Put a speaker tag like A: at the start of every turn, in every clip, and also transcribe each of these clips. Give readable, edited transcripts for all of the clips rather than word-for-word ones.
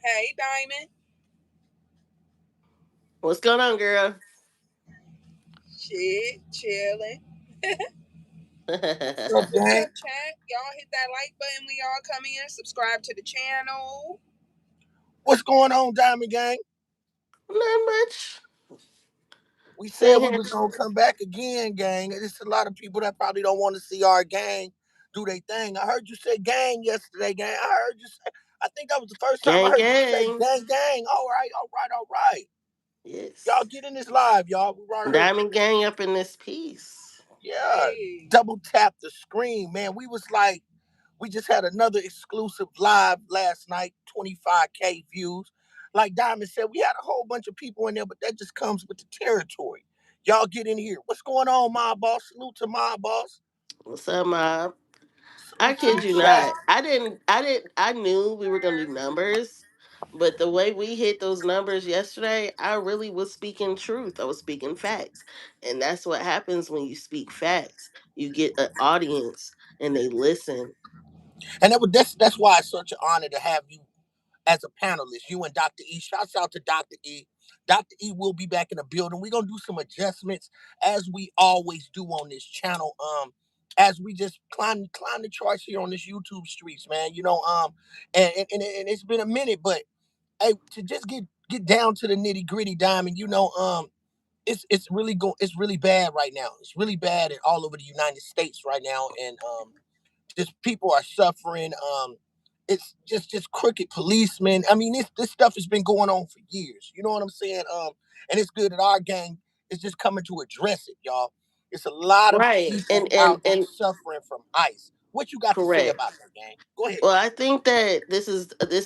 A: Hey, Diamond.
B: What's going on, girl?
A: Shit, chilling.
C: What's up,
A: What's
C: gang?
A: up, chat? Y'all hit that like button when y'all come in. Subscribe to the channel.
C: What's going on, Diamond Gang?
B: Not much.
C: We said
B: Sitting
C: we
B: here,
C: was gonna come back again, gang. There's a lot of people that probably don't want to see our gang do their thing. I heard you say gang yesterday, gang. I heard you say. I think that was the first time I
B: gang,
C: heard you say
B: gang.
C: gang, gang. All right, all right, all right. Y'all
B: Yes.
C: get in this live, y'all. We right here.
B: Diamond gang up in this piece.
C: Yeah,
A: Hey.
C: double tap the screen, man. We was like, we just had another exclusive live last night, 25K views. Like Diamond said, we had a whole bunch of people in there, but that just comes with the territory. Y'all get in here. What's going on, my boss? Salute to my boss.
B: What's up, mob? I
C: Salute to
B: kid
C: the
B: you
C: chat.
B: not. I knew we were gonna do numbers, but the way we hit those numbers yesterday, I really was speaking truth. I was speaking facts. And that's what happens when you speak facts. You get an audience and they listen.
C: And that's why it's such an honor to have you as a panelist. You and Dr. E. Shouts out to Dr. E. Dr. E will be back in the building. We're gonna do some adjustments as we always do on this channel. As we just climb the charts here on this YouTube streets, man. And it's been a minute, but hey, to just get down to the nitty gritty, Diamond. It's really bad right now. It's really bad all over the United States right now, and just people are suffering. It's just crooked policemen. I mean, this stuff has been going on for years. You know what I'm saying? And it's good that our gang is just coming to address it, y'all. It's a lot of
B: Right.
C: people
B: And and
C: out here
B: and
C: suffering from ICE. What you got to say
B: correct.
C: about that, gang? Go ahead.
B: Well, I think that this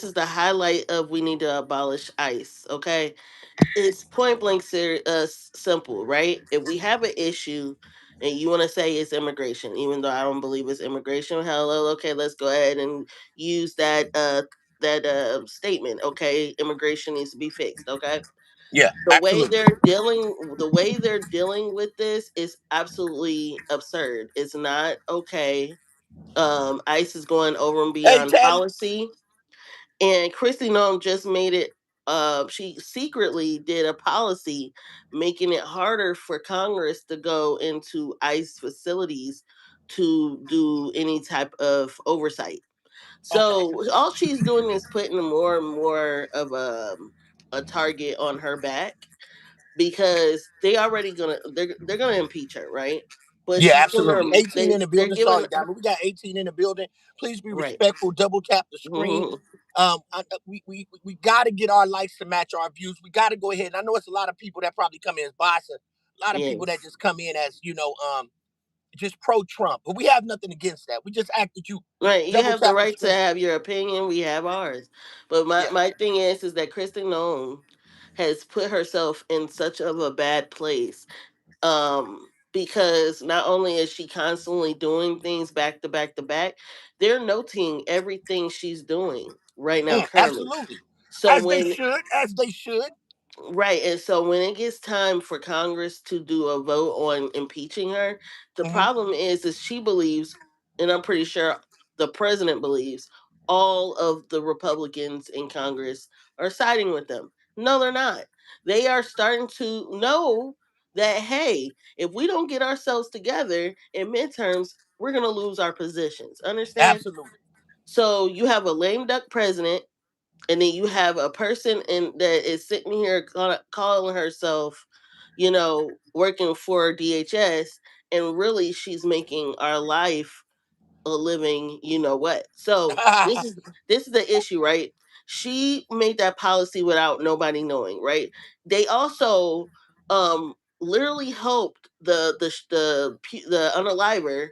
B: is the highlight of we need to abolish ICE. Okay, it's point blank simple, right? If we have an issue and you want to say it's immigration, even though I don't believe it's immigration, hello, okay, let's go ahead and use that statement. Okay, immigration needs to be fixed. Okay,
C: Yeah,
B: the way
C: absolutely.
B: they're dealing with this is absolutely absurd. It's not okay. ICE is going over and
C: Hey,
B: beyond
C: Taddy.
B: policy, and Christy Nome just made it. She secretly did a policy making it harder for Congress to go into ICE facilities to do any type of oversight.
C: Okay.
B: So all she's doing is putting more and more of a target on her back because they're gonna impeach her, right? But
C: Yeah,
B: she's giving
C: absolutely.
B: her
C: 18 in the
B: they're
C: building.
B: giving
C: Sorry, Diamond. We got 18 in the building. Please be
B: right.
C: respectful. Double tap the screen.
B: Mhm.
C: We got to get our likes to match our views. We got to go ahead. And I know it's a lot of people that probably come in as biased. A lot of people that
B: Yes.
C: just come in as just pro Trump. But we have nothing against that. We just ask that you
B: Right, you
C: double
B: have the
C: tap the
B: right to
C: screen.
B: have your opinion. We have ours, but my
C: Yeah.
B: my thing is that Kristen Noem has put herself in such of a bad place. Because not only is she constantly doing things back to back to back, they're noting everything she's doing right now currently.
C: Absolutely.
B: So
C: As they
B: when
C: should. As they should.
B: Right. And so when it gets time for Congress to do a vote on impeaching her, the
C: Hmm.
B: problem is she believes, and I'm pretty sure the president believes, all of the Republicans in Congress are siding with them. No, they're not. They are starting to know that, hey, if we don't get ourselves together in midterms, we're going to lose our positions. Understand?
C: Absolutely.
B: So you have a lame duck president, and then you have a person in that is sitting here calling herself, working for DHS, and really she's making our life a living, you know what. So this is the issue, right? She made that policy without nobody knowing, right? They also literally helped the unaliver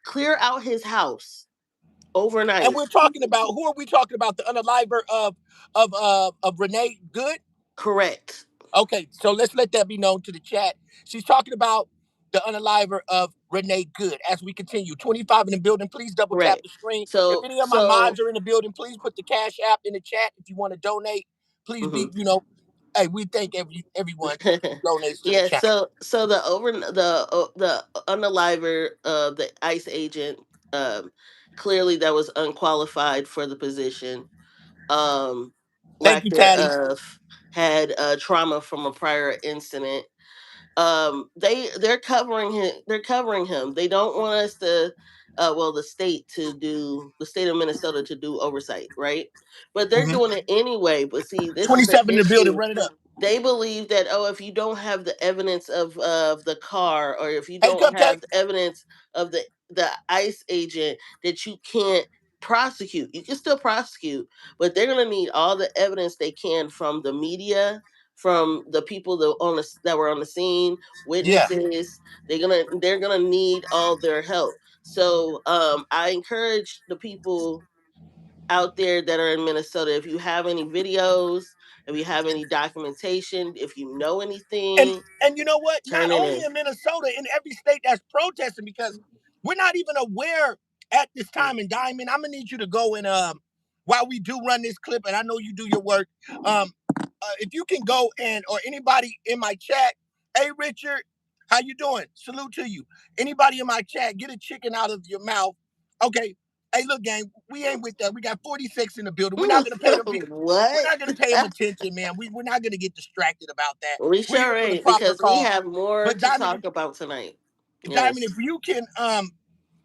B: clear out his house
C: And
B: overnight.
C: we're talking about, who are we talking about? The unaliver of Renee Good.
B: Correct.
C: Okay, so let's let that be known to the chat. She's talking about the unaliver of Renee Good. As we continue, 25 in the building. Please double tap
B: Right.
C: the screen. If
B: So
C: any of my
B: so
C: mods are in the building, please put the Cash App in the chat if you want to donate. Please be,
B: mhm.
C: hey, we thank everyone who donates to the
B: Yeah,
C: channel.
B: so the unaliver the ICE agent, um clearly that was unqualified for the position. Um
C: Thank
B: lack
C: you, Patty.
B: thereof, had trauma from a prior incident. They're covering him. They're covering him. They don't want us to, well, the state of Minnesota to do oversight, right? But they're
C: Hmm.
B: doing it anyway. But see, this is the
C: 27 in the building,
B: issue.
C: run it up.
B: They believe that, oh, if you don't have the evidence of the car, or if you
C: Hey,
B: don't
C: Cupcake.
B: have the evidence of the ICE agent, that you can't prosecute. You can still prosecute, but they're gonna need all the evidence they can from the media, from the people that were on the scene,
C: Yeah.
B: witnesses. They're gonna need all their help. So I encourage the people out there that are in Minnesota, if you have any videos, if you have any documentation, if you know
C: and
B: anything,
C: and you know what? Not
B: turn it
C: only
B: in.
C: in Minnesota, in every state that's protesting, because we're not even aware at this time. In Diamond, I'm gonna need you to go and while we do run this clip, and I know you do your work, if you can go and, or anybody in my chat, hey Richard, how you doing? Salute to you. Anybody in my chat, get a chicken out of your mouth. Okay. Hey, look, gang, we ain't with that. We got 46 in the building. We're not gonna pay them people. We're
B: What?
C: not gonna pay them attention, man. We're not gonna get distracted about that.
B: We
C: We're
B: sure
C: here for the
B: ain't,
C: proper
B: because we
C: cause.
B: have more
C: But
B: to
C: Diamond,
B: talk about tonight.
C: Diamond,
B: Yes.
C: if you can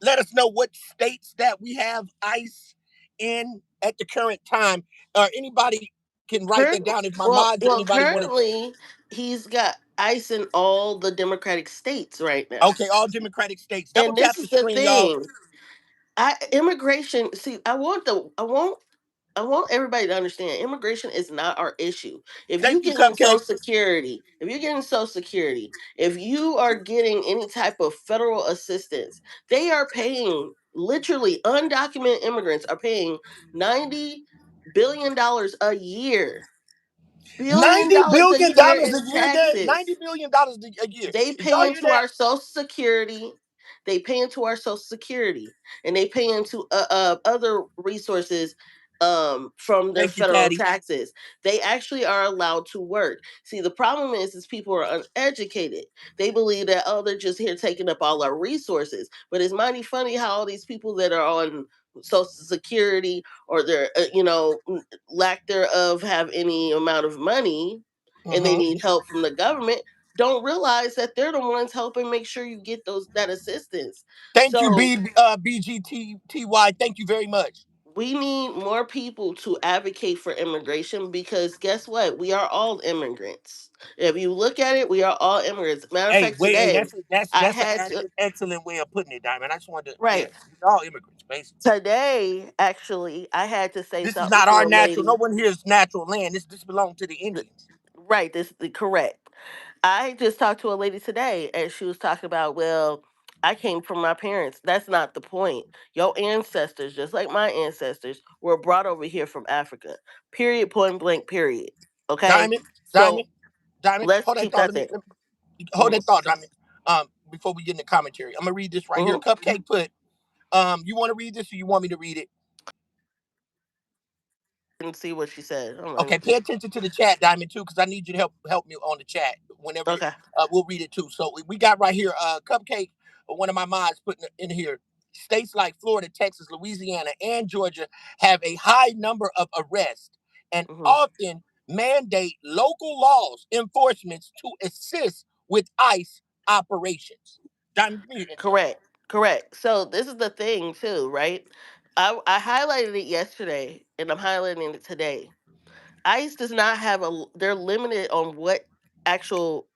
C: let us know what states that we have ICE in at the current time, or anybody can write that
B: Current,
C: down if my mods or anybody want to.
B: Currently, he's got ice in all the Democratic states right now.
C: Okay, all Democratic states. Double
B: And
C: tap
B: this
C: the
B: is the
C: screen, y'all.
B: thing. Immigration. See, I want everybody to understand, immigration is not our issue. If you
C: Thank you,
B: get in
C: Cupcake.
B: Social Security, if you are getting any type of federal assistance, they are paying, literally undocumented immigrants are paying $90 billion a year. Billion
C: $90
B: dollars a
C: billion
B: year
C: a
B: in
C: year, Dad.
B: taxes.
C: $90 billion a year.
B: They
C: Did y'all
B: pay
C: hear
B: into
C: that?
B: our social security. They pay into our social security, and they pay into other resources from their
C: Thank you,
B: federal
C: Patty.
B: taxes. They actually are allowed to work. See, the problem is people are uneducated. They believe that, oh, they're just here taking up all our resources. But it's mighty funny how all these people that are on social security, or their lack thereof, have any amount of money, and they
C: Mm-hmm.
B: need help from the government, don't realize that they're the ones helping make sure you get that assistance.
C: Thank you,
B: So
C: BGTTY. Thank you very much.
B: we need more people to advocate for immigration, because guess what? We are all immigrants. If you look at it, we are all immigrants. Matter of
C: Hey,
B: fact,
C: wait, hey,
B: today I
C: that's
B: had
C: an
B: to,
C: excellent way of putting it, Diamond. I just wanted to, yeah,
B: right.
C: we're all immigrants, basically.
B: Today, actually, I had to say
C: This is
B: something
C: not
B: to
C: our
B: a
C: natural. No
B: lady.
C: one here is natural land. This belongs to the Indians.
B: Right, this is correct. I just talked to a lady today, and she was talking about, well, I came from my parents. That's not the point. Your ancestors, just like my ancestors, were brought over here from Africa. Period, point blank, period. Okay?
C: Diamond,
B: So
C: Diamond, Diamond.
B: let's
C: Hold that
B: keep
C: thought.
B: that there.
C: Let me hold
B: Hmm.
C: that thought, Diamond. Before we get in the commentary, I'm gonna read this right here.
B: Hmm.
C: Cupcake put. You want to read this, or you want me to read it?
B: And see what she said. Hold on.
C: Okay, pay attention to the chat, Diamond, too, because I need you to help me on the chat whenever
B: Okay.
C: we'll read it too. So we got right here, Cupcake, one of my mods putting it in here. States like Florida, Texas, Louisiana, and Georgia have a high number of arrests and
B: Hmm.
C: often mandate local laws enforcements to assist with ICE operations. Diamond, give me your intro.
B: Correct. Correct. So this is the thing too, right? I highlighted it yesterday, and I'm highlighting it today. ICE does not have they're limited on what actual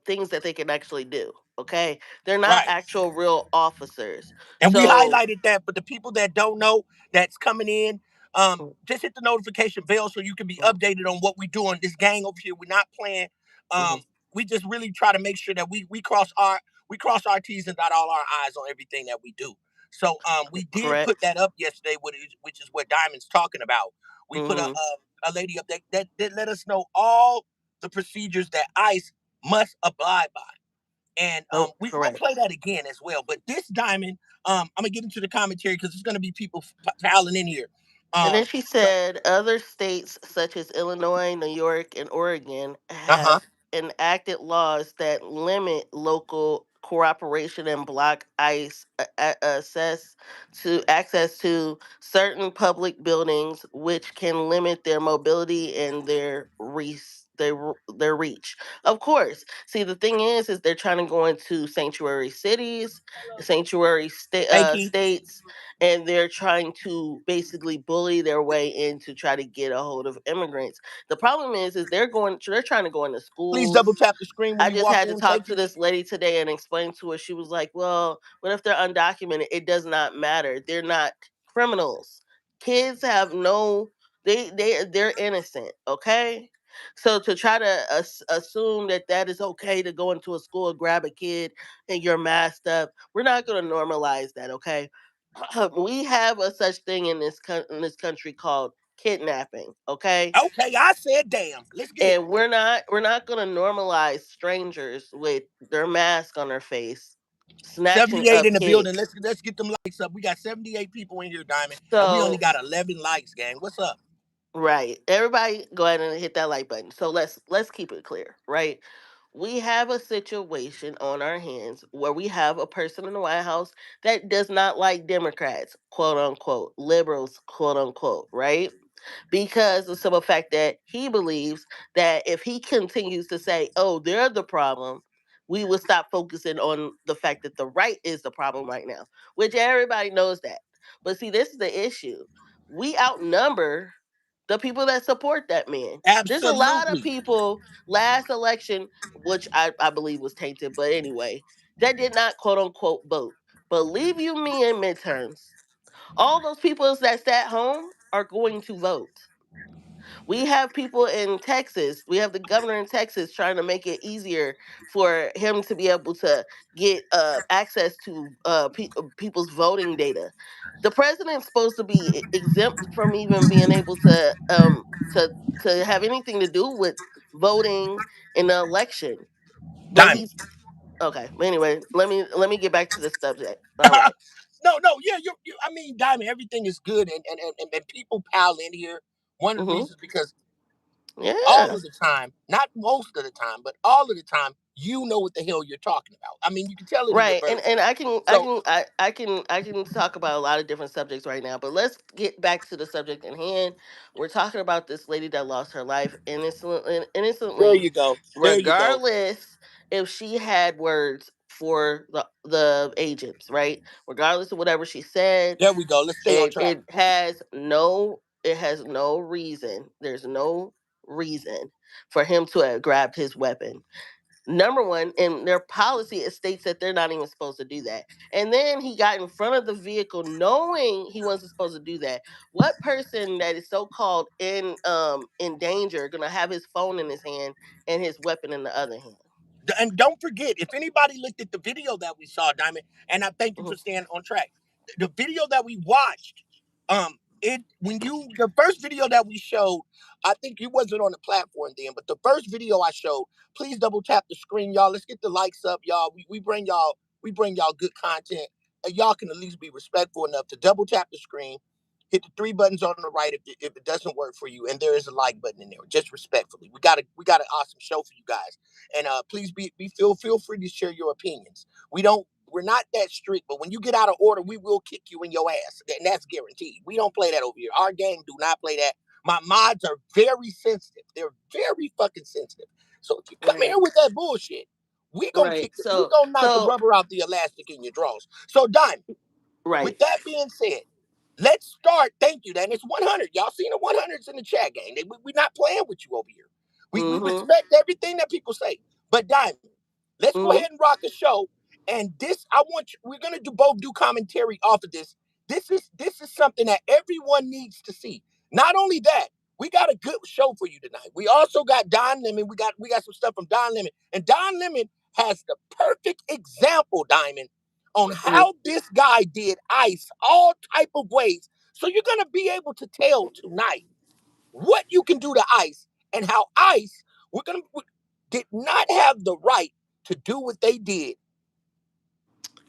B: things that they can actually do. Okay, they're not
C: Right.
B: actual real officers.
C: And we
B: So
C: highlighted that, but the people that don't know that's coming in,
B: mm,
C: just hit the notification bell so you can be
B: mm,
C: updated on what we're doing. This gang over here, we're not playing.
B: mhm,
C: We just really try to make sure that we cross our T's and dot all our I's on everything that we do. So we did put
B: correct.
C: that up yesterday, which is what Diamond's talking about. We put
B: Hmm.
C: a lady up that let us know all the procedures that ICE must abide by, and
B: Oh,
C: we'll
B: correct.
C: play that again as well. But this Diamond, I'm gonna get into the commentary because there's gonna be people piling in here.
B: And then
C: Um,
B: she
C: so
B: said other states such as Illinois, New York, and Oregon
C: uh huh.
B: have enacted laws that limit local cooperation and block ICE access to certain public buildings, which can limit their mobility and their reach. Of course. See, the thing is they're trying to go into sanctuary cities,
C: Hey, Key.
B: states, and they're trying to basically bully their way in to try to get a hold of immigrants. The problem is they're trying to go into
C: Please double
B: schools.
C: tap the screen when
B: I
C: you
B: just
C: walk
B: had to
C: in.
B: talk
C: Thank
B: to
C: you.
B: this lady today and explain to her. She was like, "Well, what if they're undocumented? It does not matter. They're not criminals. Kids have no they're innocent, okay?" So to try to assume that that is okay to go into a school, grab a kid, and you're masked up, we're not going to normalize that, okay? We have a such thing in in this country called kidnapping, okay?
C: Okay, I said damn. Let's get it.
B: And we're not going to normalize strangers with their mask on their face snatching
C: 78
B: up
C: in the building.
B: kids.
C: Let's get them likes up. We got 78 people in here, Diamond, and we only
B: So,
C: got 11 likes, gang. What's up?
B: right, everybody go ahead and hit that like button. So let's keep it clear, right? We have a situation on our hands where we have a person in the White House that does not like Democrats, quote unquote, liberals, quote unquote, right? Because of the simple fact that he believes that if he continues to say, "Oh, they're the problem," we will stop focusing on the fact that the right is the problem right now, which everybody knows that. But see, this is the issue. We outnumber the people that support that man. There's a lot of
C: Absolutely.
B: people last election, which I believe was tainted, but anyway, that did not quote unquote vote. Believe you me, in midterms, all those people that sat home are going to vote. We have people in Texas. We have the governor in Texas trying to make it easier for him to be able to get access to people's voting data. The president's supposed to be exempt from even being able to have anything to do with voting in the election. But
C: Diamond.
B: he's okay. Anyway, let me get back to the subject. All right.
C: No, yeah, I mean, Diamond, everything is good, and people pile in here. One of the
B: Mm-hmm.
C: reasons because all
B: Yeah.
C: of the time, not most of the time, but all of the time, you know what the hell you're talking about. I mean, you can tell it in your
B: Right,
C: verbiage.
B: and I can I
C: So
B: can I can talk about a lot of different subjects right now, but let's get back to the subject in hand. We're talking about this lady that lost her life
C: there
B: innocently,
C: you go. There you go.
B: regardless if she had words for the agents, right? Regardless of whatever she said,
C: There we go. Let's stay on track.
B: it has no reason. There's no reason for him to have grabbed his weapon. Number one, in their policy, it states that they're not even supposed to do that. And then he got in front of the vehicle knowing he wasn't supposed to do that. What person that is so called in danger gonna have his phone in his hand and his weapon in the other hand?
C: And don't forget, if anybody looked at the video that we saw, Diamond, and I thank you for
B: Mhm.
C: staying on track. The video that we watched, it when you the first video that we showed, I think you wasn't on the platform then, but the first video I showed, please double tap the screen, y'all. Let's get the likes up, y'all. We bring y'all good content. And y'all can at least be respectful enough to double tap the screen, hit the three buttons on the right if it doesn't work for you, and there is a like button in there. Just respectfully, we got an awesome show for you guys, and please be feel free to share your opinions. We're not that strict, but when you get out of order, we will kick you in your ass, and that's guaranteed. We don't play that over here. Our gang do not play that. My mods are very sensitive. They're very fucking sensitive. So if you come in here
B: Right,
C: with that bullshit,
B: right.
C: we
B: So
C: gonna knock the
B: so
C: rubber out the elastic in your drawers. So Diamond,
B: right.
C: with that being said, let's start. Thank you. Then it's 100. Y'all seen the 100s in the chat gang. We're not playing with you over here. We
B: Mm-hmm.
C: respect everything that people say. But Diamond, let's go
B: Mm-hmm.
C: ahead and rock the show. And this, I want you. We're gonna do commentary off of this. This is something that everyone needs to see. Not only that, we got a good show for you tonight. We also got Don Lemon. We got some stuff from Don Lemon, and Don Lemon has the perfect example, Diamond, on
B: Mm-hmm.
C: how this guy did ice all type of ways. So you're gonna be able to tell tonight what you can do to ice and how ice did not have the right to do what they did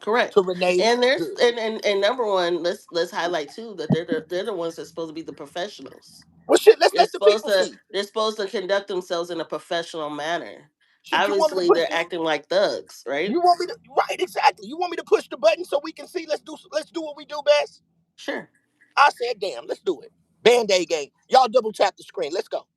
B: Correct.
C: to Renee
B: And there's
C: Good.
B: and number one, let's highlight too that they're the ones that's supposed to be the professionals.
C: Well, shit, let's let the people see.
B: They're supposed to conduct themselves in a professional manner.
C: Shit, you want me to
B: Obviously,
C: push
B: they're
C: this?
B: acting like thugs, right?
C: You want me to? Right, exactly. You want me to push the button so we can see? Let's do what we do best.
B: Sure.
C: I said, damn, let's do it. Band-Aid gang. Y'all double tap the screen. Let's go.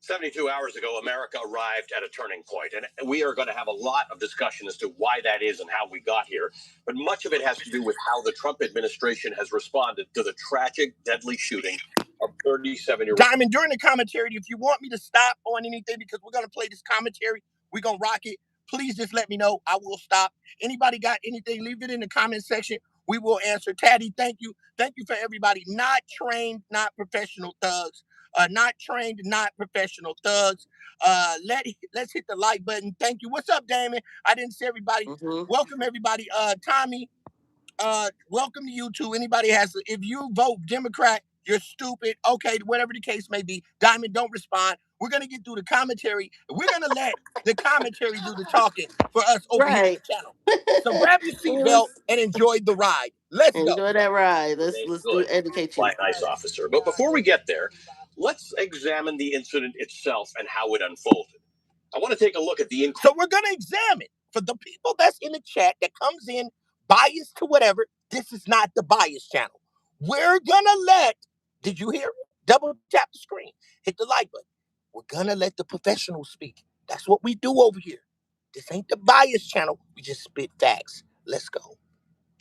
D: 72 hours ago, America arrived at a turning point, and we are going to have a lot of discussion as to why that is and how we got here. But much of it has to do with how the Trump administration has responded to the tragic, deadly shooting of 37-year-old
C: Diamond. During the commentary, if you want me to stop on anything because we're going to play this commentary, we're going to rock it, please just let me know. I will stop. Anybody got anything, leave it in the comment section. We will answer. Taddy, thank you. Thank you for everybody. Not trained, not professional thugs. Not trained, not professional thugs. Let's hit the like button. Thank you. What's up, Damon? I didn't see everybody.
B: Mm-hmm.
C: Welcome everybody. Tommy, welcome to you too. Anybody if you vote Democrat, you're stupid. Okay, whatever the case may be. Diamond, don't respond. We're gonna get through the commentary. We're gonna let the commentary do the talking for us over here on
B: Right.
C: the channel. So grab your seatbelt and enjoy the ride. Let's go.
B: Enjoy that ride. Let's do
D: good
B: educate
D: by
B: you.
D: a nice officer. But before we get there, let's examine the incident itself and how it unfolded. I want to take a look at the.
C: So we're gonna examine for the people that's in the chat that comes in biased to whatever. This is not the bias channel. We're gonna let. Did you hear it? Double tap the screen. Hit the like button. We're gonna let the professionals speak. That's what we do over here. This ain't the bias channel. We just spit facts. Let's go.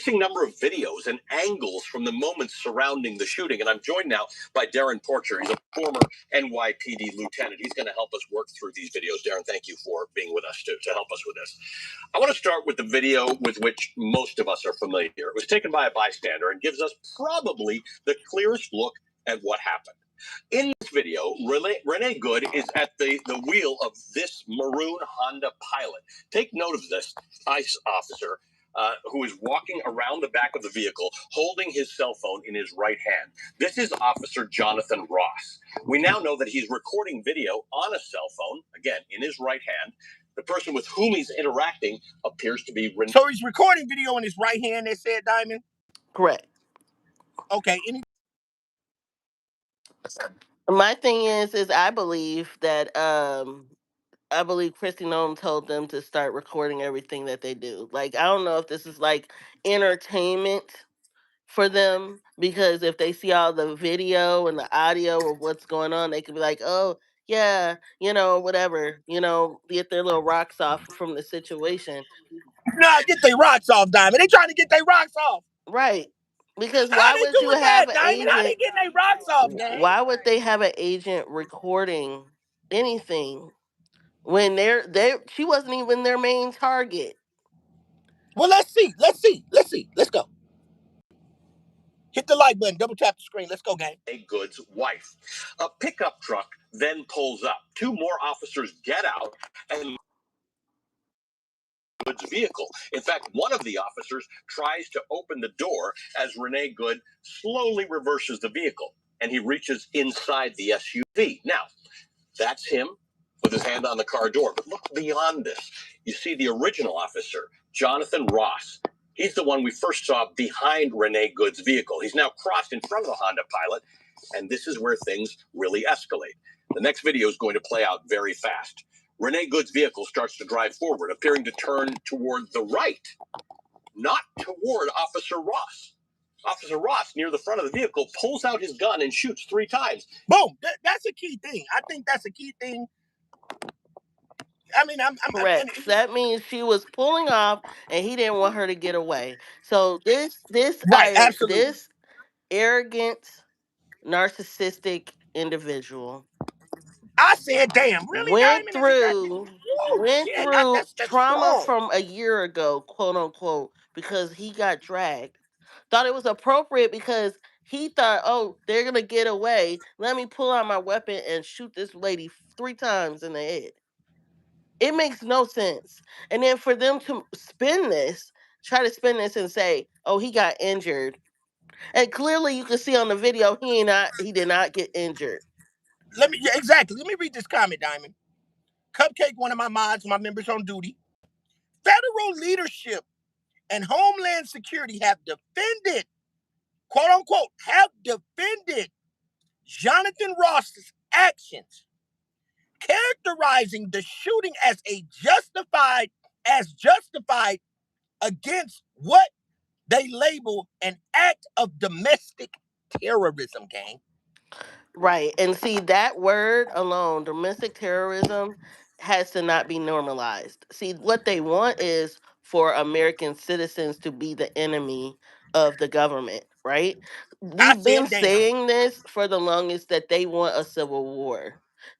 D: Number of videos and angles from the moments surrounding the shooting. And I'm joined now by Darren Porcher. He's a former NYPD lieutenant. He's going to help us work through these videos. Darren, thank you for being with us to help us with this. I want to start with the video with which most of us are familiar. It was taken by a bystander and gives us probably the clearest look at what happened. In this video, Renee Good is at the wheel of this maroon Honda Pilot. Take note of this ICE officer who is walking around the back of the vehicle, holding his cell phone in his right hand. This is Officer Jonathan Ross. We now know that he's recording video on a cell phone, again, in his right hand. The person with whom he's interacting appears to be Renee.
C: So he's recording video in his right hand, they said, Diamond?
B: Correct.
C: Okay.
B: My thing is I believe that I believe Christy Nome told them to start recording everything that they do. Like, I don't know if this is like entertainment for them, because if they see all the video and the audio of what's going on, they could be like, oh, yeah, whatever, get their little rocks off from the situation.
C: Nah, get their rocks off, Diamond. They trying to get their rocks off.
B: Right. Because
C: How
B: why
C: they
B: would you
C: doing that,
B: have an
C: Diamond? How they
B: agent?
C: getting their rocks off, gang?
B: Why would they have an agent recording anything when she wasn't even their main target?
C: Well, let's see. Let's go. Hit the like button. Double tap the screen. Let's go, gang.
D: Good's wife. A pickup truck then pulls up. Two more officers get out and Good's vehicle. In fact, one of the officers tries to open the door as Renee Good slowly reverses the vehicle, and he reaches inside the SUV. Now, that's him with his hand on the car door. But look beyond this. You see the original officer, Jonathan Ross. He's the one we first saw behind Renee Good's vehicle. He's now crossed in front of the Honda Pilot, and this is where things really escalate. The next video is going to play out very fast. Renee Good's vehicle starts to drive forward, appearing to turn toward the right, not toward Officer Ross. Officer Ross, near the front of the vehicle, pulls out his gun and shoots 3 times.
C: Boom. That's a key thing. I think that's a key thing. I mean,
B: Correct. That means she was pulling off, and he didn't want her to get away. So
C: right, absolutely.
B: this arrogant, narcissistic individual,
C: I said, damn, really,
B: went
C: Diamond? Is it that?
B: through
C: That's
B: trauma
C: strong.
B: from a year ago, quote unquote, because he got dragged. Thought it was appropriate because he thought, oh, they're gonna get away. Let me pull out my weapon and shoot this lady 3 times in the head. It makes no sense. And then for them to try to spin this and say, oh, he got injured. And clearly you can see on the video he did not get injured.
C: Exactly. Let me read this comment, Diamond. Cupcake, one of my mods, my members on duty. Federal leadership and Homeland Security have defended, quote unquote, have defended Jonathan Ross's actions. characterizing the shooting as justified against what they label an act of domestic terrorism, gang.
B: Right. And see, that word alone, domestic terrorism, has to not be normalized. See, what they want is for American citizens to be the enemy of the government, right?
C: I
B: We've been
C: said damn.
B: saying this for the longest, that they want a civil war.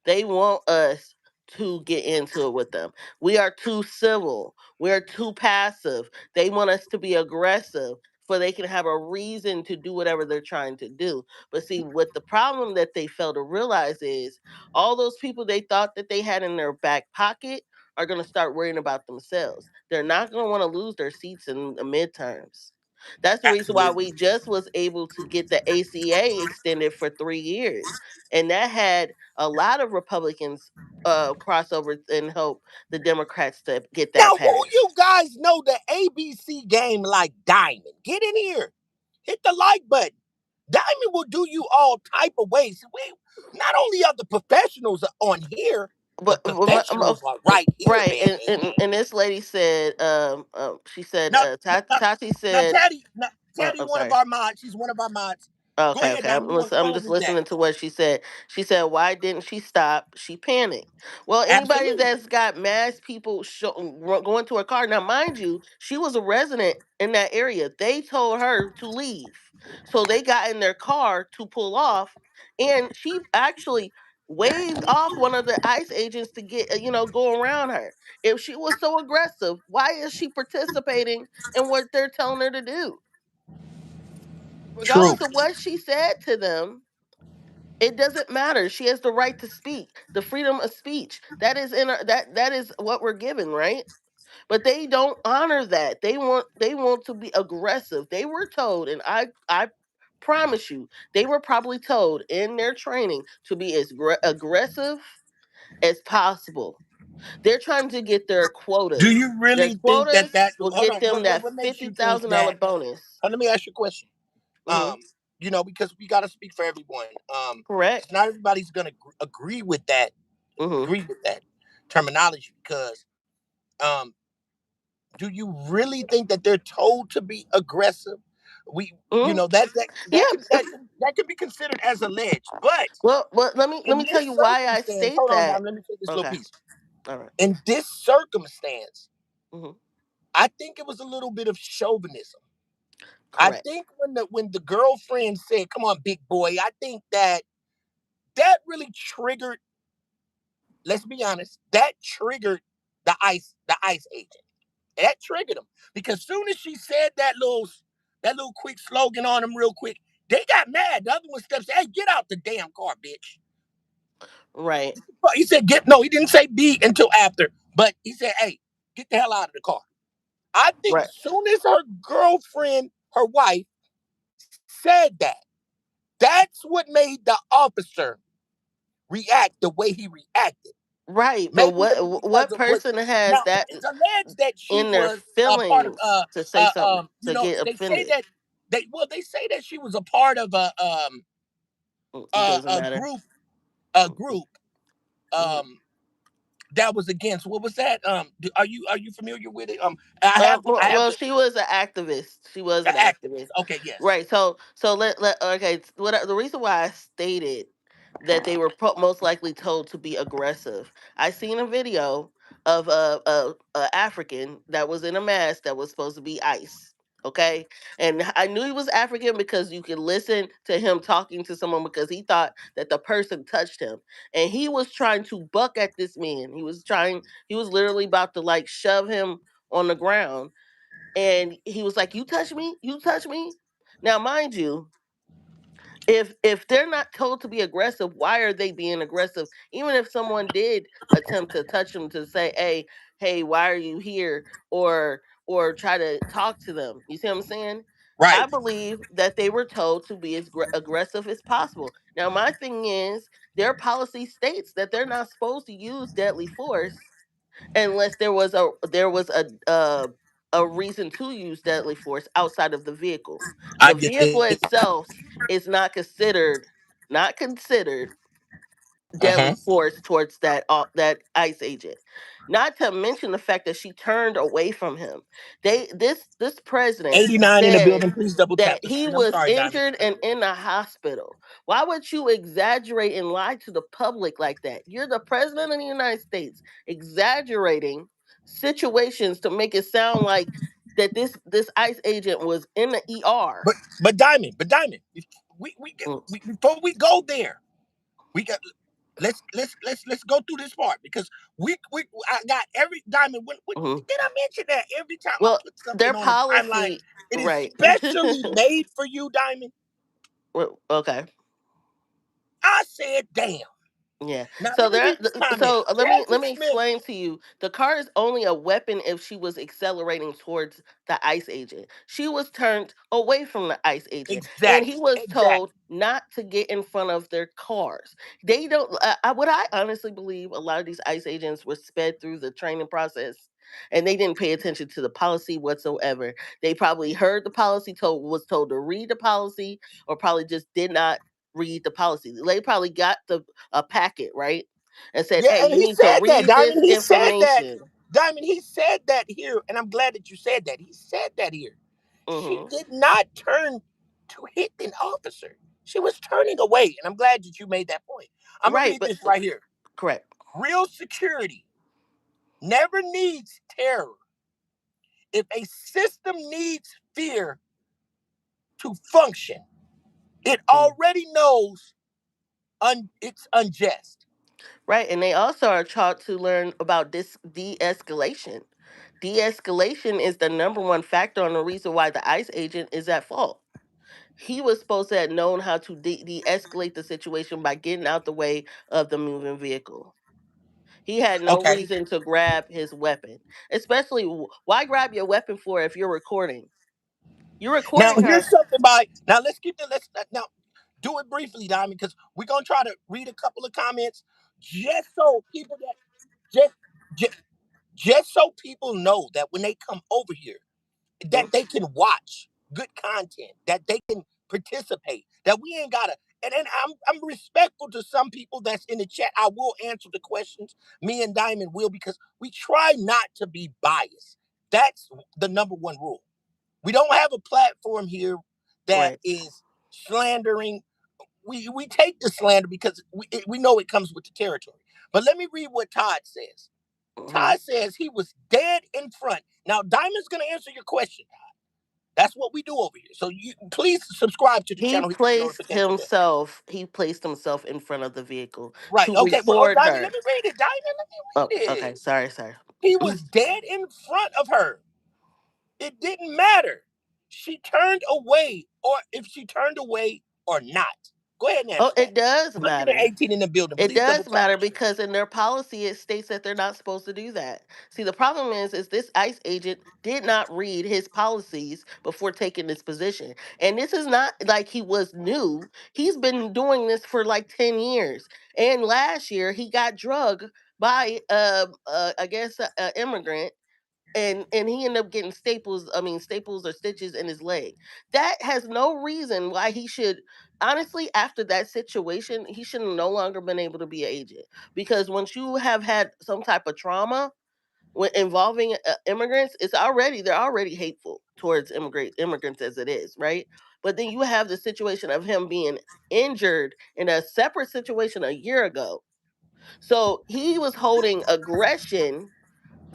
B: They want us to get into it with them. We are too civil. We're too passive. They want us to be aggressive so they can have a reason to do whatever they're trying to do. But see, what the problem that they fail to realize is all those people they thought that they had in their back pocket are going to start worrying about themselves. They're not going to want to lose their seats in the midterms. That's the reason why
C: Absolutely.
B: we just was able to get the ACA extended for 3 years, and that had a lot of Republicans crossover and help the Democrats to get that
C: Now, who you
B: passed.
C: guys know the ABC game like Diamond? Get in here. Hit the like button. Diamond will do you all type of ways. Not only are the professionals on here, the professionals are right here,
B: right,
C: man.
B: and this lady said, she said,
C: Now, now,
B: Tati
C: now,
B: said,
C: Teddy,
B: I'm
C: one of
B: sorry.
C: our mods. She's one of our mods. Go
B: Okay,
C: ahead.
B: okay.
C: Now we want to
B: I'm
C: go
B: just
C: with that.
B: listening to what she said. She said, "Why didn't she stop? She panicked." Well, anybody
C: Absolutely.
B: that's got mass people going to her car now, mind you, she was a resident in that area. They told her to leave, so they got in their car to pull off, and she actually waved off one of the ICE agents to get go around her. If she was so aggressive, why is she participating in what they're telling her to do?
C: True.
B: Regardless of what she said to them, it doesn't matter. She has the right to speak, the freedom of speech. That is that is what we're given, right? But they don't honor that. They want to be aggressive. They were told, and I promise you, they were probably told in their training to be as aggressive as possible. They're trying to get their
C: Do
B: quotas.
C: you
B: Their
C: really think that
B: quotas will
C: hold
B: get
C: on,
B: them that
C: what makes
B: fifty
C: you think
B: thousand dollar
C: that?
B: bonus.
C: Let me ask you a question.
B: Hmm.
C: Because we got to speak for everyone.
B: Correct.
C: Because not everybody's gonna agree with that.
B: Hmm.
C: Agree with that terminology. Because um, do you really think that they're told to be aggressive? We, you
B: Hmm.
C: know, that that that
B: Yeah.
C: can that can, that can be considered as alleged. But
B: Well, let
C: in
B: me tell
C: this
B: you why I
C: circumstance,
B: state
C: hold on now,
B: that.
C: let me say this little
B: Okay.
C: piece.
B: All right.
C: In this circumstance,
B: Mm-hmm.
C: I think it was a little bit of chauvinism. I
B: Correct.
C: think when the girlfriend said, "Come on, big boy," I think that really triggered. Let's be honest. That triggered the ICE agent. That triggered him because soon as she said that little quick slogan on him, real quick, they got mad. The other one steps, "Hey, get out the damn car, bitch."
B: Right.
C: He said, "Get." No, he didn't say "be" until after, but he said, "Hey, get the hell out of the car." I think
B: Right.
C: soon as her girlfriend, her wife, said that, that's what made the officer react the way he reacted.
B: Right. But
C: Maybe it was because
B: what
C: of what.
B: person has
C: Now
B: that
C: it's alleged that she
B: in their
C: was a part of.
B: feelings to say something to get
C: They say
B: offended?
C: that they say that she was a part of
B: It doesn't
C: a
B: matter.
C: group
B: Mm-hmm.
C: um that was against what was that are you familiar with it? I have
B: Well,
C: the
B: she was an activist. She was an
C: activist.
B: activist,
C: Okay, yes,
B: right? So let okay. The reason why I stated that they were most likely told to be aggressive. I seen a video of a African that was in a mask that was supposed to be ICE. Okay, and I knew he was African because you could listen to him talking to someone because he thought that the person touched him, and he was trying to buck at this man. He was literally about to like shove him on the ground, and he was like, "You touch me, you touch me." Now, mind you, if they're not told to be aggressive, why are they being aggressive? Even if someone did attempt to touch them to say, hey, why are you here? Or try to talk to them. You see what I'm saying? I
C: right.
B: believe that they were told to be as aggressive as possible. Now, my thing is, their policy states that they're not supposed to use deadly force unless there was a reason to use deadly force outside of the vehicle.
C: I
B: The
C: get
B: vehicle
C: it.
B: itself is not considered deadly force towards that ICE agent. Not to mention the fact that she turned away from him. This president
C: 89 in the
B: said
C: building. Please double
B: that
C: tap the
B: he
C: screen. I'm
B: was
C: sorry, Diamond.
B: injured and in a hospital. Why would you exaggerate and lie to the public like that? You're the president of the United States, exaggerating situations to make it sound like that this ICE agent was in the ER.
C: But Diamond,
B: Mm,
C: before we go there, we got let's go through this part because we I got every Diamond. When
B: mhm.
C: did I mention that every time I
B: Well,
C: put something
B: their
C: on a timeline,
B: policy,
C: it is
B: right?
C: specially made for you, Diamond?
B: Well, okay.
C: I said, damn.
B: Yeah.
C: Now
B: So
C: let me
B: there.
C: read this comment.
B: So let
C: Jasmine
B: me
C: Smith.
B: explain to you. The car is only a weapon if she was accelerating towards the ICE agent. She was turned away from the ICE agent, and he
C: Exactly.
B: was told
C: Exactly.
B: not to get in front of their cars. They don't. What I honestly believe, a lot of these ICE agents were sped through the training process, and they didn't pay attention to the policy whatsoever. They probably heard the policy, was told to read the policy, or probably just did not read the policy. They probably got a packet, right? And said,
C: Yeah,
B: hey,
C: and
B: you
C: he
B: need to
C: said that,
B: read this
C: Diamond. He said that.
B: information.
C: Diamond, he said that here, and I'm glad that you said that. He said that here. She
B: Hmm.
C: did not turn to hit an officer. She was turning away, and I'm glad that you made that point. I'm gonna
B: Right,
C: read
B: but
C: this right here.
B: correct.
C: Real security never needs terror. If a system needs fear to function, it
B: Mm.
C: already knows it's unjust.
B: Right, and they also are taught to learn about this de-escalation. De-escalation is the number one factor on the reason why the ICE agent is at fault. He was supposed to have known how to de-escalate the situation by getting out the way of the moving vehicle. He had no
C: Okay.
B: reason to grab his weapon. Especially, why grab your weapon for if you're recording? You're
C: Now
B: recording
C: here's
B: her.
C: something by now. Let's keep the let's now do it briefly, Diamond, because we're gonna try to read a couple of comments just so people that just just, just so people know that when they come over here, that
B: Mhm.
C: they can watch good content, that they can participate, that we ain't gotta. And then I'm respectful to some people that's in the chat. I will answer the questions. Me and Diamond will because we try not to be biased. That's the number one rule. We don't have a platform here that
B: Right.
C: is slandering. We take the slander because we know it comes with the territory. But let me read what Todd says.
B: Hmm.
C: Todd says he was dead in front. Now Diamond's gonna answer your question, Todd. That's what we do over here. So you please subscribe to the channel, hit the notification bell.
B: He placed himself in front of the vehicle
C: Right.
B: to
C: Okay. Well, oh,
B: record
C: Diamond, let
B: her.
C: me read it. Diamond, let
B: Oh,
C: me read
B: okay.
C: it.
B: Sorry.
C: He was dead in front of her. It didn't matter. She turned away, or if she turned away or not. Go ahead and
B: Oh,
C: answer that.
B: it does
C: Looking at
B: matter.
C: 18 in the building.
B: It
C: Please double
B: does
C: tap
B: matter
C: the screen.
B: because in their policy it states that they're not supposed to do that. See, the problem is this ICE agent did not read his policies before taking this position. And this is not like he was new. He's been doing this for like 10 years. And last year he got drugged by I guess a immigrant, and he ended up getting staples or stitches in his leg. That has no reason why he should, honestly, after that situation he should have no longer been able to be an agent, because once you have had some type of trauma when involving immigrants, they're already hateful towards immigrants as it is, right? But then you have the situation of him being injured in a separate situation a year ago. So he was holding aggression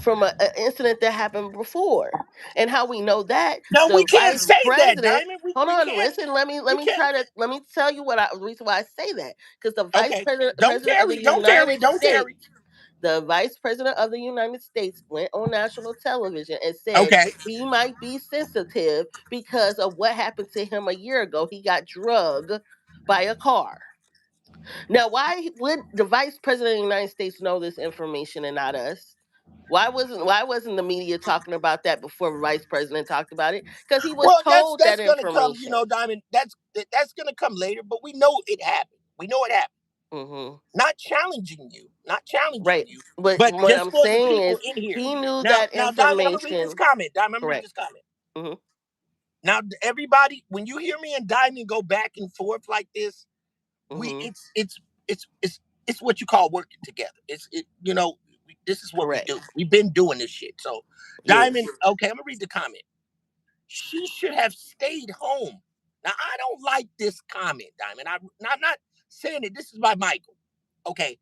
B: from an incident that happened before. And how we know that,
C: No, we
B: the
C: can't
B: vice
C: say that,
B: president,
C: Diamond.
B: hold
C: We
B: on,
C: can't.
B: listen,
C: We can't.
B: let me tell you the reason why I say that. Because
C: Okay. Don't
B: president of the
C: tarry. Don't
B: United
C: tarry. Don't tarry.
B: States, the vice president of the United States went on national television and said
C: Okay.
B: he might be sensitive because of what happened to him a year ago. He got drugged by a car. Now, why would the vice president of the United States know this information and not us? Why wasn't the media talking about that before the vice president talked about it? Because he was
C: Well,
B: told that
C: that's gonna come. You
B: information.
C: know, Diamond. That's gonna come later. But we know it happened. We know it happened.
B: Hmm.
C: Not challenging you. Not challenging
B: Right.
C: you.
B: But
C: But
B: what
C: just
B: I'm
C: for the
B: saying
C: people
B: is
C: in here.
B: he knew
C: Now,
B: that
C: Diamond, I'm gonna read this
B: information.
C: comment. Diamond, I'm gonna read
B: Correct.
C: this comment.
B: Hmm.
C: Now, everybody, when you hear me and Diamond go back and forth like this, we
B: Hmm.
C: it's It's what you call working together. This is what we
B: Correct.
C: do. We've been doing this shit. So, Diamond,
B: Yes.
C: okay, I'm gonna read the comment. She should have stayed home. Now, I don't like this comment, Diamond. I'm not saying it. This is by Michael. Okay,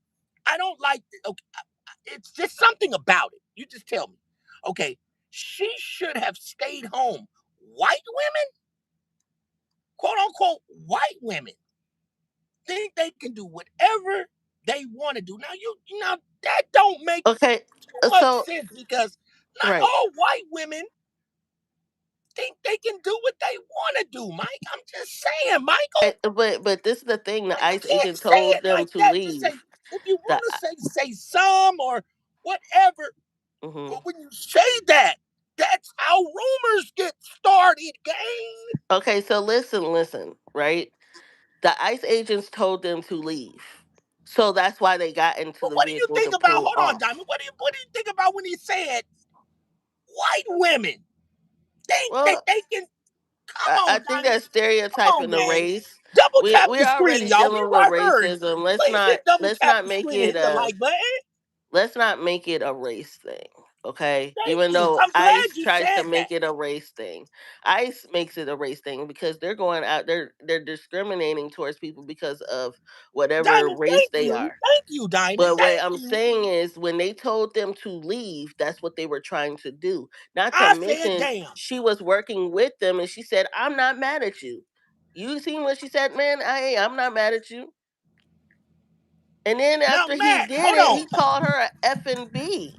C: I don't like. Okay, it's just something about it. You just tell me. Okay, she should have stayed home. White women, quote unquote, white women think they can do whatever they want to do. Now that don't make
B: Okay.
C: too much
B: So
C: sense because not
B: right.
C: all white women think they can do what they want to do, Mike. I'm just saying, Michael.
B: But this is the thing. The
C: Like you
B: ICE
C: can't
B: agent
C: say
B: told
C: it
B: them
C: like
B: to
C: that. Just say
B: leave.
C: if you
B: The
C: want to say some or whatever.
B: mhm.
C: But when you say that, that's how rumors get started, gang.
B: Okay. So listen. Right. The ICE agents told them to leave. So that's why they got into
C: But
B: the
C: what do you
B: vehicle
C: think
B: to
C: about?
B: pull
C: Hold on,
B: off.
C: Diamond. What do you think about when he said white women think that
B: Well,
C: they can? Come
B: I
C: on,
B: think
C: Diamond.
B: that's
C: Come on,
B: stereotyping the
C: gang.
B: race.
C: Double tap
B: We're
C: the screen,
B: already
C: y'all. We
B: dealing with
C: heard.
B: racism.
C: Please hit double
B: Let's
C: tap
B: not
C: the
B: make
C: screen and
B: it
C: hit the
B: a
C: like button.
B: let's not make it a race thing. Okay,
C: Thank
B: even
C: you.
B: though
C: I'm glad
B: ICE
C: you
B: tries to
C: said that.
B: make it a race thing, ICE makes it a race thing because they're going out, they're discriminating towards people because of whatever
C: Diamond,
B: race
C: thank
B: they
C: you.
B: are.
C: Thank you, Diamond.
B: But what
C: Thank
B: I'm
C: you.
B: saying is, when they told them to leave, that's what they were trying to do. Not to
C: I said,
B: mention,
C: damn.
B: she was working with them, and she said, "I'm not mad at you." You seen what she said, man? I'm not mad at you. And then
C: Now,
B: after he
C: Matt,
B: did
C: hold
B: it,
C: on.
B: he called her a F and B.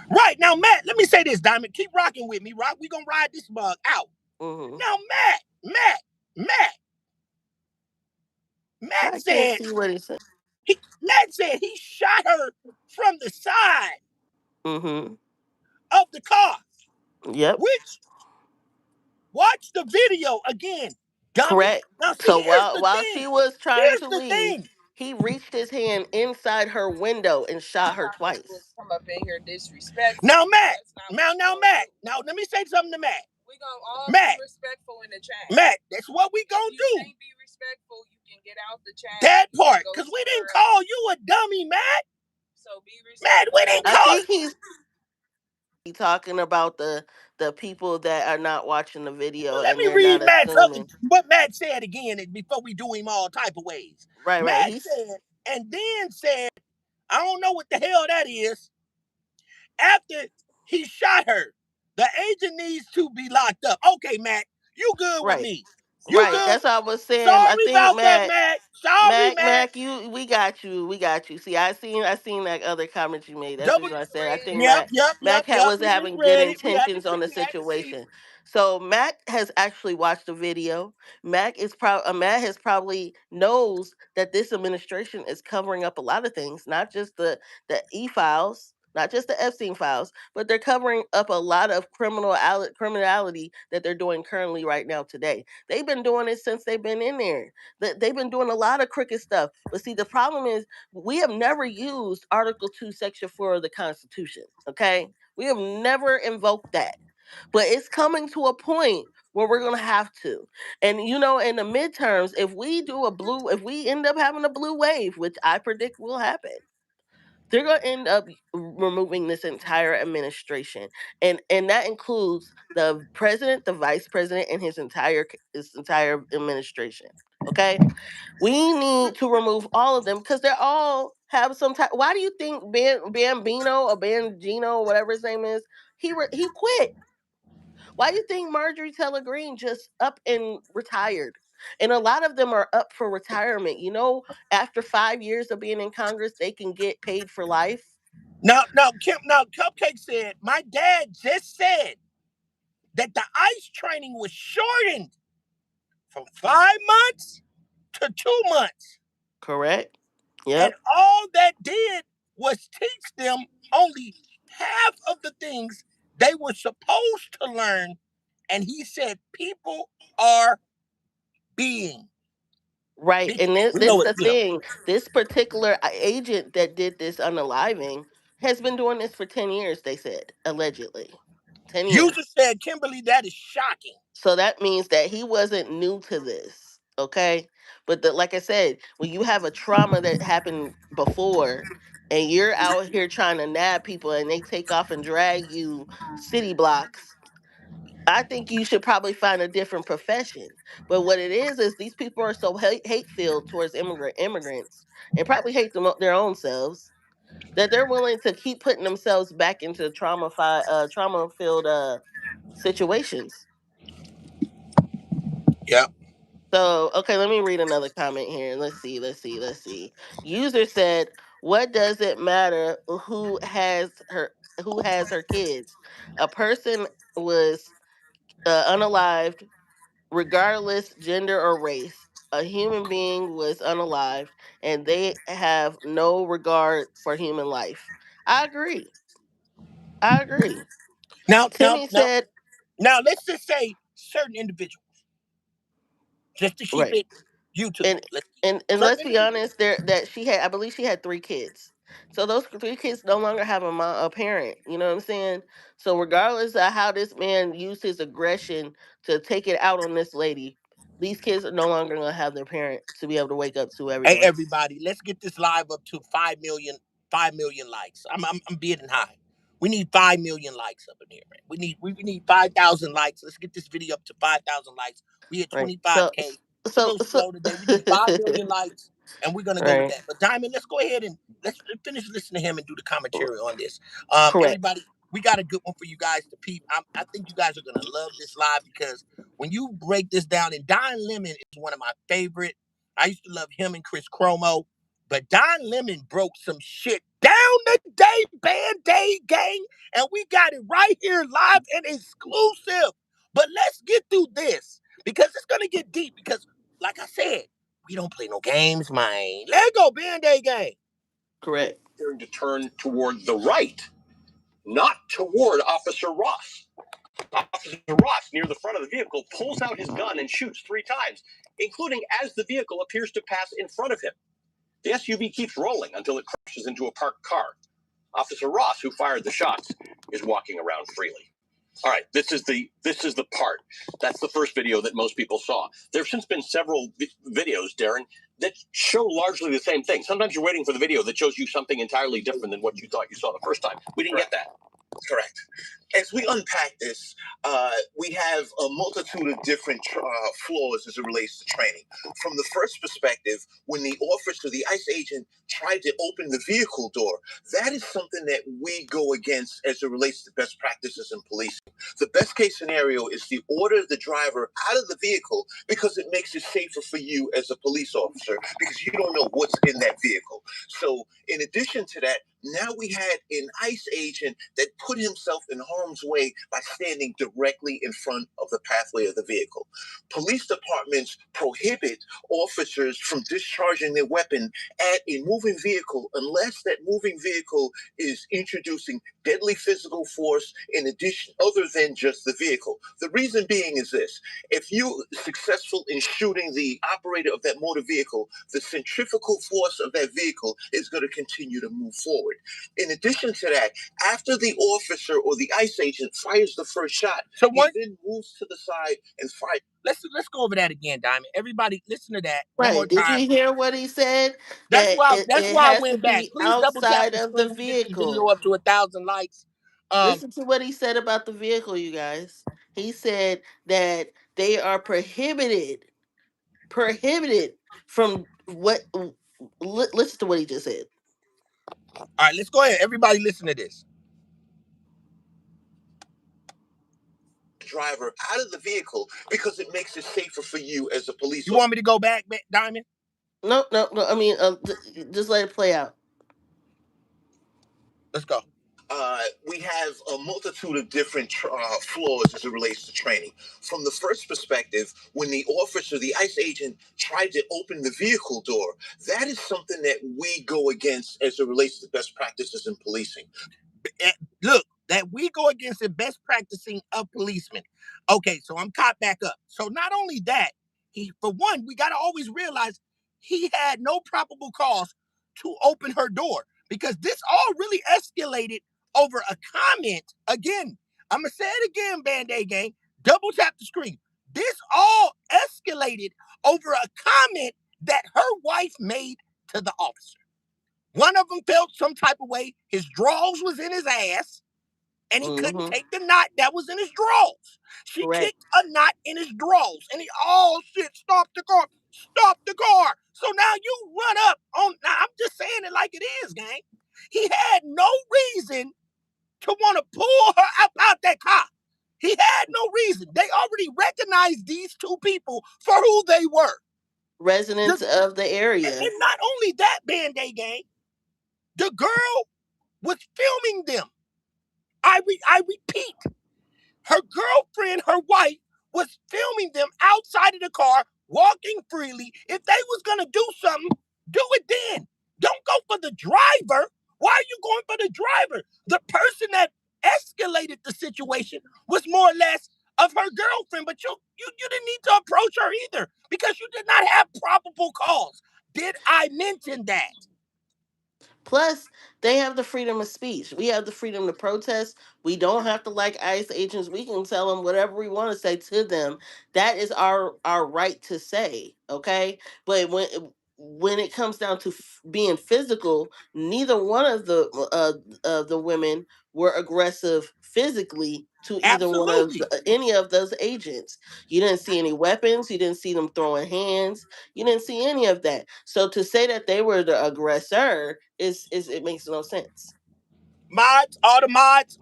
C: Right now, Matt, let me say this, Diamond. Keep rocking with me, Rock. We gonna ride this bug out.
B: Mm-hmm.
C: Now, Matt, Matt
B: I can't
C: said
B: see what he said.
C: Matt said he shot her from the side
B: Mm-hmm.
C: of the car.
B: Yep.
C: Which watch the video again, dummy.
B: Correct.
C: Now, see,
B: So
C: here's
B: while
C: the
B: while she
C: thing.
B: was trying
C: Here's
B: to
C: the
B: leave,
C: thing.
B: he reached his hand inside her window and shot her twice.
A: Come up in here disrespectful.
C: Now, Matt.
A: That's not
C: Now,
A: what
C: now,
A: you
C: Matt.
A: do.
C: Now, let me say something to Matt.
A: We gonna all
C: Matt.
A: be respectful in the chat.
C: Matt, that's what we gonna
A: If you
C: do.
A: can't be respectful, you can get out the chat.
C: That
A: You can
C: part,
A: go
C: because we didn't
A: somewhere
C: call
A: else.
C: you a dummy, Matt.
A: So be
C: Matt, we
A: respectful.
C: didn't
B: I
C: call.
B: think he's talking about the people that are not watching the video
C: Let
B: and
C: me
B: they're
C: read
B: not
C: Matt's other,
B: assuming.
C: what Matt said again before we do him all type of ways.
B: Right.
C: Matt
B: He's
C: said, and then said, I don't know what the hell that is. After he shot her, the agent needs to be locked up. Okay, Matt, you good with
B: right.
C: me. You
B: Right.
C: good?
B: That's what I was saying. I
C: Sorry
B: think
C: about that, Matt. Sorry, Matt.
B: You we got you. We got you. See, I seen that other comment you made. That's
C: Double.
B: what I said. I think
C: Yep.
B: Was
C: We
B: having good
C: read it. We had to
B: intentions on
C: see.
B: the
C: We had to see.
B: situation. So Mac has actually watched the video. Matt has probably knows that this administration is covering up a lot of things, not just the e files, not just the Epstein files, but they're covering up a lot of criminality that they're doing currently right now today. They've been doing it since they've been in there. They've been doing a lot of crooked stuff. But see, the problem is we have never used Article 2, Section 4 of the Constitution. Okay? We have never invoked that. But it's coming to a point where we're going to have to. And, in the midterms, if we end up having a blue wave, which I predict will happen, they're going to end up removing this entire administration, and that includes the president, the vice president, and his entire administration. Okay, we need to remove all of them because they're all have some type. Why do you think Bambino or Bangino, whatever his name is, he quit? Why do you think Marjorie Taylor Greene just up and retired? And a lot of them are up for retirement. After 5 years of being in Congress, they can get paid for life.
C: Now, Cupcake said, my dad just said that the ICE training was shortened from 5 months to 2 months.
B: Correct.
C: And
B: Yep.
C: all that did was teach them only half of the things they were supposed to learn. And he said, people are being.
B: Right.
C: Bitch,
B: And
C: we
B: this
C: know
B: is
C: it.
B: the thing. This particular agent that did this unaliving has been doing this for 10 years, they said, allegedly. 10
C: User
B: years.
C: said, Kimberly, that is shocking.
B: So that means that he wasn't new to this. Okay. But like I said, when you have a trauma that happened before, and you're out here trying to nab people, and they take off and drag you city blocks, I think you should probably find a different profession. But what it is these people are so hate filled towards immigrants, and probably hate their own selves, that they're willing to keep putting themselves back into trauma filled situations.
C: Yeah.
B: So, okay, let me read another comment here. Let's see. User said, "What does it matter who has her kids? A person was unalived, regardless gender or race. A human being was unalived, and they have no regard for human life." I agree. I agree.
C: Now, now,
B: Timmy
C: now,
B: said,
C: now, let's just say certain individuals, just to keep
B: right.
C: it YouTube.
B: and
C: Let's keep
B: and let's
C: certain
B: be
C: individuals.
B: honest, I believe she had 3 kids. So those 3 kids no longer have a parent. You know what I'm saying? So regardless of how this man used his aggression to take it out on this lady, these kids are no longer gonna have their parent to be able to wake up to every
C: Hey,
B: day.
C: everybody, let's get this live up to 5 million. 5 million likes. I'm bidding high. We need 5 million likes up in here, man. We need 5,000 likes. Let's get this video up to 5,000 likes. We at
B: Right. So
C: 25K. We're a
B: so
C: little
B: so
C: slow today. We need 5 million likes, and we're gonna go with
B: right.
C: that. But Diamond, let's go ahead and let's finish listening to him and do the commentary on this.
B: Correct.
C: Everybody, we got a good one for you guys to peep. I think you guys are gonna love this live because when you break this down, and Don Lemon is one of my favorite. I used to love him and Chris Cuomo, but Don Lemon broke some shit down today, Band-Aid gang, and we got it right here live and exclusive. But let's get through this because it's gonna get deep. Because, like I said, we don't play no games, man. Let go, Band-Aid gang.
B: Correct.
D: To turn toward the right, not toward Officer Ross. Officer Ross, near the front of the vehicle, pulls out his gun and shoots 3 times, including as the vehicle appears to pass in front of him. The SUV keeps rolling until it crashes into a parked car. Officer Ross, who fired the shots, is walking around freely. All right, this is the part. That's the first video that most people saw. There have since been several videos, Darren, that show largely the same thing. Sometimes you're waiting for the video that shows you something entirely different than what you thought you saw the first time. We didn't get that. Correct. As we unpack this, we have a multitude of different flaws as it relates to training. From the first perspective, when the officer, the ICE agent, tried to open the vehicle door, that is something that we go against as it relates to best practices in policing. The best case scenario is to order the driver out of the vehicle because it makes it safer for you as a police officer because you don't know what's in that vehicle. So, in addition to that, now we had an ICE agent that put himself in harm's way by standing directly in front of the pathway of the vehicle. Police departments prohibit officers from discharging their weapon at a moving vehicle unless that moving vehicle is introducing deadly physical force in addition, other than just the vehicle. The reason being is this: if you successful in shooting the operator of that motor vehicle, the centrifugal force of that vehicle is going to continue to move forward. In addition to that, after the officer or the ICE agent fires the first shot,
C: So
D: he
C: what?
D: then moves to the side and fires.
C: Let's go over that again, Diamond. Everybody, listen to that one more
B: Right. Did
C: time.
B: you hear what he said?
C: That's
B: That
C: why.
B: it,
C: That's
B: it
C: why I
B: has to
C: went back.
B: be
C: Please double tap
B: outside
C: the
B: of the
C: screen. Get this video
B: vehicle.
C: up to 1,000 likes. Um,
B: Listen to what he said about the vehicle, you guys. He said that they are prohibited from what. Listen to what he just said.
C: all right, let's go ahead. Everybody, listen to this. Driver out of the vehicle because it makes it safer for you as a police officer. You want me to go back, Diamond?
B: No, no, no. I mean, just let it play out.
C: Let's go. We have a multitude of different flaws as it relates to training. From the first perspective, when the officer, the ICE agent, tried to open the vehicle door, that is something that we go against as it relates to best practices in policing. Look, that we go against the best practicing of policemen. Okay, so I'm caught back up. So not only that, for one, we got to always realize he had no probable cause to open her door because this all really escalated over a comment. Again, I'm gonna say it again, Band-Aid gang. Double tap the screen. This all escalated over a comment that her wife made to the officer. One of them felt some type of way. His drawers was in his ass, and he couldn't take the knot that was in his drawers. She kicked a knot in his drawers, and he, oh shit, stop the car, stop the car. So now you run up on, now I'm just saying it like it is, gang. He had no reason to want to pull her up out that car. He had no reason. They already recognized these two people for who they were.
B: Residents of the area.
C: And not only that, Band-Aid gang, the girl was filming them. I repeat, her girlfriend, her wife, was filming them outside of the car, walking freely. If they was gonna do something, do it then. Don't go for the driver. Why are you going for the driver? The person that escalated the situation was more or less of her girlfriend, but you didn't need to approach her either because you did not have probable cause. Did I mention that?
B: Plus, they have the freedom of speech. We have the freedom to protest. We don't have to like ICE agents. We can tell them whatever we want to say to them. That is our right to say, okay? But when it comes down to being physical, neither one of the women were aggressive physically to either one of any of those agents. You didn't see any weapons. You didn't see them throwing hands. You didn't see any of that. So to say that they were the aggressor is it makes no sense.
C: Mods, all the mods,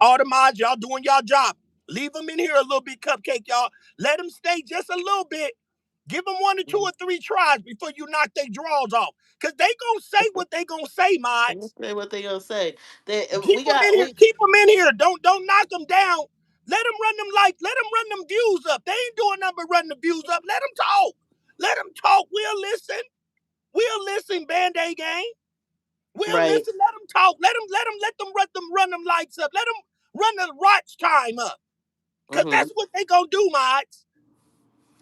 C: y'all doing y'all job. Leave them in here a little bit, Cupcake, y'all. Let them stay just a little bit. Give them 1 or 2 or 3 tries before you knock their drawers off. Because they gonna say what they gonna say, mods.
B: Say what they gonna say.
C: Keep them in here. Keep them in here. Don't knock them down. Let them run them let them run them views up. They ain't doing nothing but running the views up. Let them talk. Let them talk. We'll listen. We'll listen, Band-Aid gang. We'll listen. Let them talk. Let them run them lights up. Let them run the watch time up. Because that's what they gonna do, mods.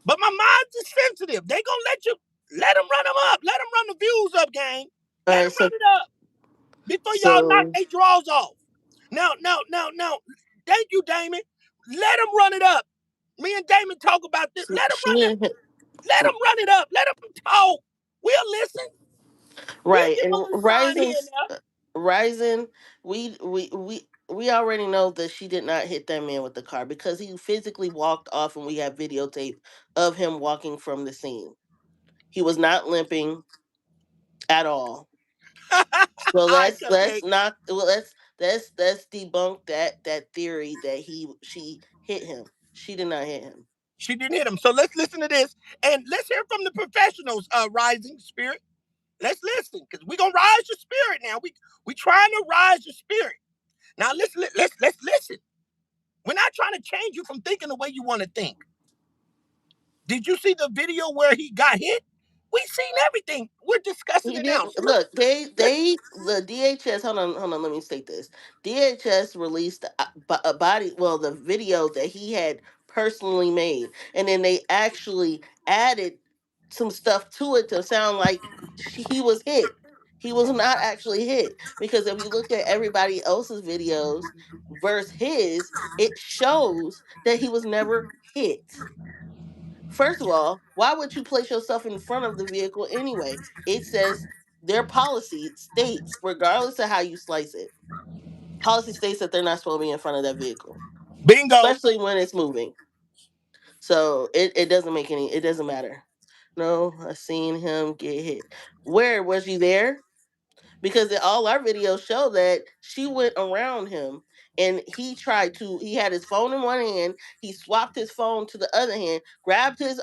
C: But my mods is sensitive. They gonna let them run them up. Let them run the views up, gang. Let them run it up before y'all knock their draws off. Now. Thank you, Damon. Let them run it up. Me and Damon talk about this. Let them run it. Let them run it up. Let them talk. We'll listen.
B: Right. We'll and Ryzen, we already know that she did not hit that man with the car because he physically walked off, and we have videotape of him walking from the scene. He was not limping at all. So let's debunk that theory that she hit him. She did not hit him.
C: She didn't hit him. So let's listen to this, and let's hear from the professionals. Rising Spirit. Let's listen, because we're gonna rise your spirit now. We trying to rise your spirit. Now let's listen. We're not trying to change you from thinking the way you want to think. Did you see the video where he got hit? We've seen everything. We're discussing it now.
B: Look, the DHS. Hold on. Let me state this. DHS released a body. Well, the video that he had personally made, and then they actually added some stuff to it to sound like he was hit. He was not actually hit, because if you look at everybody else's videos versus his, it shows that he was never hit. First of all, why would you place yourself in front of the vehicle anyway? It says their policy states, regardless of how you slice it, policy states that they're not supposed to be in front of that vehicle.
C: Bingo.
B: Especially when it's moving. So it doesn't make any, it doesn't matter. No, I seen him get hit. Where was you there? Because all our videos show that she went around him, and he had his phone in one hand, he swapped his phone to the other hand, grabbed his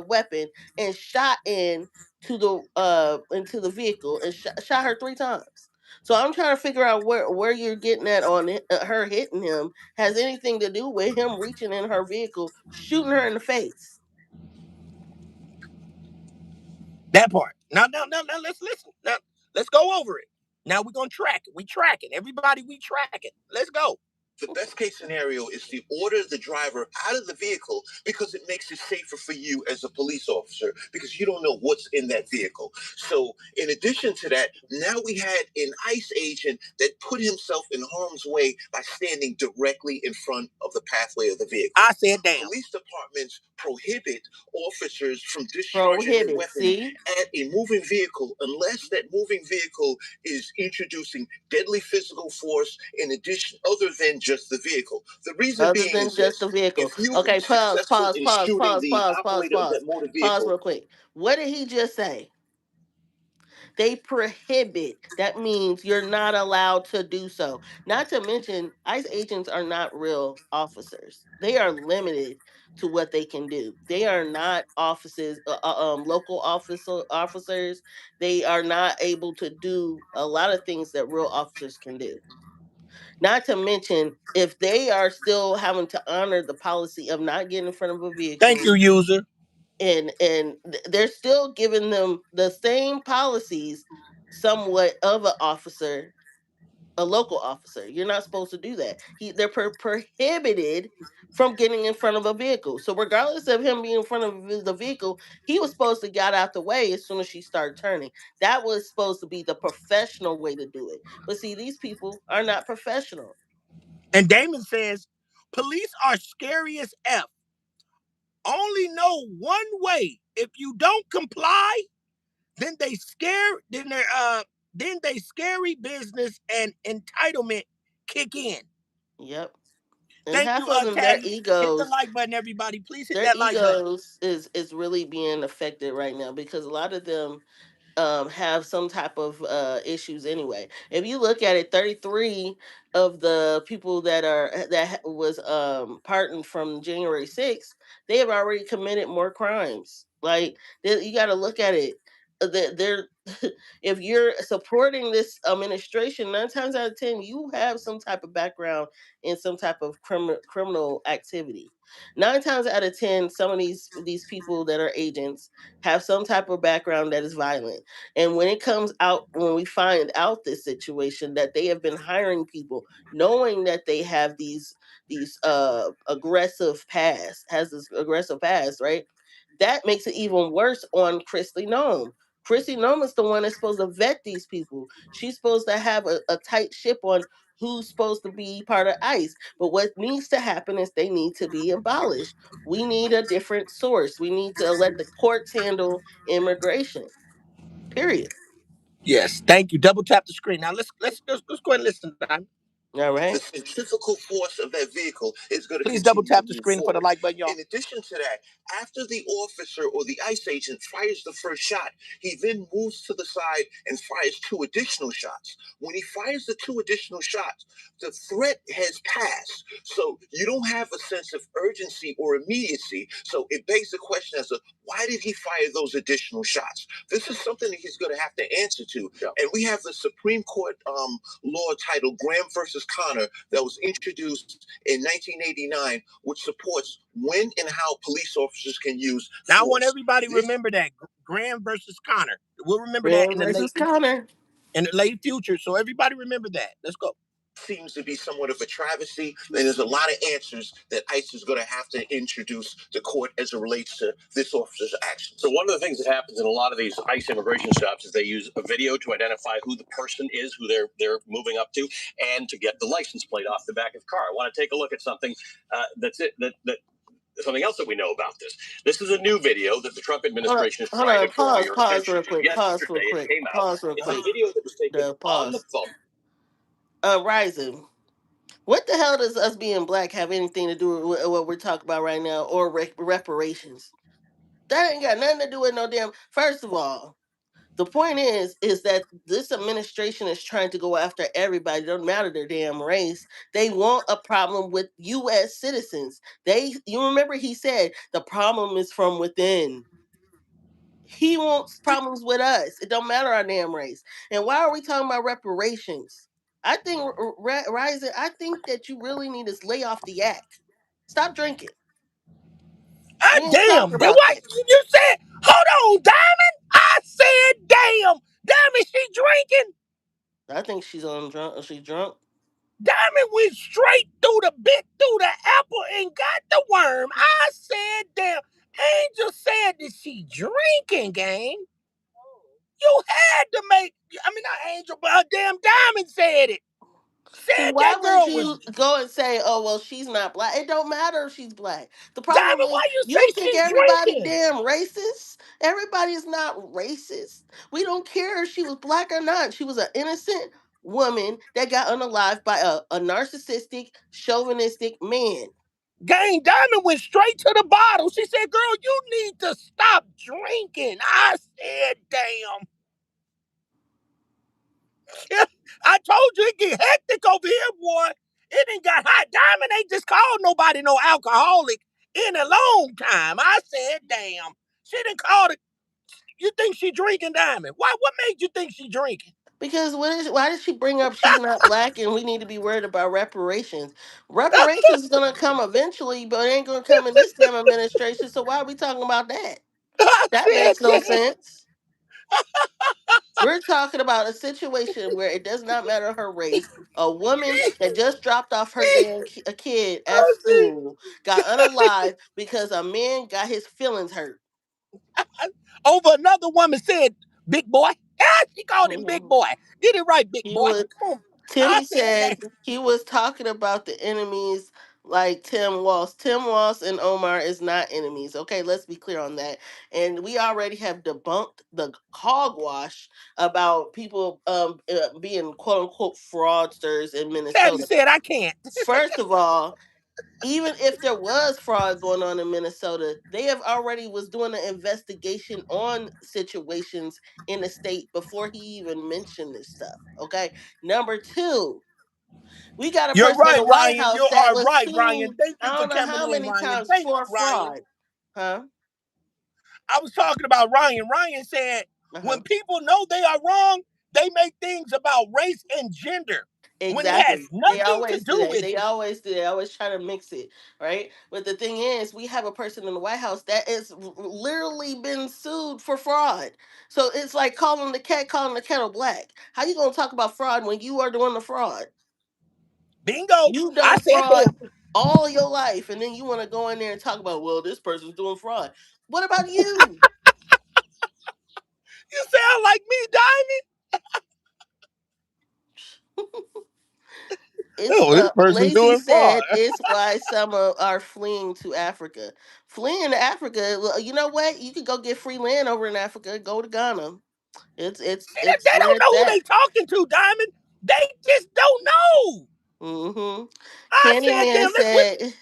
B: weapon, and shot into the vehicle, and shot her 3 times. So I'm trying to figure out where you're getting at on her hitting him has anything to do with him reaching in her vehicle, shooting her in the face.
C: That part. Now, let's listen. Now, let's go over it. Now we're gonna track it. We tracking. Everybody, we tracking. Let's go.
D: The best case scenario is to order the driver out of the vehicle because it makes it safer for you as a police officer because you don't know what's in that vehicle. So, in addition to that, now we had an ICE agent that put himself in harm's way by standing directly in front of the pathway of the vehicle.
C: I said, damn.
D: Police departments prohibit officers from discharging their
B: Prohibit.
D: weapons
B: See?
D: at a moving vehicle unless that moving vehicle is introducing deadly physical force in addition other than just the vehicle. The reason
B: Other
D: being
B: than
D: is
B: just
D: this:
B: the vehicle.
D: if you were
B: Okay, pause,
D: successful
B: pause,
D: in
B: pause,
D: shooting
B: pause,
D: the
B: pause, pause,
D: operator of
B: pause.
D: that motor
B: Pause
D: vehicle,
B: real quick. What did he just say? They prohibit. That means you're not allowed to do so. Not to mention, ICE agents are not real officers. They are limited to what they can do. They are not local officers. They are not able to do a lot of things that real officers can do. Not to mention, if they are still having to honor the policy of not getting in front of a
C: Thank
B: vehicle,
C: you, user.
B: they're still giving them the same policies somewhat of an officer, a local officer. You're not supposed to do that. They're prohibited from getting in front of a vehicle. So regardless of him being in front of the vehicle, he was supposed to get out the way as soon as she started turning. That was supposed to be the professional way to do it. But see, these people are not professional.
C: And Damon says, police are scary as F. Only know one way. If you don't comply, then they scary business and entitlement kick in.
B: Yep. And
C: Thank you,
B: half of them, their
C: Caddy. Hit the
B: egos
C: like button, everybody. Please hit
B: their
C: that like button.
B: egos is really being affected right now because a lot of them have some type of issues anyway. If you look at it, 33 of the people was pardoned from January 6th, they have already committed more crimes. Like you got to look at it. They're if you're supporting this administration, 9 times out of 10, you have some type of background in some type of criminal activity. 9 times out of 10, some of these people that are agents have some type of background that is violent. And when it comes out, when we find out this situation that they have been hiring people, knowing that they have these has this aggressive past, right? That makes it even worse on Christy Nome. Christy Nome is the one that's supposed to vet these people. She's supposed to have a tight ship on who's supposed to be part of ICE. But what needs to happen is they need to be abolished. We need a different source. We need to let the courts handle immigration. Period.
C: Yes, thank you. Double tap the screen. Now let's go ahead and listen, Diamond.
B: All
D: the
B: right.
D: centrifugal force of that vehicle is going to
C: Please double
D: continue to
C: tap the
D: move
C: screen for the
D: forward.
C: like button, y'all.
D: In addition to that, after the officer or the ICE agent fires the first shot, he then moves to the side and fires two additional shots. When he fires the two additional shots, the threat has passed. So you don't have a sense of urgency or immediacy. So it begs the question as to why did he fire those additional shots? This is something that he's going to have to answer to. Yeah. And we have the Supreme Court law titled Graham versus Connor that was introduced in 1989, which supports when and how police officers can use force.
C: Now I want everybody to remember that Graham versus Connor. We'll remember that
B: Graham
C: in the
B: versus Connor.
C: late future. So everybody remember that. Let's go.
D: Seems to be somewhat of a travesty. And there's a lot of answers that ICE is going to have to introduce to court as it relates to this officer's actions. So one of the things that happens in a lot of these ICE immigration stops is they use a video to identify who the person is, who they're moving up to, and to get the license plate off the back of the car. I want to take a look at something something else that we know about this. This is a new video that the Trump administration is trying to draw your
B: Pause
D: attention
B: real
D: to.
B: quick. Pause real
D: Yesterday, it
B: quick.
D: came out.
B: Pause real
D: It's a
B: quick.
D: video that was taken
B: The
D: on the
B: pause.
D: phone.
B: Rising. What the hell does us being black have anything to do with what we're talking about right now, or reparations? That ain't got nothing to do with no damn. First of all, the point is that this administration is trying to go after everybody. It don't matter their damn race. They want a problem with U.S. citizens. You remember he said the problem is from within. He wants problems with us. It don't matter our damn race. And why are we talking about reparations? I think Rising. I think that you really need to lay off the yak. Stop drinking.
C: Ah,
B: We ain't
C: damn.
B: talking
C: Then
B: about
C: what
B: that.
C: you said? Hold on, Diamond. I said, damn. Damn, is she drinking?
B: I think she's on drunk. Is she drunk?
C: Diamond went straight through the bit through the apple and got the worm. I said, damn. Angel said that she drinking, gang. You had to make. I mean, not Angel, but her damn Diamond said it.
B: See,
C: Said
B: why
C: that
B: would
C: girl was
B: you go and say, "Oh, well, she's not black"? It don't matter if she's black. The problem
C: Diamond.
B: is,
C: Why you
B: you
C: say
B: think
C: she
B: everybody
C: drinking?
B: damn racist. Everybody is not racist. We don't care if she was black or not. She was an innocent woman that got unalived by a narcissistic, chauvinistic man.
C: Gang, Diamond went straight to the bottle. She said, "Girl, you need to stop drinking." I said, "Damn." I told you it get hectic over here, boy. It ain't got hot. Diamond ain't just called nobody no alcoholic in a long time. I said, "Damn." She didn't call it. You think she drinking, Diamond? Why? What made you think she drinking?
B: Because why did she bring up she's not black and we need to be worried about reparations? Reparations is gonna come eventually, but it ain't gonna come in this damn administration. So why are we talking about that?
C: I
B: That
C: said,
B: makes no
C: "Damn."
B: sense. We're talking about a situation where it does not matter her race. A woman that just dropped off her damn a kid at
C: I see.
B: school got unalive because a man got his feelings hurt.
C: Over another woman said, "Big boy." Ah, she called him big boy. Get it right, big
B: He
C: boy.
B: was
C: Come on. I
B: Timmy
C: said,
B: said
C: "Damn."
B: he was talking about the enemies like Tim Walsh. Tim Walsh and Omar is not enemies. Okay, let's be clear on that. And we already have debunked the hogwash about people being quote unquote fraudsters in
C: Daddy
B: Minnesota.
C: said, "I can't."
B: First of all, even if there was fraud going on in Minnesota, they have already was doing an investigation on situations in the state before he even mentioned this stuff. Okay. Number two, we got a
C: You're
B: person in
C: right,
B: the White
C: Ryan. You
B: House that
C: are
B: was
C: right, Ryan.
B: sued
C: Thank
B: I
C: you for
B: don't know
C: coming
B: how
C: in,
B: many
C: Ryan.
B: times
C: Thank
B: for
C: you, Ryan.
B: fraud. Huh?
C: I was talking about Ryan. Ryan said,
B: Uh-huh.
C: when people know they are wrong, they make things about race and gender when it has
B: Exactly. They
C: nothing to
B: always do
C: do
B: that.
C: with
B: They
C: it.
B: always do. They always try to mix it, right? But the thing is, we have a person in the White House that is literally been sued for fraud. So it's like calling the kettle black. How you gonna talk about fraud when you are doing the fraud?
C: Bingo.
B: You
C: I
B: done
C: said,
B: fraud
C: damn.
B: all your life, and then you want to go in there and talk about, well, this person's doing fraud. What about you?
C: You sound like me, Diamond.
B: It's
C: Oh, this person
B: Lazy
C: doing fraud.
B: said it's why some are fleeing to Africa. Fleeing to Africa, well, you know what? You could go get free land over in Africa. Go to Ghana. It's
C: They
B: where
C: don't
B: it's
C: know who
B: at.
C: they talking to, Diamond. They just don't know.
B: Mm-hmm.
C: I said,
B: Candyman
C: damn, let's
B: said,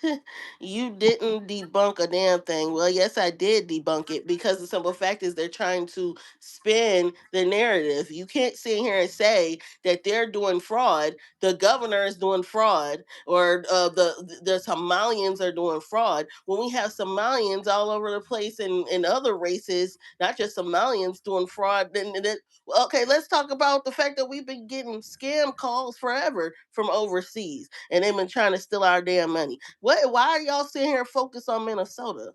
B: "You didn't debunk a damn thing." Well, yes, I did debunk it because the simple fact is they're trying to spin the narrative. You can't sit here and say that they're doing fraud. The governor is doing fraud, or the Somalians are doing fraud. When we have Somalians all over the place and other races, not just Somalians doing fraud, then okay, let's talk about the fact that we've been getting scam calls forever from overseas, and they've been trying to steal our damn money. What? Why are y'all sitting here focused on Minnesota?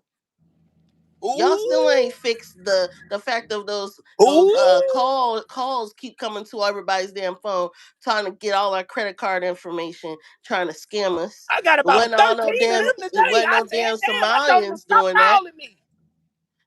B: Y'all still
C: ooh,
B: ain't fixed the fact of those
C: ooh.
B: calls keep coming to everybody's damn phone, trying to get all our credit card information, trying to scam us.
C: I got
B: It
C: about
B: wasn't all
C: 13 of them
B: it
C: today.
B: wasn't
C: I
B: no
C: said,
B: damn
C: damn, I told them
B: Somalians
C: stop
B: doing that.
C: calling me.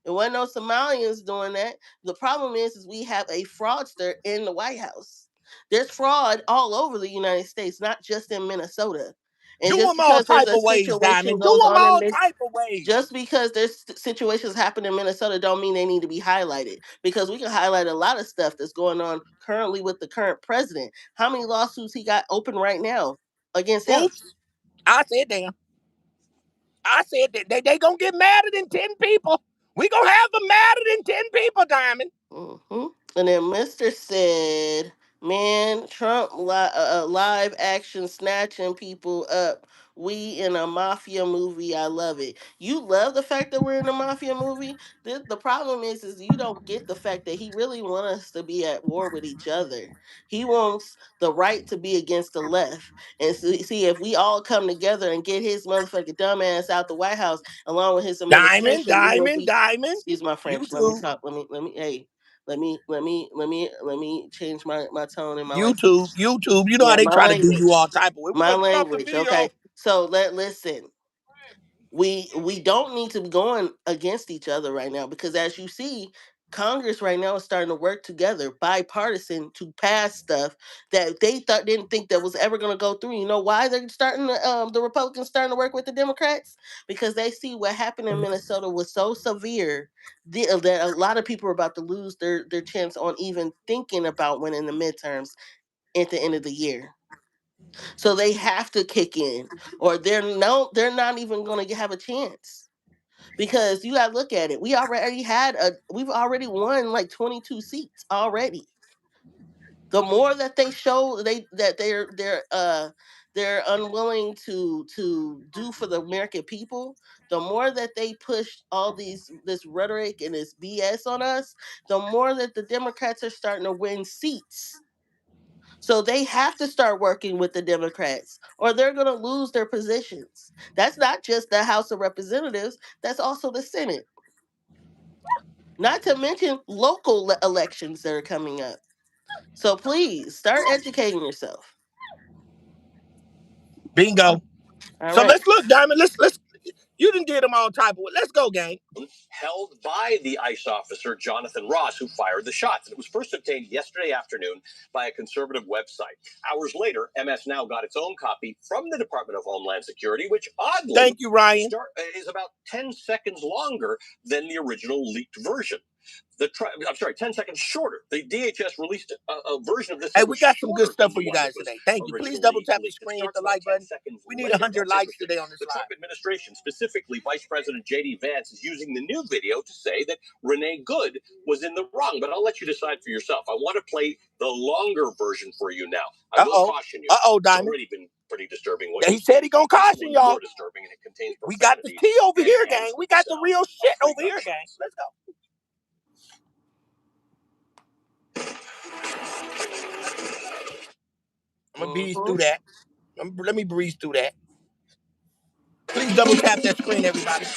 B: It wasn't no Somalians doing that. The problem is we have a fraudster in the White House. There's fraud all over the United States, not just in Minnesota. And
C: Do
B: just
C: them all
B: because there's
C: type
B: a
C: of ways,
B: situation
C: Diamond. Do
B: goes
C: them
B: on in
C: all
B: this,
C: type of ways.
B: just because there's situations happen in Minnesota, don't mean they need to be highlighted. Because we can highlight a lot of stuff that's going on currently with the current president. How many lawsuits he got open right now against him?
C: Oops. I said, damn. I said that they gonna get madder than 10 people. We gonna have them madder than 10 people, Diamond.
B: Hmm. And then Mister said, "Man, Trump live action snatching people up. We in a mafia movie. I love it. You love the fact that we're in a mafia movie. The problem is you don't get the fact that he really wants us to be at war with each other. He wants the right to be against the left. And see if we all come together and get his motherfucking dumbass out the White House, along with his
C: Diamond,
B: administration, we will
C: Diamond,
B: be."
C: Diamond.
B: Excuse my
C: You
B: French. Let me
C: too.
B: talk. Hey, let me change my tone and my language.
C: YouTube. You know how
B: Yeah,
C: they
B: my
C: try to do you
B: language.
C: all type of way. We're
B: My
C: gonna turn off the
B: language. Okay.
C: video.
B: So listen. We don't need to be going against each other right now, because as you see, Congress right now is starting to work together, bipartisan, to pass stuff that they thought didn't think that was ever going to go through. You know why they're starting to, the Republicans starting to work with the Democrats? Because they see what happened in Minnesota was so severe that a lot of people are about to lose their chance on even thinking about winning the midterms at the end of the year. So they have to kick in, or they're not even going to have a chance. Because you got to look at it. We've already won like 22 seats already. The more that they show they're unwilling to do for the American people, the more that they push all this rhetoric and this BS on us, the more that the Democrats are starting to win seats. So they have to start working with the Democrats, or they're going to lose their positions. That's not just the House of Representatives, that's also the Senate. Not to mention local elections that are coming up. So please start educating yourself.
C: Bingo.
B: All
C: So
B: right.
C: let's look, Diamond. Let's. You done did them all type of way. Let's go, gang.
D: Held by the ICE officer Jonathan Ross, who fired the shots. And it was first obtained yesterday afternoon by a conservative website. Hours later, MS Now got its own copy from the Department of Homeland Security, which oddly
C: Thank you, Ryan.
D: is about 10 seconds longer than the original leaked version. I'm sorry, 10 seconds shorter. The DHS released a version of this.
C: Hey,
D: That
C: we
D: was
C: got some good
D: shorter
C: stuff
D: than
C: for
D: the
C: you
D: one that
C: guys
D: was
C: today. Thank you. Please double
D: originally
C: tap the
D: leaked. It
C: screen, hit
D: starts
C: the
D: about
C: like
D: 10
C: button.
D: seconds
C: We need
D: later.
C: 100
D: That's
C: likes
D: interesting.
C: today on this
D: The
C: live.
D: Trump administration, specifically Vice President J.D. Vance, is using the new video to say that Renee Good was in the wrong. But I'll let you decide for yourself. I want to play the longer version for you now. I will caution you. It's
C: Diamond.
D: already been pretty disturbing.
C: He said he gonna caution y'all.
D: More disturbing, and it contains
C: we got the tea over here, gang. We got the real shit over here, gang. Let's go. I'm gonna breeze through that. Let me breeze through that. Please double tap that screen, everybody.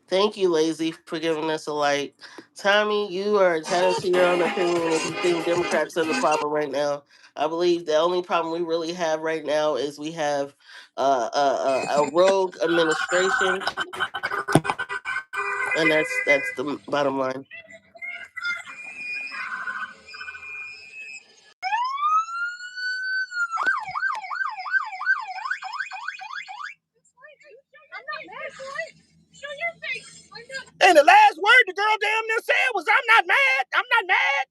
B: Thank you, Lazy, for giving us a like. Tommy, you are entitled to your own opinion if you think Democrats are the problem right now. I believe the only problem we really have right now is we have a rogue administration, and that's the bottom line.
C: And the last word the girl damn near said was, "I'm not mad. I'm not mad."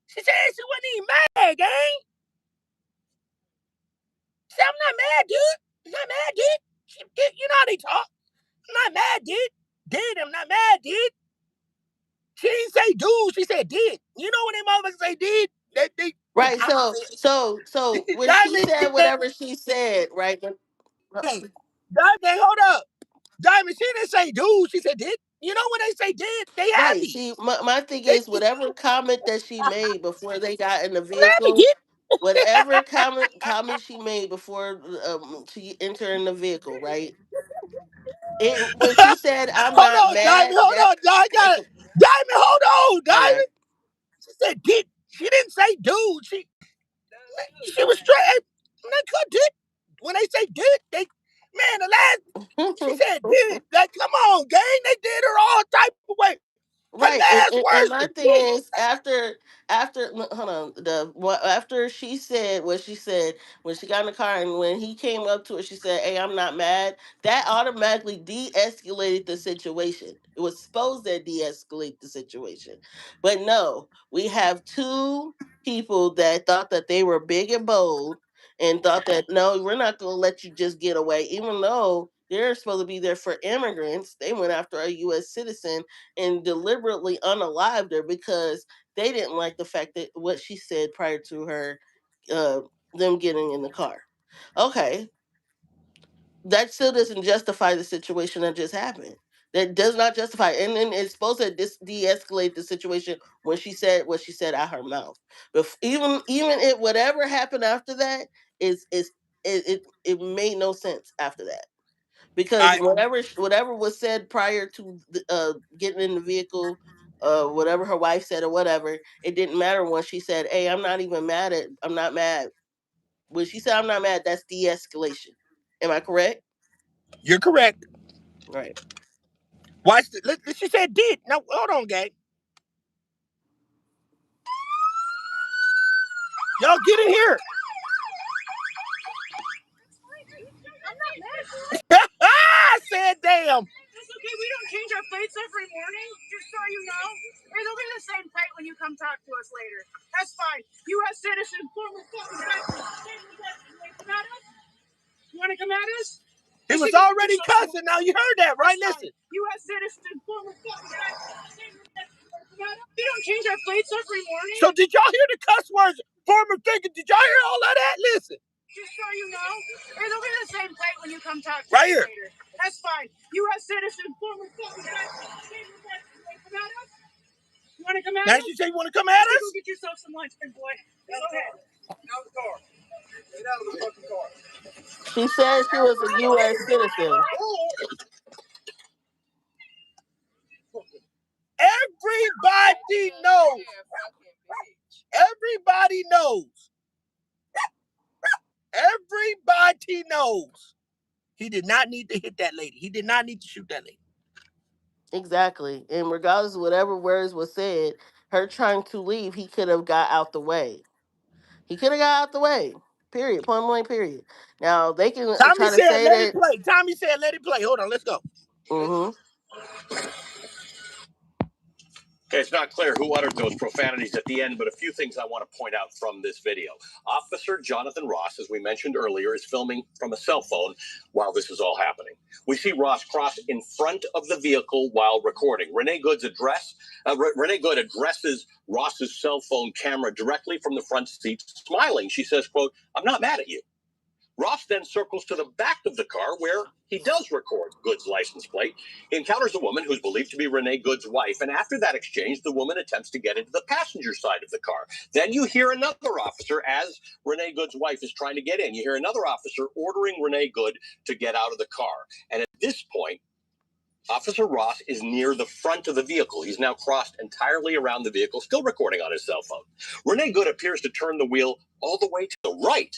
C: She said she wasn't even mad, gang. She said, "I'm not mad, dude. I'm not mad, dude." You know how they talk. I'm not mad, dude. Did I'm not mad, dude. She didn't say dude. She said did. You know when they motherfuckers say did?
B: Right. So when she
C: Diamond.
B: said whatever she said, right?
C: Hey, Diamond, hold up. Diamond, she didn't say dude. She said did. You know when they say did, they
B: Right.
C: happy.
B: See, my thing
C: They
B: is, whatever comment that she made before they got in the
C: happy,
B: vehicle,
C: did.
B: whatever comment she made before she entered in the vehicle, right? When she said, "I'm
C: Hold
B: not
C: on, Diamond.
B: mad,"
C: Hold on,
B: that's
C: Diamond. Diamond, hold on,
B: okay.
C: Diamond. She said did. She didn't say dude. She was straight. Nigga, did. When they say did, they man, the last she said did. Like, come on, gang. They did her all type of way. Her
B: Right, and,
C: last
B: and, and
C: words
B: my
C: was
B: thing
C: did.
B: is, after hold on, after she said what she said when she got in the car, and when he came up to her, she said, "Hey, I'm not mad." That automatically de-escalated the situation. It was supposed to de-escalate the situation, but no, we have two people that thought that they were big and bold and thought that no, we're not going to let you just get away, even though they're supposed to be there for immigrants. They went after a U.S. citizen and deliberately unalived her because they didn't like the fact that what she said prior to her uh, them getting in the car. Okay, that still doesn't justify the situation that just happened. That does not justify, and then it's supposed to de-escalate the situation when she said what she said out her mouth. But even it whatever happened after that is it made no sense after that, because
C: I
B: whatever was said prior to getting in the vehicle, whatever her wife said or whatever, it didn't matter when she said, "Hey, I'm not mad." When she said, "I'm not mad," that's de-escalation. Am I correct?
C: You're correct.
B: Right.
C: Watch. She said did. Now hold on, gang. Y'all get in here. I said damn.
A: It's okay. We don't change our plates every morning, just so you know. It'll be the same plate when you come talk to us later. That's fine. U.S. citizen, former fucking veteran. You want to come at us?
C: He was already cussing. Now you heard that, right? Listen.
A: U.S. citizen, former fucking veteran. We don't change our plates every morning.
C: So did y'all hear the cuss words? Former thinking. Did y'all hear all of that? Listen.
A: Just so you know, it'll be the same plate when you come talk to
C: right
A: us
C: here.
A: later. That's fine. U.S. citizen, former fucking veteran. You want to come at us?
C: Now you say you want to come at us?
A: Go get yourself some lunch, big boy. Go ahead. Out of the car. Get out of the fucking car.
B: She said she was a U.S. citizen.
C: Everybody knows. Everybody knows. Everybody knows. He did not need to hit that lady. He did not need to shoot that lady.
B: Exactly. And regardless of whatever words was said, her trying to leave, he could have got out the way. He could have got out the way. Period. Point blank. Period. Now they can
C: Tommy
B: try to
C: said,
B: say
C: let it
B: that.
C: play. Tommy said, let it play. Hold on, let's go.
B: Mm-hmm.
D: Okay, it's not clear who uttered those profanities at the end, but a few things I want to point out from this video. Officer Jonathan Ross, as we mentioned earlier, is filming from a cell phone while this is all happening. We see Ross cross in front of the vehicle while recording. Renee Good addresses Ross's cell phone camera directly from the front seat, smiling. She says, quote, "I'm not mad at you." Ross then circles to the back of the car where he does record Good's license plate. He encounters a woman who's believed to be Renee Good's wife, and after that exchange, the woman attempts to get into the passenger side of the car. Then you hear another officer, as Renee Good's wife is trying to get in, you hear another officer ordering Renee Good to get out of the car. And at this point, Officer Ross is near the front of the vehicle. He's now crossed entirely around the vehicle, still recording on his cell phone. Renee Good appears to turn the wheel all the way to the right,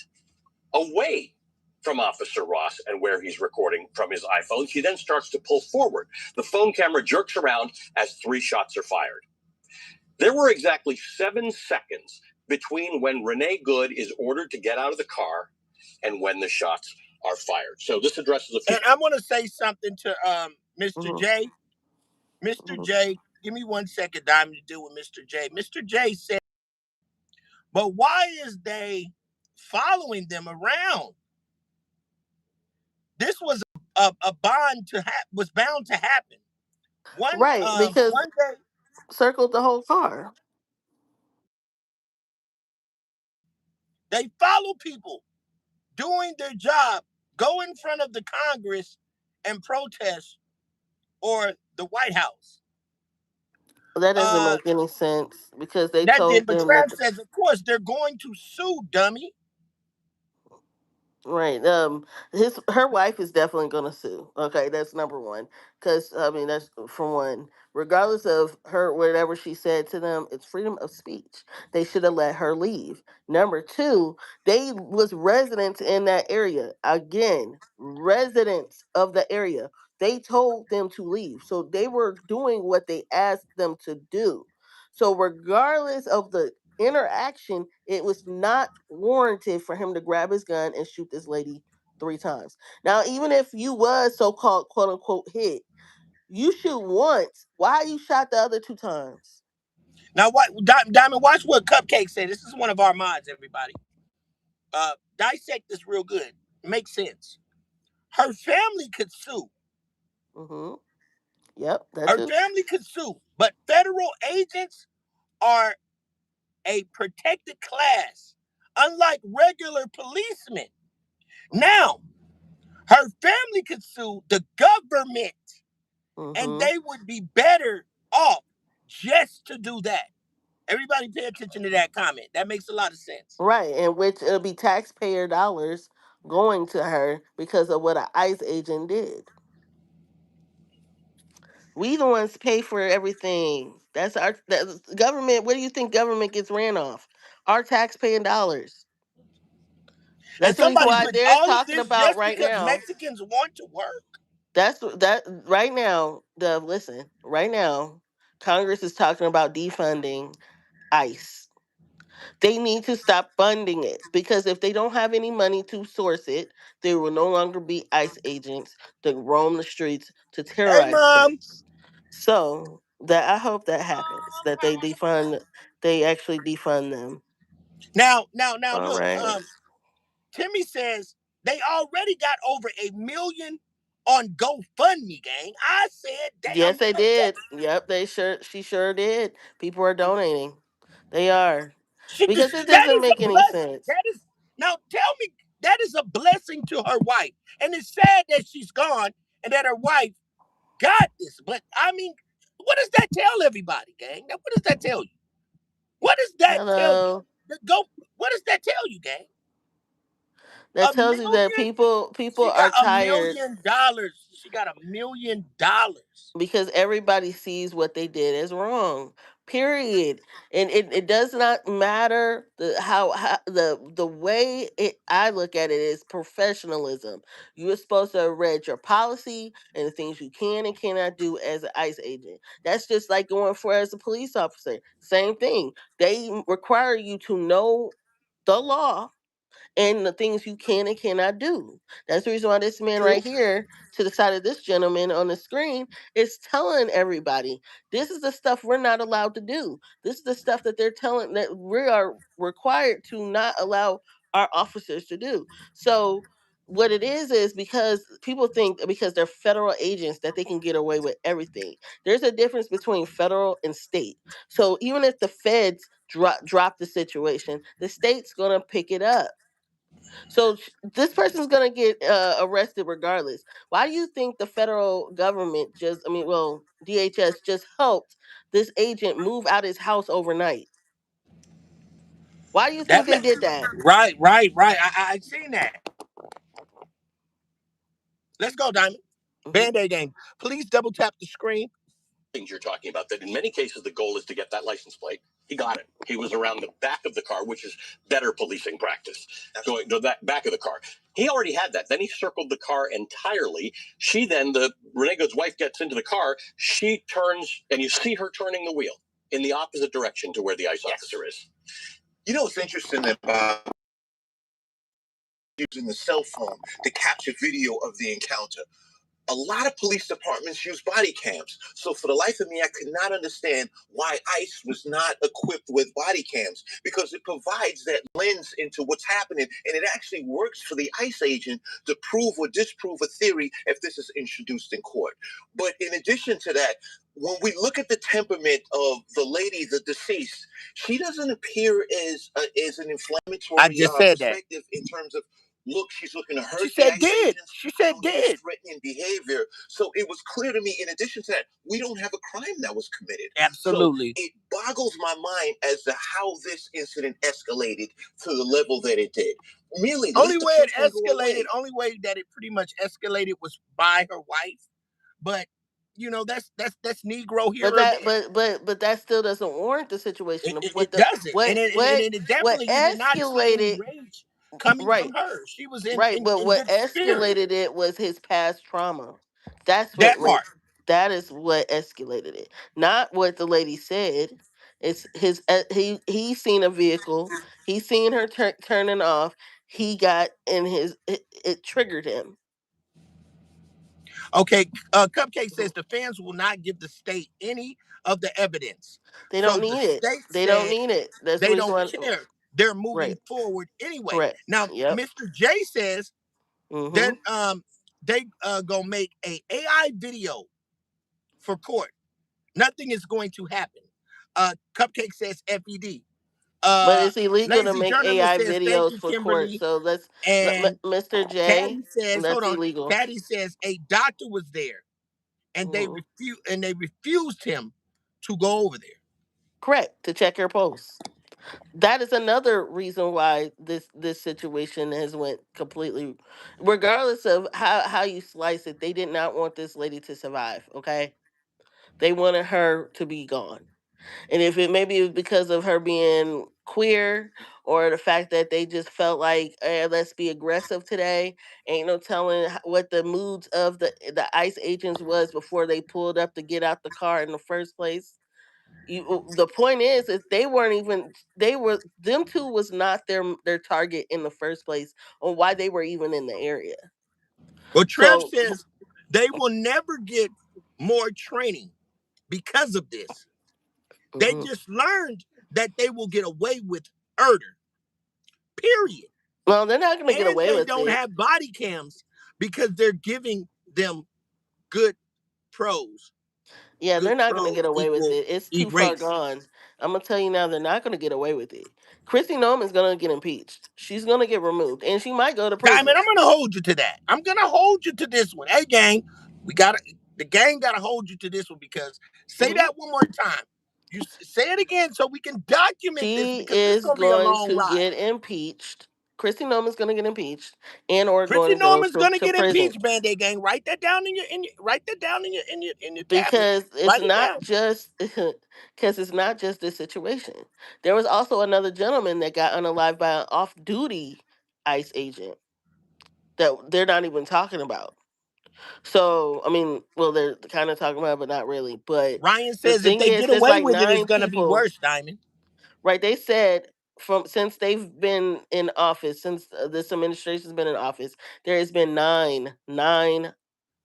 D: away from Officer Ross and where he's recording from his iPhone. She then starts to pull forward. The phone camera jerks around as 3 shots are fired. There were exactly 7 seconds between when Renee Good is ordered to get out of the car and when the shots are fired. So this addresses a few.
C: And I want to say something to Mr.
B: Mm-hmm.
C: J. Mr.
B: Mm-hmm.
C: J, give me 1 second, Diamond, to deal with Mr. J. Mr. J said, but why is they following them around? This was a bond was bound to happen.
B: Right, because
C: One day
B: circled the whole car.
C: they follow people doing their job, go in front of the Congress and protest, or the White House.
B: That doesn't make any sense, because they
C: That
B: told
C: did, but
B: them
C: Trav
B: that.
C: says, of course, they're going to sue, dummy.
B: Right. Her wife is definitely gonna sue. Okay, that's number one. Because I mean, that's for one. Regardless of her whatever she said to them, it's freedom of speech. They should have let her leave. Number two, they was residents in that area. Again, residents of the area. They told them to leave. So they were doing what they asked them to do. So regardless of the interaction, it was not warranted for him to grab his gun and shoot this lady 3 times. Now, even if you was so-called quote unquote hit, you shoot once. Why you shot the other 2 times?
C: Now, what Diamond? Watch what Cupcake said. This is one of our mods, everybody. Dissect this real good. Makes sense. Her family could sue.
B: Mm-hmm. Yep, that
C: Her
B: too.
C: family could sue, but federal agents are a protected class, unlike regular policemen. Now, her family could sue the government And
B: Mm-hmm.
C: they would be better off just to do that. Everybody pay attention to that comment. That makes a lot of sense.
B: Right, and which it'll be taxpayer dollars going to her because of what an ICE agent did. We the ones pay for everything. That's government. Where do you think government gets ran off? Our taxpaying dollars.
C: And
B: That's the reason
C: somebody
B: why
C: put
B: they're
C: all of
B: talking
C: this
B: about
C: just
B: right
C: because
B: now.
C: Mexicans want to work.
B: That right now. Listen, right now, Congress is talking about defunding ICE. They need to stop funding it because if they don't have any money to source it, there will no longer be ICE agents to roam the streets to
C: Hey,
B: terrorize
C: mom.
B: folks. So that I hope that happens. That they actually defund them.
C: Now,
B: All
C: look.
B: right.
C: Timmy says they already got over 1 million on GoFundMe, gang. I said,
B: Yes,
C: damn,
B: they
C: girl,
B: did. Yep, she sure did. People are donating. They are. Because it
C: that
B: doesn't
C: is a
B: make any
C: blessing.
B: sense.
C: That is now tell me that is a blessing to her wife, and it's sad that she's gone and that her wife got this. But I mean, what does that tell everybody, gang? Now, what does that tell you? What does that tell you?
B: Hello.
C: Go. What does that tell you, gang?
B: That
C: A
B: tells you that
C: million.
B: people
C: She
B: are
C: got a
B: tired
C: million dollars. She got $1 million.
B: because everybody sees what they did as wrong. Period. And it does not matter how the way I look at it is professionalism. You are supposed to have read your policy and the things you can and cannot do as an ICE agent. That's just like going for as a police officer. Same thing. They require you to know the law and the things you can and cannot do. That's the reason why this man
C: True.
B: right here, to the side of this gentleman on the screen, is telling everybody this is the stuff we're not allowed to do. This is the stuff that they're telling that we are required to not allow our officers to do. So what it is because people think because they're federal agents that they can get away with everything. There's a difference between federal and state. So even if the feds drop the situation, the state's gonna pick it up. So this person's gonna get arrested regardless. Why do you think the federal government DHS just helped this agent move out his house overnight? Why do you think
C: That
B: they
C: ma-
B: did that?
C: right. I seen that. Let's go, Diamond.
B: Hmm.
C: Band-Aid game. Please double tap the screen.
D: Things you're talking about, that in many cases the goal is to get that license plate. He got it. He was around the back of the car, which is better policing practice. Going to that back of the car. He already had that. Then he circled the car entirely. The Renego's wife gets into the car. She turns, and you see her turning the wheel in the opposite direction to where the ICE officer is. You know what's interesting about using the cell phone to capture video of the encounter? A lot of police departments use body cams. So for the life of me, I could not understand why ICE was not equipped with body cams, because it provides that lens into what's happening, and it actually works for the ICE agent to prove or disprove a theory if this is introduced in court. But in addition to that, when we look at the temperament of the lady, the deceased, she doesn't appear as an inflammatory
C: I just said that.
D: perspective in terms of look, she's looking to hurt
C: She
D: the
C: said
D: ICE
C: did.
D: agents.
C: She said did.
D: Threatening behavior. So it was clear to me, in addition to that, we don't have a crime that was committed.
C: Absolutely.
D: So it boggles my mind as to how this incident escalated to the level that it did. Really,
C: Only
D: let the
C: way it
D: person go
C: escalated,
D: away.
C: only way that it pretty much escalated was by her wife. But that's Negro here
B: But
C: or
B: that
C: there.
B: but that still doesn't warrant the situation.
C: It doesn't, and
B: What
C: it
B: what
C: definitely did not see any
B: escalated
C: rage coming
B: right
C: from her. She was in
B: right, but
C: in
B: what
C: good spirit.
B: escalated it was his past trauma. That's what
C: That
B: made
C: part.
B: that is what escalated it. Not what the lady said. It's his he seen a vehicle. He seen her turning off. He got in it triggered him.
C: Okay, Cupcake says the fans will not give the state any of the evidence.
B: They
C: So
B: don't
C: the
B: need it.
C: state
B: They don't
C: said
B: need it. That's the
C: they
B: reason
C: don't
B: why.
C: care. They're moving
B: Right.
C: forward anyway.
B: Correct.
C: Now,
B: Yep.
C: Mr. J says
B: Mm-hmm.
C: then they gonna make a AI video for court. Nothing is going to happen. Cupcake says FED.
B: But it's illegal to
C: Lazy
B: make
C: journalist
B: AI
C: says thank
B: videos
C: you,
B: for court.
C: Kimberly.
B: So let's,
C: And
B: Mr. J,
C: Caddy says, hold
B: that's
C: on.
B: illegal.
C: Caddy says a doctor was there and they refused him to go over there.
B: Correct, to check her pulse. That is another reason why this situation has went completely, regardless of how you slice it, they did not want this lady to survive, okay? They wanted her to be gone. And if it maybe it was because of her being queer, or the fact that they just felt like, let's be aggressive today, ain't no telling what the moods of the ICE agents was before they pulled up to get out the car in the first place. The point is they weren't even, them two was not their target in the first place on why they were even in the area.
C: Well, Trev
B: So
C: says they will never get more training because of this. They just learned that they will get away with murder. Period.
B: well, they're not going to get
C: And
B: away
C: they
B: with
C: don't
B: it.
C: have body cams because they're giving them good pros.
B: Yeah,
C: Good
B: they're not going to
C: pros
B: get away with
C: equal
B: it. It's too far
C: erase.
B: gone. I'm going to tell you now, they're not going to get away with it. Kristi Noem's going to get impeached. She's going to get removed, and she might go to prison.
C: Diamond, I'm gonna hold you to that. I'm gonna hold you to this one. Hey, gang, the gang gotta hold you to this one, because say that one more time. You say it again so we can document this,
B: She
C: because this is
B: is
C: gonna be a
B: going
C: long
B: to
C: ride.
B: get impeached. Kristi Noem's going to get impeached, and or going
C: Chrissy
B: to go
C: Norman's gonna
B: to
C: get
B: prison.
C: impeached, Band-Aid gang. Write that down in your tablet.
B: Because it's
C: Write it
B: not
C: down.
B: just because it's not just this situation. There was also another gentleman that got unalived by an off-duty ICE agent that they're not even talking about. So I mean, well, they're kind of talking about it, but not really. But
C: Ryan
B: the
C: says if
B: thing
C: they
B: is,
C: get
B: there's
C: away
B: like
C: with it, it's
B: 9
C: gonna be
B: people,
C: worse, Diamond.
B: right? They said since they've been in office, since this administration's been in office, there has been nine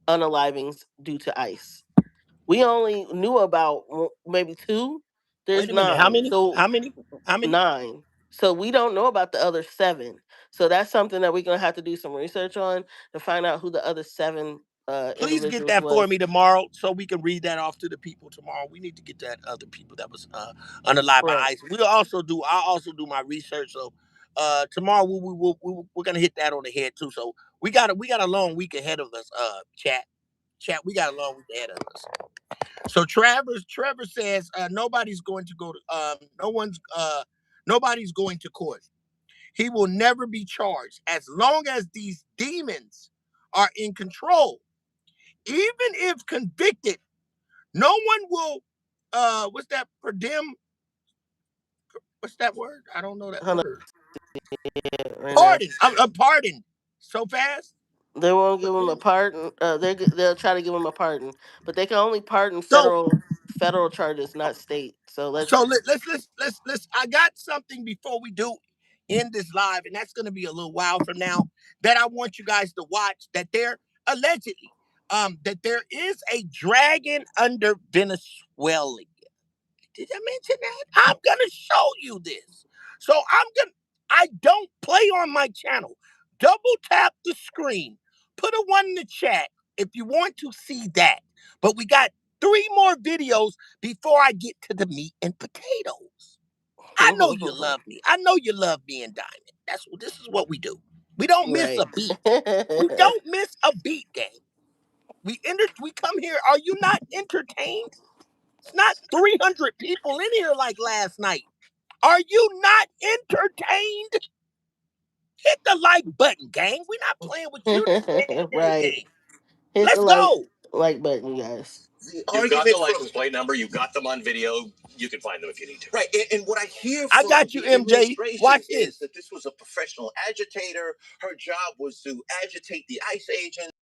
B: unalivings due to ICE. We only knew about maybe 2. There's
C: Wait a minute. How
B: 9.
C: many?
B: So
C: How many? How many?
B: 9. So we don't know about the other 7. So that's something that we're going to have to do some research on to find out who the other 7
C: Please get
B: individuals
C: that for
B: was.
C: me tomorrow so we can read that off to the people tomorrow. We need to get that other people that was unalive by
B: Right.
C: ICE. I'll also do my research. So tomorrow we're gonna hit that on the head too. So we got a long week ahead of us. Chat, we got a long week ahead of us. So Trevor says nobody's going to go to nobody's going to court. He will never be charged as long as these demons are in control. Even if convicted, no one will what's that pardon? What's that word? I don't know that
B: Hold
C: word.
B: on, right now.
C: Pardon. I'm pardoned so fast.
B: They won't give him a pardon. They'll try to give him a pardon, but they can only pardon
C: So
B: federal charges, not state. So
C: so
B: let's.
C: let's I got something before we do end this live, and that's gonna be a little while from now, that I want you guys to watch, that there allegedly that there is a dragon under Venezuela. Did I mention that? I'm gonna show you this. So I don't play on my channel. Double tap the screen. Put a 1 in the chat if you want to see that. But we got 3 more videos before I get to the meat and potatoes. I know you love me. I know you love me and Diamond. This is what we do. We don't miss
B: Right.
C: a beat. We don't miss a beat, gang. We come here. Are you not entertained? It's not 300 people in here like last night. Are you not entertained? Hit the like button, gang. We're not playing with you
B: Right.
C: today.
B: Hit the
C: Let's go.
B: like button, you guys.
D: You've got the license plate number. You've got them on video. You can find them if you need to.
E: Right, and what I hear
C: I
E: from
C: got you,
E: the
C: MJ.
E: administration
C: Watch
E: is
C: this.
E: that this was a professional agitator. Her job was to agitate the ICE agents.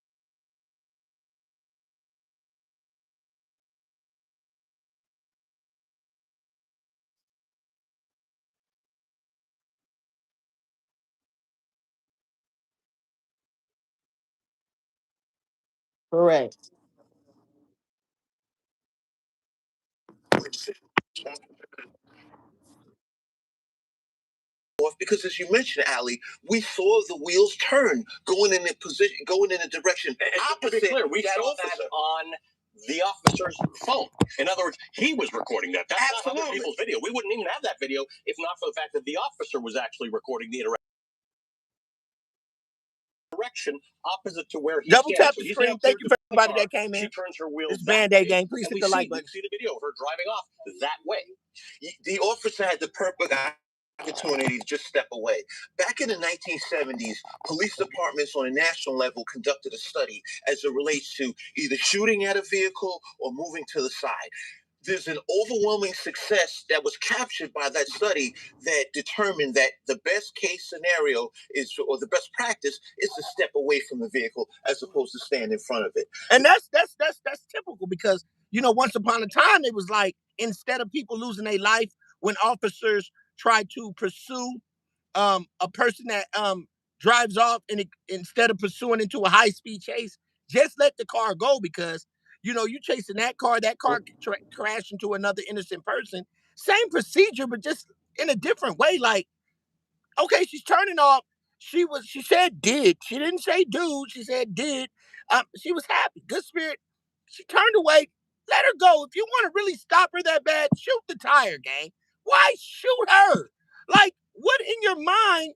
B: Correct.
E: Because, as you mentioned, Ali, we saw the wheels turn, going in a position, going in a direction opposite.
D: To be clear, we
E: that
D: saw
E: officer.
D: that on the officer's phone. In other words, he was recording that. That's not other people's video. We wouldn't even have that video if not for the fact that the officer was actually recording the interaction direction opposite to where he's
C: Double
D: standing.
C: tap
D: So
C: the
D: he's now
C: screen.
D: cleared
C: Thank you
D: to
C: for
D: the
C: everybody
D: car.
C: that came
D: She
C: in.
D: turns her wheel
C: This
D: that
C: Band-Aid
D: way,
C: gang. Please
D: and
C: hit
D: we
C: the
D: see
C: like button.
D: the video of her driving off that way.
E: The officer had the perfect opportunity to just step away. Back in the 1970s, police departments on a national level conducted a study as it relates to either shooting at a vehicle or moving to the side. There's an overwhelming success that was captured by that study that determined that the best case scenario is, or the best practice is to step away from the vehicle as opposed to stand in front of it.
C: And that's typical because once upon a time it was like instead of people losing their life when officers try to pursue a person that drives off and instead of pursuing into a high speed chase, just let the car go because you chasing that car crash into another innocent person. Same procedure, but just in a different way. Like, okay, she's turning off. She said did. She didn't say dude. She said did. She was happy, good spirit. She turned away. Let her go. If you want to really stop her that bad, shoot the tire, gang. Why shoot her? Like, what in your mind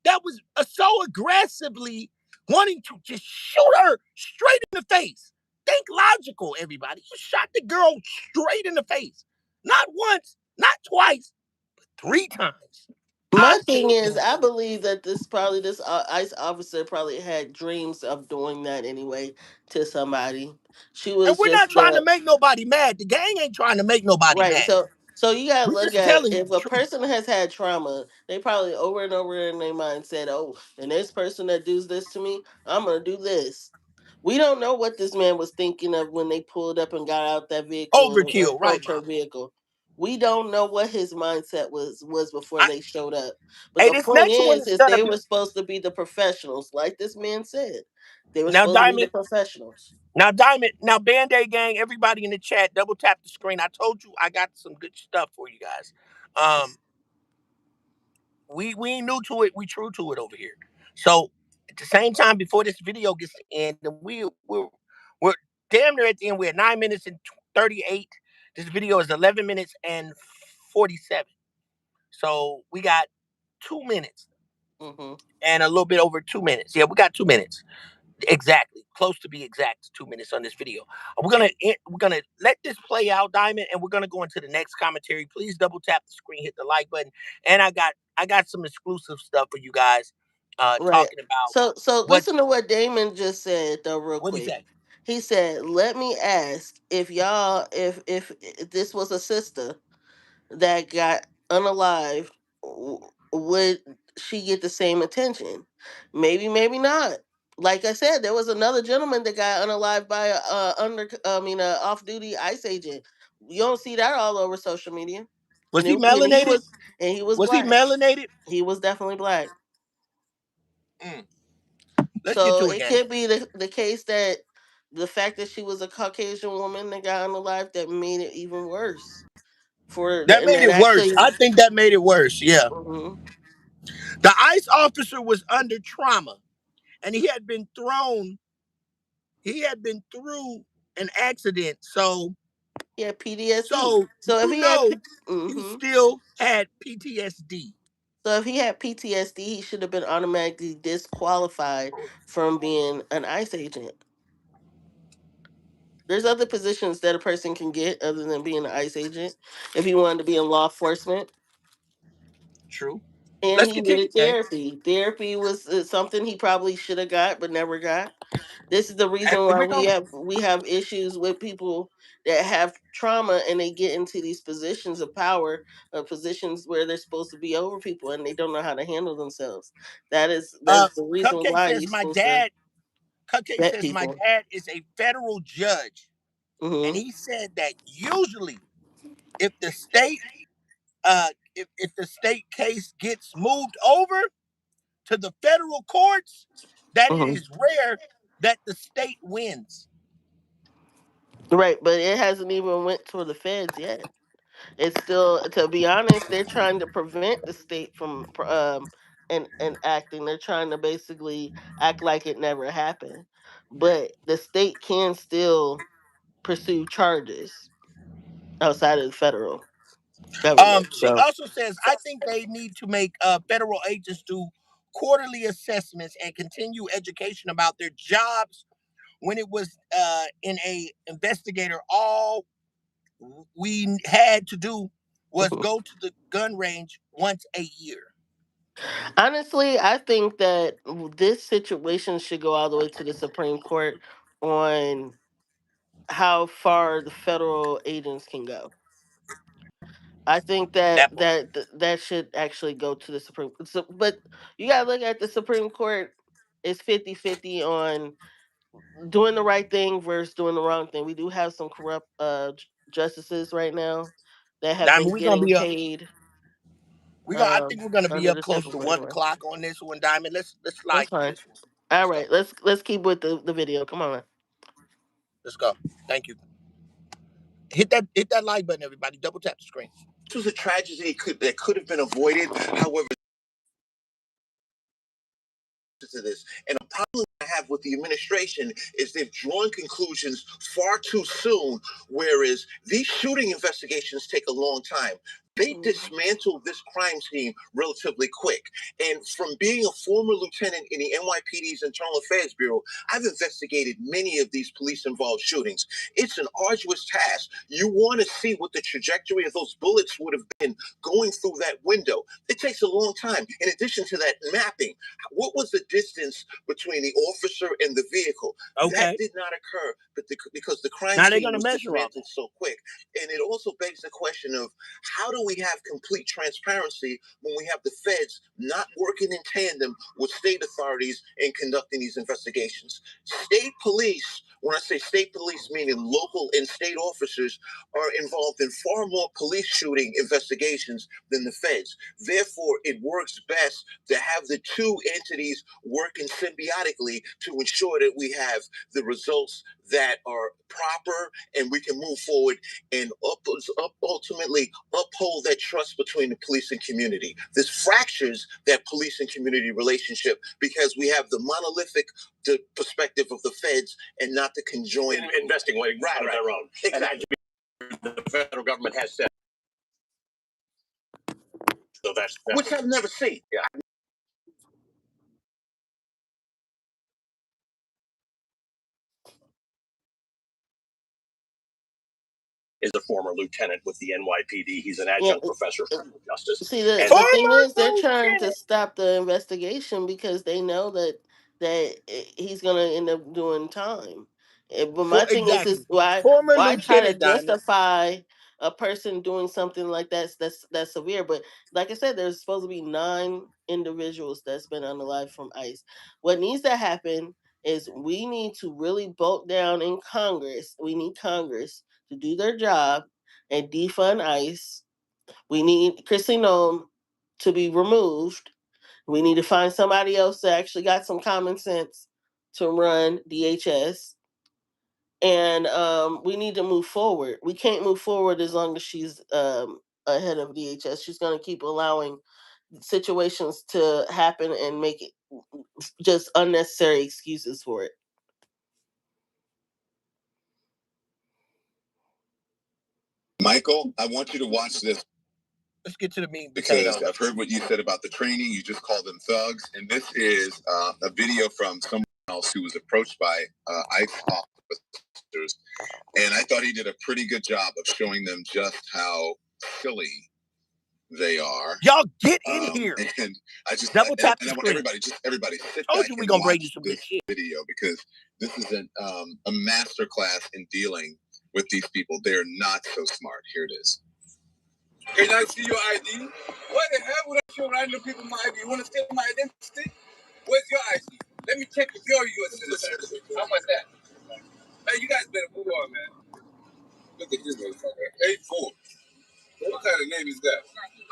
C: that was so aggressively wanting to just shoot her straight in the face? Think logical, everybody. You shot the girl straight in the face. Not once, not twice, but 3 times.
B: My
C: I
B: thing is,
C: think.
B: I believe that this ICE officer probably had dreams of doing that anyway to somebody. She
C: And
B: was
C: we're not
B: just
C: trying to make nobody mad. The gang ain't trying to make nobody
B: right.
C: mad.
B: So you gotta
C: We're
B: look
C: just
B: at
C: telling you
B: if
C: the
B: a
C: truth.
B: person has had trauma, they probably over and over in their mind said, "Oh, and this person that does this to me, I'm gonna do this." We don't know what this man was thinking of when they pulled up and got out that vehicle and
C: Overkill, right,
B: approached her
C: Mom?
B: vehicle. We don't know what his mindset was before
C: I,
B: they showed up. But
C: hey,
B: the
C: this
B: point
C: next one
B: is
C: is gonna
B: they
C: be
B: were supposed to be the professionals, like this man said. They were
C: now,
B: supposed to be the
C: Diamond.
B: professionals.
C: Now, Diamond. Now, Band-Aid gang. Everybody in the chat, double tap the screen. I told you I got some good stuff for you guys. Um, we ain't new to it. We true to it over here. So at the same time, before this video gets to end, and we're damn near at the end. We're at 9 minutes and 38. This video is 11 minutes and 47. So we got 2 minutes
B: Hmm.
C: and a little bit over 2 minutes. Yeah, we got 2 minutes exactly, close to be exact. 2 minutes on this video. We're gonna let this play out, Diamond, and we're gonna go into the next commentary. Please double tap the screen, hit the like button, and I got some exclusive stuff for you guys,
B: Right.
C: talking about
B: So
C: what
B: listen to what Damon just said though, real
C: what he
B: quick.
C: said.
B: He said, "Let me ask if y'all, if this was a sister that got unalived, would she get the same attention? Maybe, maybe not. Like I said, there was another gentleman that got unalived by a off duty ICE agent. You don't see that all over social media,
C: Was
B: and
C: he
B: he
C: melanated?
B: was
C: Was he
B: black.
C: melanated?
B: He was definitely black.
C: Mm. Let's get
B: So
C: to it,
B: it
C: gang.
B: could be the case that the fact that she was a Caucasian woman that got unalived that made it even worse for
C: That
B: and
C: made
B: that
C: it worse.
B: actually.
C: I think that made it worse. Yeah,
B: Mhm.
C: the ICE officer was under trauma, and he had been thrown. He had been through an accident,
B: Yeah, PTSD.
C: so
B: So if
C: you
B: he had,
C: know he
B: hmm
C: still had PTSD.
B: so if he had PTSD, he should have been automatically disqualified from being an ICE agent. There's other positions that a person can get other than being an ICE agent. If he wanted to be in law enforcement,
C: True.
B: and
C: Let's
B: he
C: continue,
B: needed
C: gang.
B: therapy. Therapy was something he probably should have got but never got. This is the
C: And
B: reason why
C: we're gonna
B: we have issues with people that have trauma and they get into these positions of power, positions where they're supposed to be over people and they don't know how to handle themselves. That's the reason
C: Cupcake
B: why
C: says
B: you're
C: my
B: supposed to
C: dad. Cupcake
B: vet
C: says my
B: people.
C: dad is a federal judge, and
B: Hmm.
C: he said that usually if the state if the state case gets moved over to the federal courts, that it
B: Hmm.
C: is rare that the state wins.
B: Right, but it hasn't even went to the feds yet. It's still, to be honest, they're trying to prevent the state from and acting. They're trying to basically act like it never happened, but the state can still pursue charges outside of the federal government.
C: She
B: So
C: also says I think they need to make federal agents do quarterly assessments and continue education about their jobs. When it was in a investigator, all we had to do was go to the gun range once a year.
B: Honestly, I think that this situation should go all the way to the Supreme Court on how far the federal agents can go. I think that
C: That part.
B: that should actually go to the Supreme. So, but you gotta look at the Supreme Court is 50-50 on doing the right thing versus doing the wrong thing. We do have some corrupt justices right now that have
C: I mean,
B: been
C: we're gonna
B: getting
C: be up.
B: paid
C: I think we're gonna be
B: under
C: up
B: the
C: close
B: table.
C: to
B: But
C: 1 o'clock on this one, Diamond. Let's
B: that's
C: slide through
B: fine.
C: this one.
B: All
C: Let's go.
B: right, let's keep with the video. Come on.
C: Let's go. Thank you. Hit that like button, everybody. Double tap the screen.
E: This was a tragedy that could have been avoided. However, to this. And a problem I have with the administration is they've drawn conclusions far too soon, whereas these shooting investigations take a long time. They dismantled this crime scene relatively quick. And from being a former lieutenant in the NYPD's Internal Affairs Bureau, I've investigated many of these police-involved shootings. It's an arduous task. You want to see what the trajectory of those bullets would have been going through that window. It takes a long time. In addition to that mapping, what was the distance between the officer and the vehicle?
C: Okay.
E: That did not occur, because the crime
C: Now they're
E: scene
C: gonna
E: was
C: measure all
E: dismantled so quick. And it also begs the question of, how do we have complete transparency when we have the feds not working in tandem with state authorities in conducting these investigations? State police, when I say state police, meaning local and state officers, are involved in far more police shooting investigations than the feds. Therefore, it works best to have the two entities working symbiotically to ensure that we have the results that are proper and we can move forward and ultimately uphold that trust between the police and community. This fractures that police and community relationship because we have the monolithic perspective of the feds and not the conjoined investing way right, of their own. Exactly. And the federal government has said. So that's which I've never seen. Yeah. Is a former lieutenant with the NYPD. He's an adjunct professor of criminal justice.
B: See,
E: And
B: the thing is, they're trying to stop the investigation because they know that he's gonna end up doing time. But my thing is why
C: Former
B: try to
C: Lieutenant Diamond.
B: justify a person doing something like that's severe? But like I said, there's supposed to be 9 individuals that's been unalived from ICE. What needs to happen is we need to really bolt down in Congress. We need Congress to do their job and defund ICE. We need Chrissy Nome to be removed. We need to find somebody else that actually got some common sense to run DHS. And we need to move forward. We can't move forward as long as she's ahead of DHS. She's going to keep allowing situations to happen and make it just unnecessary excuses for it.
D: Michael, I want you to watch this.
C: Let's get to the meat
D: Because I've heard what you said about the training. You just called them thugs. And this is a video from someone else who was approached by ICE officers. And I thought he did a pretty good job of showing them just how silly they are.
C: Y'all get in here.
D: And I just
C: double tap the
D: I want
C: screen.
D: everybody sit
C: Told
D: back
C: you we
D: and
C: gonna bring
D: watch
C: you some
D: this
C: good shit.
D: video, because this is a master class in dealing with these people. They're not so smart. Here it is.
F: Can I see your ID? What the hell would I show random people my ID? You want to steal my identity? Where's your ID? Let me check if you're a U.S. citizen. How about that? Hey, you guys better move on, man. Look at this motherfucker. 8-4. What kind of name is that?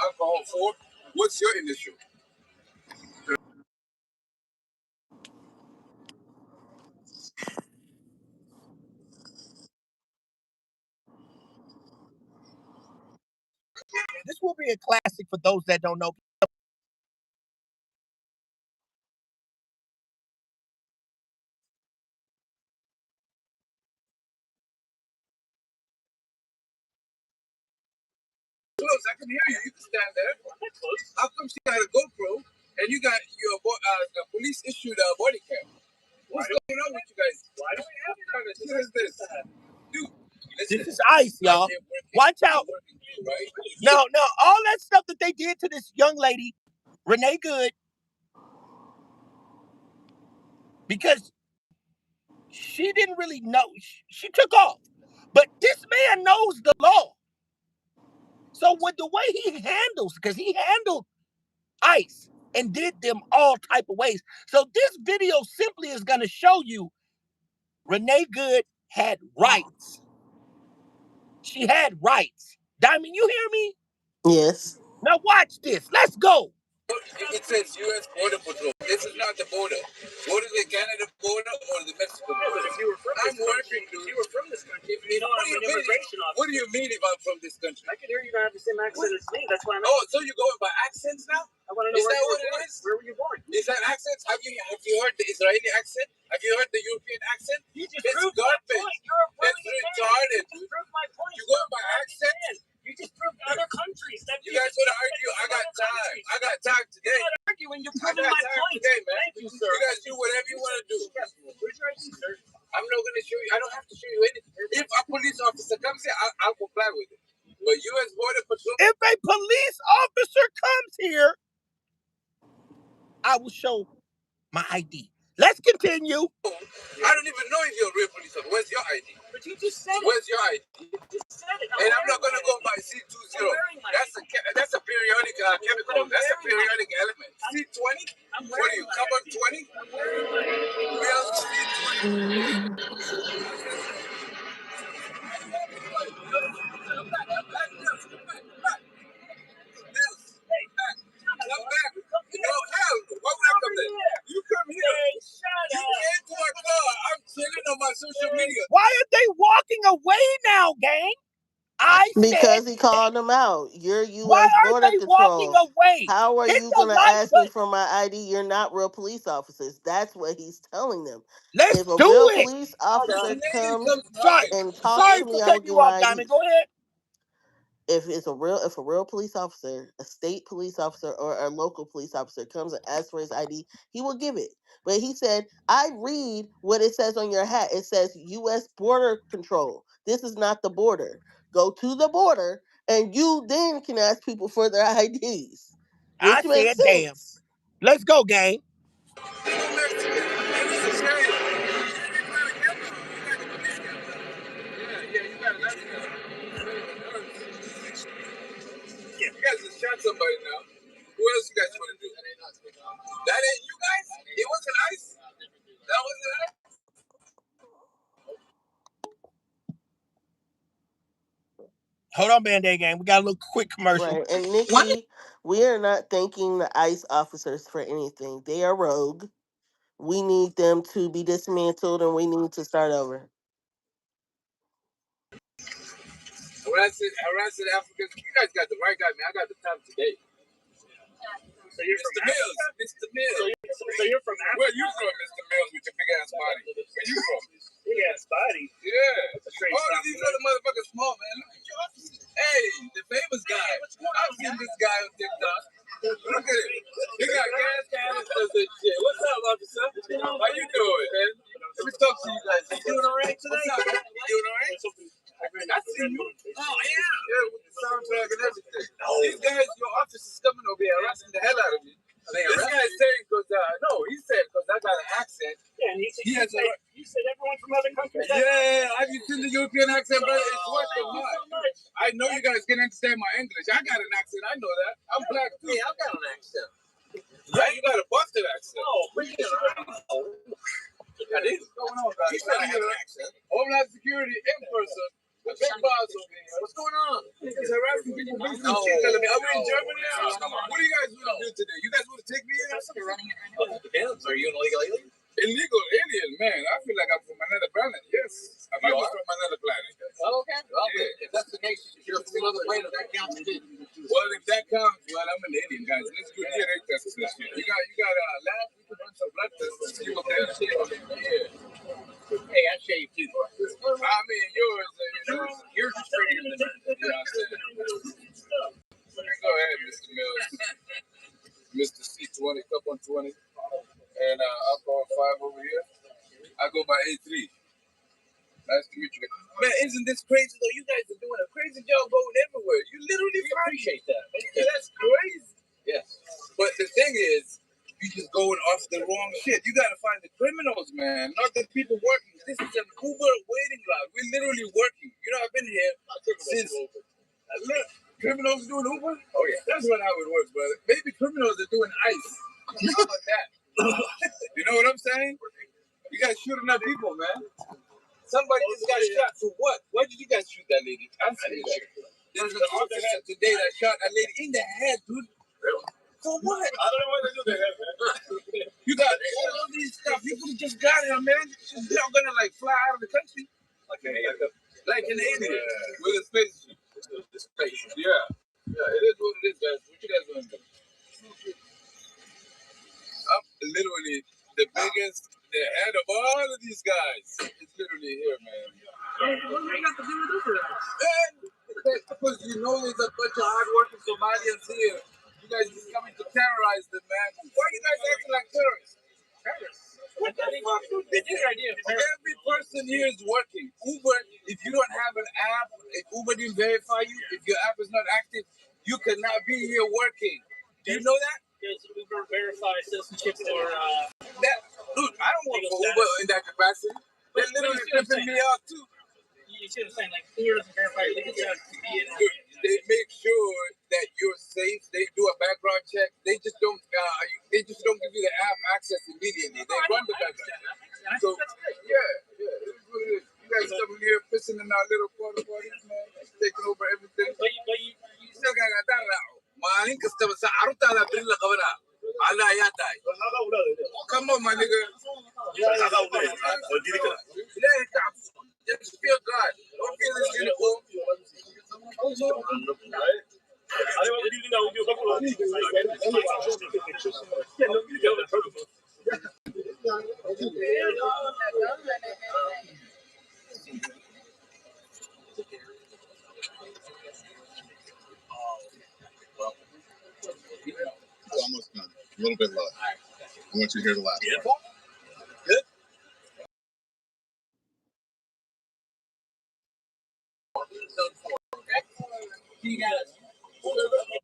F: Alcohol 4? What's your initial?
C: This will be a classic for those that don't know.
F: Close, I can hear you. You can stand there. How come she had a GoPro? and you got your the police issued a body cam. What's going on with you guys? Why do we have kind of shit is this? Dude, listen,
C: This is ICE, y'all. Watch out.
F: Right?
C: No, all that stuff that they did to this young lady, Renee Good, because she didn't really know. She took off. But this man knows the law. So with the way he handles, because he handled ICE and did them all type of ways. So this video simply is going to show you Renee Good had rights. She had rights. Diamond, you hear me?
B: Yes.
C: Now watch this. Let's go.
F: It says U.S. Border Patrol. This is not the border. What is the Canada border or the Mexico border? But if you were from this country, if you were from this country, you know I'm an immigration officer. What do you mean if I'm from this country? I can hear you don't have the same accent as me. That's why I'm. Oh, so you're going by accents now? I want to know is that what it is? Where were you born? Is that accents? Have you heard the Israeli accent? Have you heard the European accent? You just proved my point. It's retarded. You proved my point. You're going by accents. You just proved other countries. You guys want to argue? I got time. I got time today. You're not arguing. You're proving my point. Today, man. Thank you, sir. You guys do whatever you want to do. Where's your ID, sir? I'm not going to show you. I don't have to show you anything. If a police officer comes here, I'll comply with it. But U.S. Border Patrol. If a police officer comes here, I will show my ID. Let's continue. I don't even know if you're a real police officer. Where's your ID? But you just said it. Where's your ID? You just said it. And I'm not going to go by C20. That's a periodic chemical. That's a periodic element. C20? What are you, carbon 20? I'm wearing mine. Real C20. Come back. No, hell, why would I come there? You come here. Hey, shut up. You came to my car. I'm chilling on my social media. Why are they walking away now, gang? I
B: Because
C: said.
B: he called them out. You're
C: Why
B: U.S.
C: are
B: Border
C: they walking
B: Control.
C: away?
B: How are
C: Hit
B: you
C: the
B: going to
C: like
B: ask me
C: button.
B: for my ID? You're not real police officers. That's what he's telling them.
C: Let's
B: If a
C: do
B: real
C: it.
B: police officer comes
C: Sorry
B: and talks to
C: for
B: me, I will
C: cutting
B: give
C: you off,
B: my ID.
C: Diamond. Go ahead.
B: If a real police officer, a state police officer, or a local police officer comes and asks for his ID, he will give it. But he said, I read what it says on your hat. It says U.S. Border Control. This is not the border. Go to the border, and you then can ask people for their IDs,
C: I
B: which makes
C: said, damn.
B: sense.
C: Let's go, gang. You guys just shot somebody now. Who else you guys want to do? That ain't you guys? It wasn't ICE? That wasn't ICE? Hold on, Band-Aid gang. We got a little quick commercial.
B: Right. And Nikki, we are not thanking the ICE officers for anything. They are rogue. We need them to be dismantled, and we need to start over.
F: Harassing Africans. You guys got the right guy, man. I got the time today. So you're Mr. From Mills. Mr. Mills. So you're from Africa? Where you from, Mr. Mills, with your big ass body? Where you from? Big ass body? Yeah. All of these other motherfuckers small, man. Look at your offices. Hey, the famous guy. I've seen this guy on TikTok. Look at it. He got gas canisters and shit. What's up, officer? How you doing, man? Let me talk to you guys. You doing all right today? What's up, man? You doing all right? I see you. Oh, yeah. Yeah, with the soundtrack and everything. These guys, your office is coming over here harassing the hell out of me. This guy's saying because, he said because I got an accent. Yeah, and he said everyone from other countries. Yeah, have you seen the European accent, brother? It's worse than mine. I know you guys can understand my English. I got an accent. I know that. I'm black too. Yeah, I got an accent. Yeah, you got a busted accent. Oh, I did. What's going on, guys? You said I had an accent. Homeland Security in person. The big boss over here. What's going on? He's harassing people. Are we in Germany now? What do you guys want to do today? You guys want to take me in? You're running it right now. Depends. Are you an illegal alien? Illegal alien, man. I feel like I'm from another planet. Yes. I'm from another planet. Oh, okay. Well, if that's the case, you're from another planet. That counts too. Well, if that counts, well, I'm an alien, guys. Let's do DNA tests this shit. You got a lab? We can run some blood tests and see what the hell shit is. Yeah. Hey, I shaved too. I mean, yours is prettier than mine. You know what I'm saying? Go ahead, Mr. Mills. Mr. C20 I go by A3. Nice to meet you. Man, isn't this crazy though? You guys are doing a crazy job going everywhere. You literally appreciate that. Yeah, that's crazy. Yes. But the thing is, you just going off the wrong shit. You gotta find the criminals, man, not the people working. This is an Uber waiting lot. We're literally working. You know, I've been here since. Look, criminals doing Uber? Oh yeah, that's not how it works, brother. Maybe criminals are doing ICE. How about that? You know what I'm saying? You guys shooting at people, man. Somebody just got shot for what? Why did you guys shoot that lady? Answer me that. There's an officer today that shot a lady in the head, dude. For what? I don't know what to do with that, man. You got all these stuff. You could have just got her, man. She's not gonna like fly out of the country. Like an alien with a spaceship. Yeah. Yeah, it is what it is, guys. What you guys doing? I'm literally the biggest, the head of all of these guys. It's literally here, man. What do you got to do with Uber? Man, because you know there's a bunch of hardworking Somalians here. You guys just coming to terrorize them, man. Why are you guys acting like terrorists? Every person here is working. Uber, if you don't have an app, if Uber didn't verify you, if your app is not active, you cannot be here working. Do you know that? Does Uber verify citizenship or that? Dude, I don't work for Uber in that capacity. They're literally flipping me out too. You see what I'm saying? Like Uber doesn't verify legal status to be in. They make sure that you're safe. They do a background check. They just don't. They just don't give you the app access immediately. They run the background. So yeah, it is what it is. You guys coming here pissing in our little porta potties, man, taking over everything. But you still got that out. Maalin kasta ba sa aruta na bin la kabana. Allah ya tai. Come on, my nigga. Just feel God. Don't feel this uniform. Almost done. A little bit left. I want you to hear the last one. Good.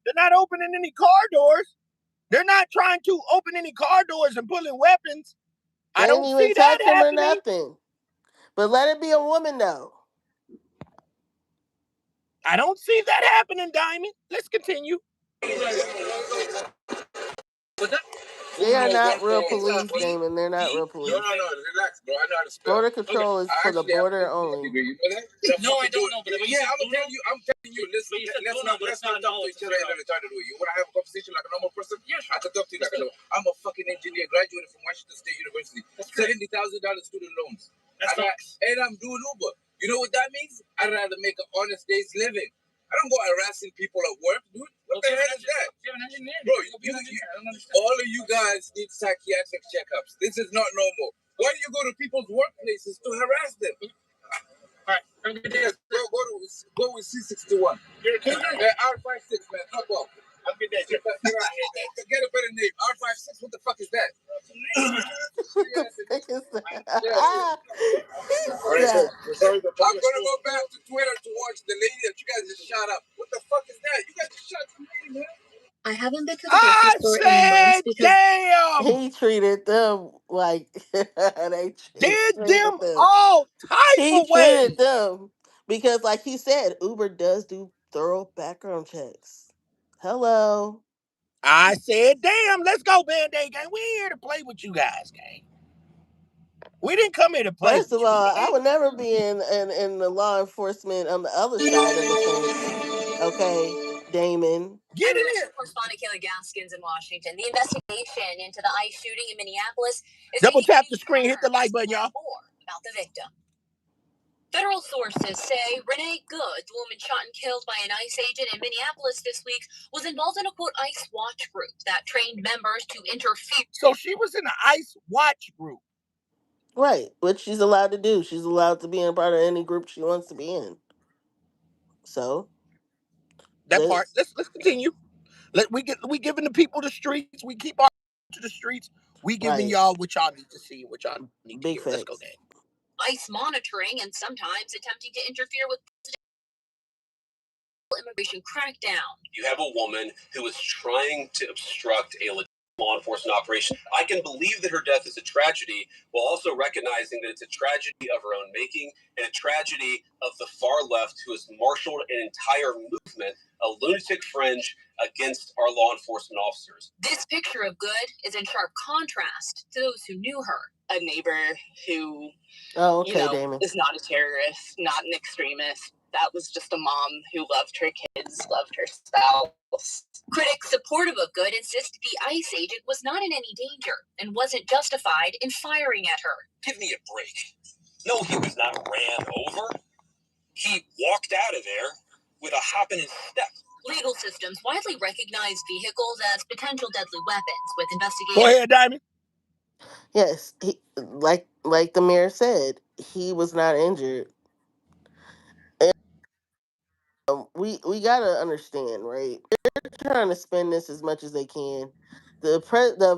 C: They're not opening any car doors. They're not trying to open any car doors and pulling weapons.
B: They
C: I
B: ain't
C: don't
B: even
C: see that
B: touch him or
C: happening.
B: nothing. But let it be a woman though.
C: I don't see that happening, Diamond. Let's continue.
B: They are not real police, Damon. They're not real police.
F: No, relax, bro. I know how to spell.
B: Border control is for the border only.
F: You know that? No, I don't know. But yeah, I'm telling you. Listen, let's not talk to each other and retarded with you. When I have a conversation like a normal person, I can talk to you like a normal. I'm a fucking engineer, graduated from Washington State University. $70,000 student loans. And I'm doing Uber. You know what that means? I'd rather make an honest day's living. I don't go harassing people at work, dude. What the hell is that? Bro, all of you guys need psychiatric checkups. This is not normal. Why do you go to people's workplaces to harass them? All right, I'm good. Go with C61. You're a cougar? R56, man. Fuck off. I'm good. Get a better name. R56. What the fuck is that? I'm gonna go back to Twitter to watch the lady that you guys just shot up. What the fuck is that? You guys just shot some lady, man. I haven't been to the grocery store in months because
C: damn.
B: He treated them like they
C: Did
B: treated
C: them
B: them.
C: all type
B: He
C: of ways.
B: treated them because, like he said, Uber does do thorough background checks. Hello.
C: I said, damn, let's go, Band-Aid gang. We ain't here to play with you guys, gang. We didn't come here to play
B: First
C: with
B: of
C: you.
B: all, I would never be in the law enforcement on the other side of the fence. Okay, Damon.
C: Get it in.
D: Correspondent Kayla Gaskins in Washington. The investigation into the ICE shooting in Minneapolis is
C: double tap the screen, hit the like button, y'all.
D: More about the victim. Federal sources say Renee Good, the woman shot and killed by an ICE agent in Minneapolis this week, was involved in a, quote, ICE watch group that trained members to interfere.
C: So she was in the ICE watch group.
B: Right, which she's allowed to do. She's allowed to be in part of any group she wants to be in. So
C: that part. Let's continue. We giving the people the streets. We keep our to the streets. We giving
B: Right.
C: y'all what y'all need to see, what y'all need to
B: Big
C: hear. Let's go,
B: facts.
C: gang.
D: ICE monitoring and sometimes attempting to interfere with immigration crackdown. You have a woman who is trying to obstruct a law enforcement operation. I can believe that her death is a tragedy, while also recognizing that it's a tragedy of her own making and a tragedy of the far left who has marshaled an entire movement, a lunatic fringe against our law enforcement officers. This picture of Good is in sharp contrast to those who knew her. A neighbor who,
B: Oh, okay, Damon.
D: is not a terrorist, not an extremist. That was just a mom who loved her kids, loved her spouse. Critics supportive of Good insist the ICE agent was not in any danger and wasn't justified in firing at her. Give me a break. No, he was not ran over. He walked out of there with a hop in his step. Legal systems widely recognize vehicles as potential deadly weapons with investigations.
C: Go ahead, Diamond.
B: Yes, like the mayor said, he was not injured. And, we gotta understand, right? They're trying to spend this as much as they can. The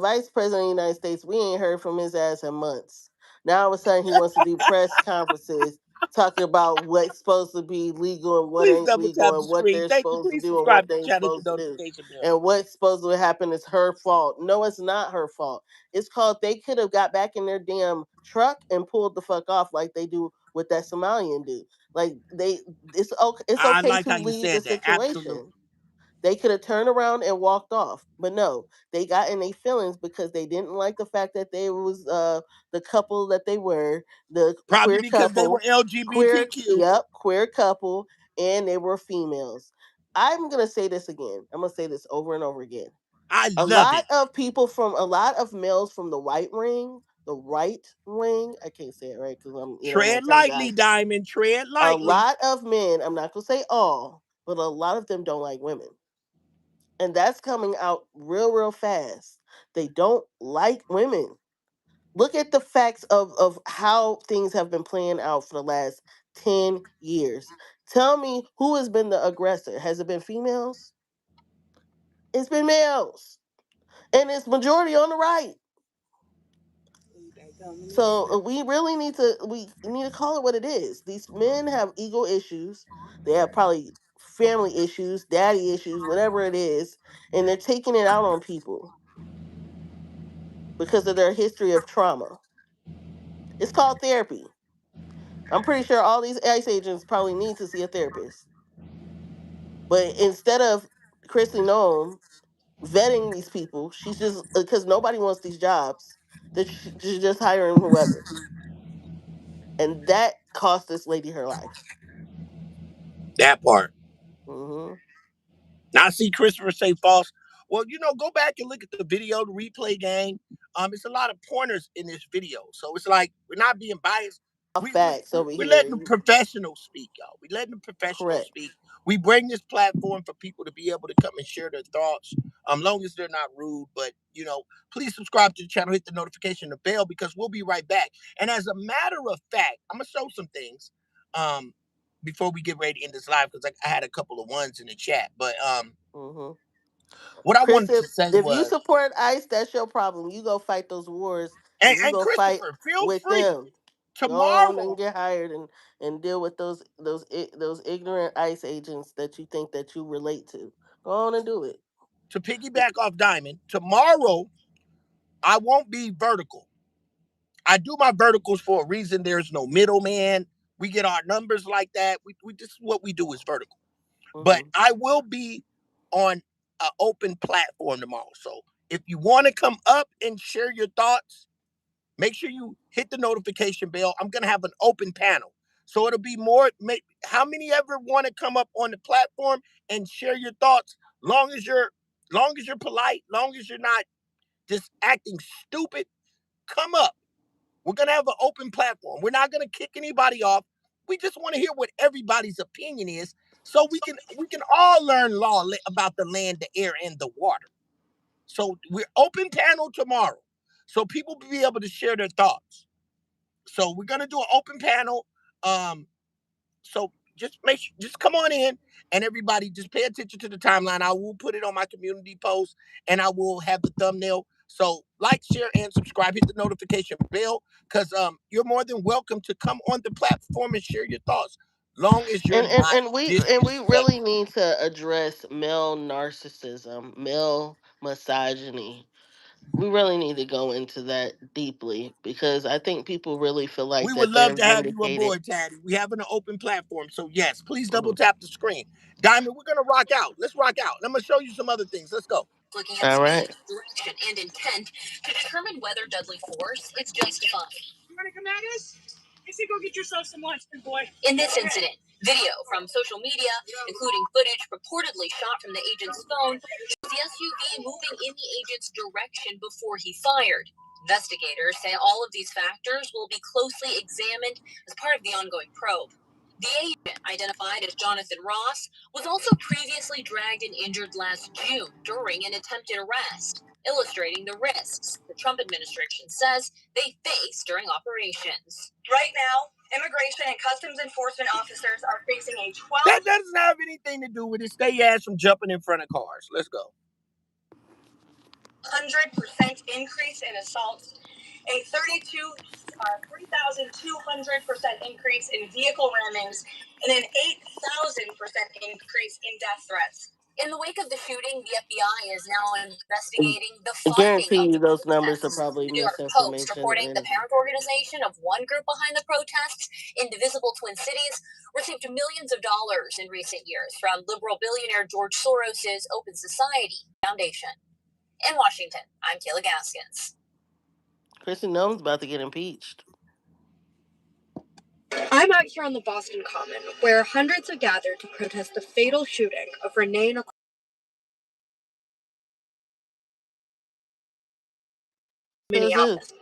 B: vice president of the United States, we ain't heard from his ass in months. Now all of a sudden he wants to do press conferences talking about what's supposed to be legal and what
C: Please
B: ain't
C: double tap
B: legal
C: the
B: and what
C: screen.
B: they're
C: Thank you.
B: supposed to
C: Please
B: do and
C: subscribe
B: what
C: to
B: they
C: the
B: ain't
C: channel, hit
B: supposed
C: the
B: to do.
C: notification bell.
B: And what's supposed to happen is her fault. No, it's not her fault. It's called they could have got back in their damn truck and pulled the fuck off like they do with that Somalian dude. Like it's okay. It's
C: I
B: okay
C: like
B: to
C: how you
B: leave the
C: said that. Absolutely.
B: situation. They could have turned around and walked off, but no, they got in their feelings because they didn't like the fact that they was the couple that they were, the
C: Probably
B: queer
C: because they were
B: couple,
C: LGBTQ.
B: queer couple, and they were females. I'm gonna say this again. I'm gonna say this over and over again.
C: I
B: A
C: love it.
B: lot of males from the right wing. I can't say it right because I'm an
C: Tread
B: anti-guy.
C: lightly, Diamond. Tread
B: A
C: lightly.
B: lot of men. I'm not gonna say all, but a lot of them don't like women. And that's coming out real fast. They don't like women. Look at the facts of how things have been playing out for the last 10 years. Tell me who has been the aggressor. Has it been females? It's been males. And it's majority on the right. So we really need to call it what it is. These men have ego issues. They have probably family issues, daddy issues, whatever it is, and they're taking it out on people because of their history of trauma. It's called therapy. I'm pretty sure all these ICE agents probably need to see a therapist. But instead of Christy Nome vetting these people, she's just because nobody wants these jobs. She's just hiring whoever, and that cost this lady her life.
C: That part.
B: Hmm.
C: Now I see Christopher say false. Well, go back and look at the video, the replay game. It's a lot of pointers in this video. So it's like we're not being biased.
B: Facts over
C: We're letting
B: here.
C: the professionals speak, y'all. We're letting the professionals
B: Correct.
C: speak. We bring this platform for people to be able to come and share their thoughts. Long as they're not rude, but please subscribe to the channel, hit the notification, the bell, because we'll be right back. And as a matter of fact, I'm gonna show some things. Before we get ready to end this live, because I had a couple of ones in the chat. But
B: Hmm.
C: what I
B: Chris,
C: wanted to say
B: if you
C: was,
B: support ICE, that's your problem. You go fight those wars, and you
C: and
B: go fight
C: Christopher, feel
B: with
C: free
B: them. Go on and
C: tomorrow
B: get hired and deal with those ignorant ICE agents that you think that you relate to. Go on and do it.
C: to piggyback off Diamond. Tomorrow, I won't be vertical. I do my verticals for a reason. There's no middleman. We get our numbers like that. We this is what we do is vertical. But
B: Hmm.
C: I will be on an open platform tomorrow. So if you want to come up and share your thoughts, make sure you hit the notification bell. I'm gonna have an open panel. So it'll be more. How many ever want to come up on the platform and share your thoughts? Long as you're polite, long as you're not just acting stupid, come up. We're gonna have an open platform. We're not gonna kick anybody off. We just want to hear what everybody's opinion is, so we can all learn law about the land, the air, and the water. So we're open panel tomorrow, so people will be able to share their thoughts. So we're gonna do an open panel. So just come on in, and everybody just pay attention to the timeline. I will put it on my community post, and I will have the thumbnail So like, share, and subscribe. Hit the notification bell, because you're more than welcome to come on the platform and share your thoughts, long as you're
B: And and,
C: not
B: and we and we
C: disrespectful.
B: really need to address male narcissism, male misogyny. We really need to go into that deeply because I think people really feel like
C: We would
B: that
C: love
B: they're
C: to have you
B: vindicated.
C: aboard, Taddy. We have an open platform. So, yes, please double
B: Mhm.
C: tap the screen. Diamond, we're going to rock out. Let's rock out. I'm going to show you some other things. Let's go.
D: Looking at
B: All
D: speed,
B: right.
D: direction, and intent to determine whether deadly force is justified.
A: You want to come at us? I say go get yourself some lunch, big boy.
D: In this incident, video from social media, including footage reportedly shot from the agent's phone, shows the SUV moving in the agent's direction before he fired. Investigators say all of these factors will be closely examined as part of the ongoing probe. The agent, identified as Jonathan Ross, was also previously dragged and injured last June during an attempted arrest, illustrating the risks the Trump administration says they face during operations. Right now, immigration and customs enforcement officers are facing a
C: That doesn't have anything to do with it. Stay your ass from jumping in front of cars. Let's go.
D: 100% increase in assaults, a 3,200% increase in vehicle rammings, and an 8,000% increase in death threats. In the wake of the shooting, the FBI is now investigating the
B: I
D: funding
B: guarantee
D: of
B: you
D: the
B: those numbers are
D: protests.
B: probably
D: The New York Post
B: misinformation.
D: reporting the
B: And
D: parent organization of one group behind the protests, Indivisible Twin Cities, received millions of dollars in recent years from liberal billionaire George Soros's Open Society Foundation. In Washington, I'm Kayla Gaskins.
B: Chrissy Nolan's about to get impeached.
G: I'm out here on the Boston Common, where hundreds have gathered to protest the fatal shooting of Renee Nicole.
B: Who's this?
G: Minneapolis.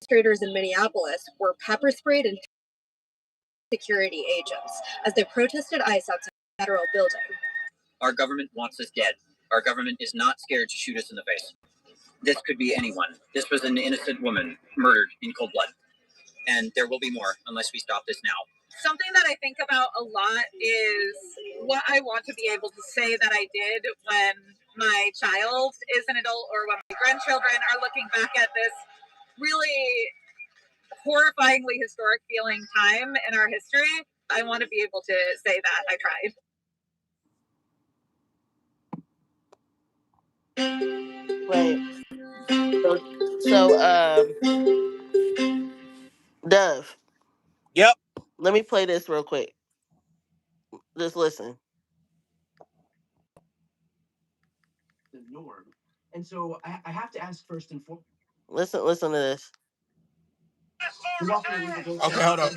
G: Demonstrators in Minneapolis were pepper sprayed and security agents as they protested ICE outside the federal building.
H: Our government wants us dead. Our government is not scared to shoot us in the face. This could be anyone. This was an innocent woman murdered in cold blood. And there will be more unless we stop this now.
I: Something that I think about a lot is what I want to be able to say that I did when my child is an adult or when my grandchildren are looking back at this really horrifyingly historic feeling time in our history. I want to be able to say that I tried.
B: Wait. So, Dove.
C: Yep.
B: Let me play this real quick. Just listen. The norm. And so I have to ask first and foremost. Listen to this.
C: Okay, hold on.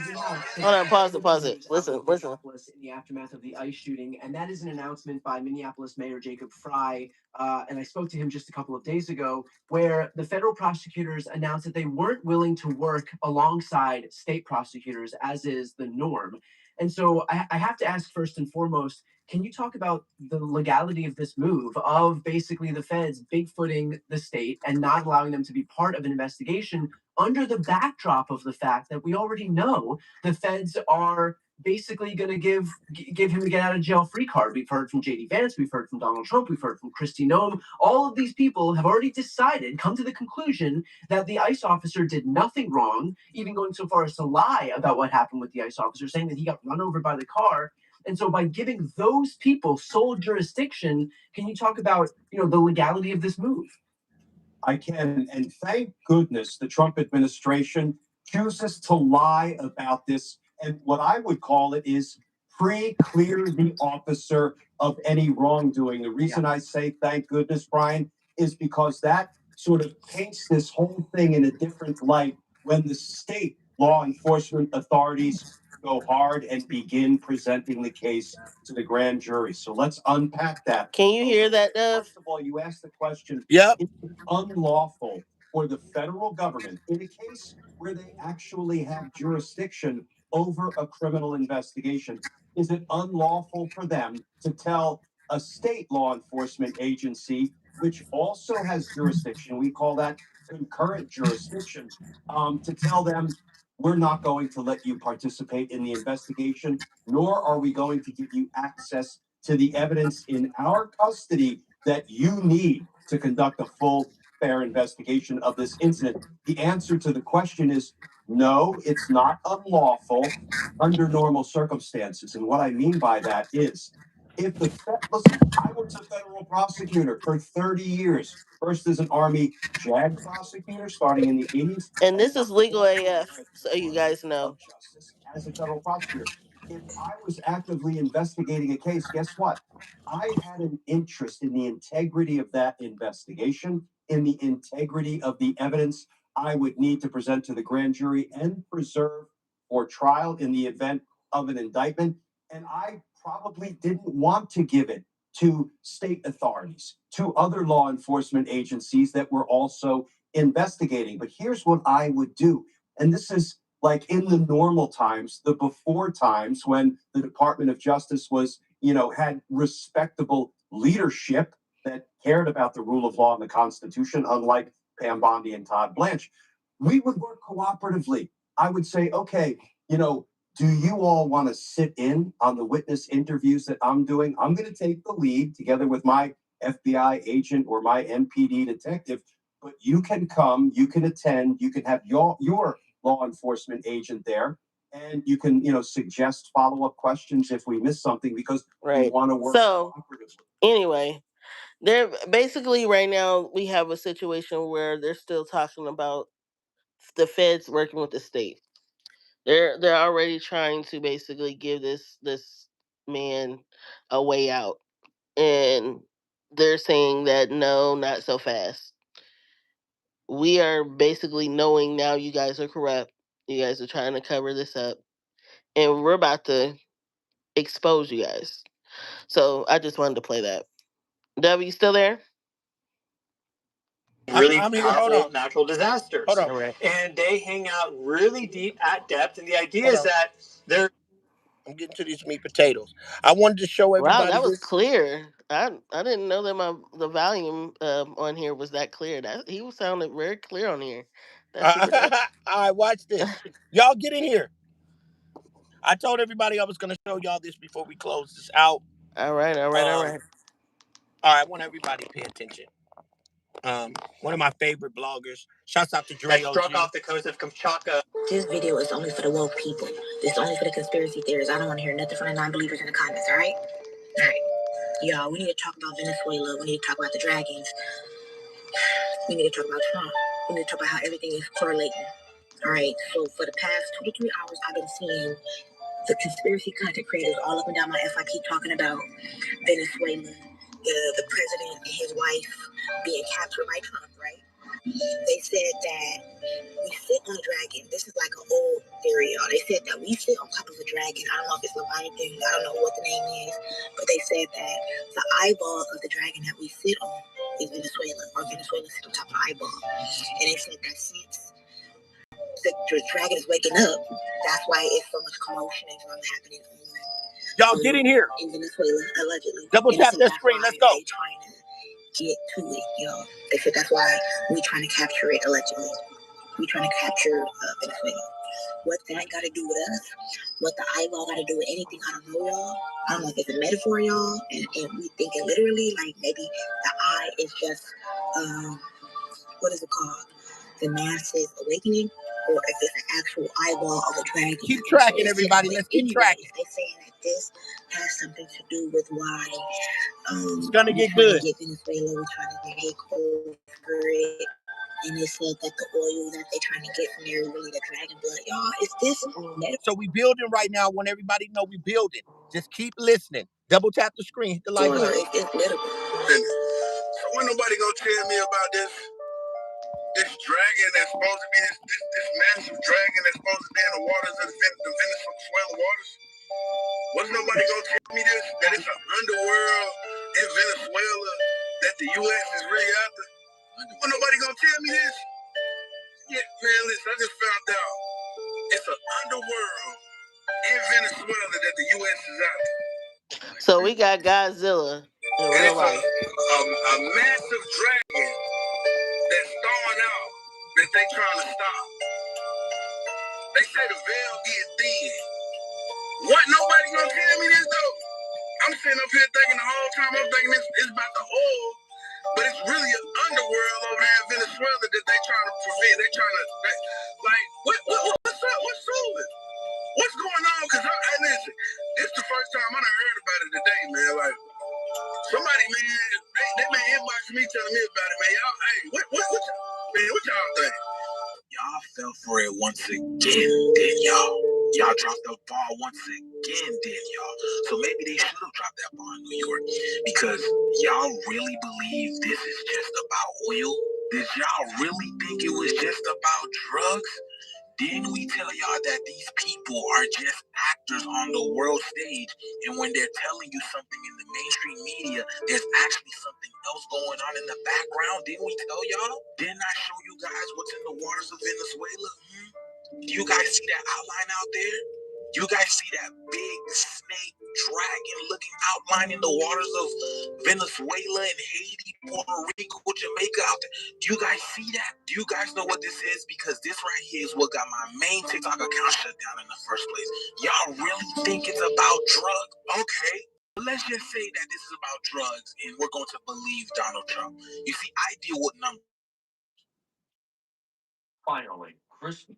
B: Hold on, pause it. Listen.
J: In the aftermath of the ICE shooting, and that is an announcement by Minneapolis Mayor Jacob Fry. And I spoke to him just a couple of days ago, where the federal prosecutors announced that they weren't willing to work alongside state prosecutors, as is the norm. And so I have to ask first and foremost, can you talk about the legality of this move of basically the feds bigfooting the state and not allowing them to be part of an investigation under the backdrop of the fact that we already know the feds are basically going to give him a get out of jail free card? We've heard from JD Vance, we've heard from Donald Trump, we've heard from Kristi Noem. All of these people have already decided, come to the conclusion that the ICE officer did nothing wrong, even going so far as to lie about what happened with the ICE officer, saying that he got run over by the car. And so by giving those people sole jurisdiction, can you talk about, the legality of this move?
K: I can, and thank goodness the Trump administration chooses to lie about this. And what I would call it is pre-clear the officer of any wrongdoing. The reason I say thank goodness, Brian, is because that sort of paints this whole thing in a different light when the state law enforcement authorities go hard and begin presenting the case to the grand jury. So let's unpack that.
B: Can you hear that, Dove?
K: First of all, you asked the question,
C: Yep.
K: is it unlawful for the federal government in a case where they actually have jurisdiction over a criminal investigation? Is it unlawful for them to tell a state law enforcement agency, which also has jurisdiction, we call that concurrent jurisdiction, to tell them, we're not going to let you participate in the investigation, nor are we going to give you access to the evidence in our custody that you need to conduct a full, fair investigation of this incident? The answer to the question is no, it's not unlawful under normal circumstances. And what I mean by that is, if the listen, I was a federal prosecutor for 30 years, first as an Army JAG prosecutor starting in the 80s.
B: And this is legal AF, so you guys know.
K: Of justice as a federal prosecutor. If I was actively investigating a case, guess what? I had an interest in the integrity of that investigation, in the integrity of the evidence I would need to present to the grand jury and preserve for trial in the event of an indictment. And I probably didn't want to give it to state authorities, to other law enforcement agencies that were also investigating. But here's what I would do. And this is like in the normal times, the before times when the Department of Justice was, had respectable leadership that cared about the rule of law and the Constitution, unlike Pam Bondi and Todd Blanche. We would work cooperatively. I would say, okay, do you all want to sit in on the witness interviews that I'm doing? I'm going to take the lead together with my FBI agent or my MPD detective, but you can come, you can attend, you can have your law enforcement agent there, and you can, suggest follow-up questions if we miss something, because we want to work cooperatively.
B: Anyway, they're basically right now we have a situation where they're still talking about the feds working with the state. They're already trying to basically give this man a way out, and they're saying that no, not so fast. We are basically knowing now you guys are corrupt. You guys are trying to cover this up, and we're about to expose you guys. So I just wanted to play that. Debbie, you still there?
H: Really
C: I'm here.
H: powerful natural disasters.
C: Hold on.
H: And they hang out really deep at depth. And the idea is that they're...
C: I'm getting to these meat potatoes. I wanted to show everybody.
B: Wow, that was
C: this.
B: clear. I didn't know that the volume on here was that clear. That he was sounding very clear on here. That's super dope.
C: All right, watch this. Y'all get in here. I told everybody I was going to show y'all this before we close this out.
B: All right.
C: All right, I want everybody to pay attention. One of my favorite bloggers. Shouts out to Dre.
H: That struck off the coast of Kamchatka.
L: This video is only for the woke people. This is only for the conspiracy theorists. I don't want to hear nothing from the non-believers in the comments, all right? All right. Y'all, we need to talk about Venezuela. We need to talk about the dragons. We need to talk about Trump. We need to talk about how everything is correlating. All right, so for the past 2 to 3 hours, I've been seeing the conspiracy content creators all up and down my FYP talking about Venezuela, the president and his wife being captured by Trump, right? They said that we sit on a dragon. This is like an old theory, y'all. They said that we sit on top of a dragon. I don't know if it's Leviathan. I don't know what the name is. But they said that the eyeball of the dragon that we sit on is Venezuela. Or Venezuela sits on top of the eyeball. And they said that since the dragon is waking up, that's why it's so much commotion and drama happening.
C: Y'all get in here.
L: In Venezuela, allegedly.
C: Double tap that screen. Let's go.
L: They trying to get to it, y'all. They said that's why we trying to capture it, allegedly. We trying to capture Venezuela. What that got to do with us, what the eyeball got to do with anything, I don't know, y'all. I don't know if it's a metaphor, y'all, and we thinking literally, like maybe the eye is just, what is it called? The masses awakening, or if it's an actual eyeball of a dragon.
C: Keep tracking, everybody. Let's keep tracking.
L: They're saying that this has something to do with why
C: it's gonna get good.
L: Get Venezuela, we're trying to take over it. And they said that the oil that they're trying to get from there is really the dragon blood, y'all. Is this metaphor?
C: So we building right now. I want everybody to know we building. Just keep listening. Double tap the screen. Hit the like button.
L: It's metaphor.
F: So when nobody gonna tell me about this dragon that's supposed to be this massive dragon that's supposed to be in the waters of the Venezuela waters? What's nobody gonna tell me this? That it's an underworld in Venezuela that the U.S. is really after? When nobody gonna tell me this? Yeah, man, listen, I just found out it's an underworld in Venezuela that the U.S. is out.
B: So we got Godzilla in
F: And
B: real
F: it's
B: life.
F: a massive dragon that's thawing out that they trying to stop. They say the veil get thin. What? Nobody gonna tell me this though? I'm sitting up here thinking the whole time I'm thinking it's about the oil, but it's really an underworld over there in Venezuela that they trying to prevent. They trying to what's up? What's over? What's going on? Cause listen, this is the first time I done heard about it today, man. Like somebody, man, they been inbox me telling me about it, man. Y'all, hey, what y'all think? Y'all fell for it once again, didn't y'all? Y'all dropped the ball once again, didn't y'all? So maybe they should have dropped that ball in New York because y'all really believe this is just about oil? Did y'all really think it was just about drugs? Didn't we tell y'all that these people are just actors on the world stage, and when they're telling you something in the mainstream media, there's actually something else going on in the background? Didn't we tell y'all? Didn't I show you guys what's in the waters of Venezuela? Do you guys see that outline out there? You guys see that big snake dragon looking outline in the waters of Venezuela and Haiti, Puerto Rico, Jamaica out there? Do you guys see that? Do you guys know what this is? Because this right here is what got my main TikTok account shut down in the first place. Y'all really think it's about drugs? Okay. Let's just say that this is about drugs and we're going to believe Donald Trump. You see, I deal with numbers.
K: Finally, Christmas.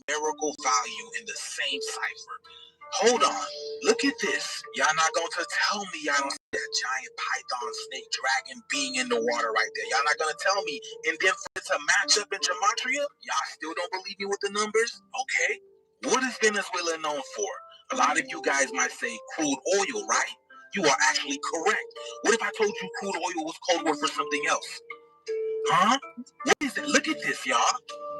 F: Numerical value in the same cipher. Hold on, look at this. Y'all not going to tell me y'all don't see that giant python snake dragon being in the water right there. Y'all not going to tell me. And then for it to match up in gematria, y'all still don't believe me with the numbers? Okay. What is Venezuela known for? A lot of you guys might say crude oil, right? You are actually correct. What if I told you crude oil was code word for something else? Huh? What is it? Look at this, y'all.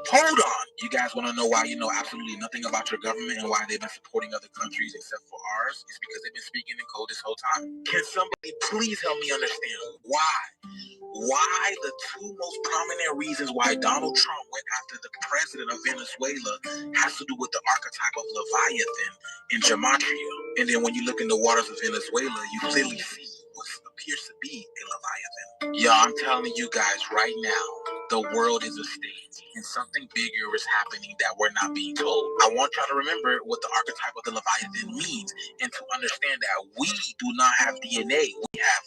F: Hold on. You guys want to know why you know absolutely nothing about your government and why they've been supporting other countries except for ours? It's because they've been speaking in code this whole time. Can somebody please help me understand why? Why the two most prominent reasons why Donald Trump went after the president of Venezuela has to do with the archetype of Leviathan in gematria. And then when you look in the waters of Venezuela, you clearly see what appears to be a Leviathan. Yeah, I'm telling you guys right now, the world is a stage and something bigger is happening that we're not being told. I want y'all to remember what the archetype of the Leviathan means and to understand that we do not have DNA. We have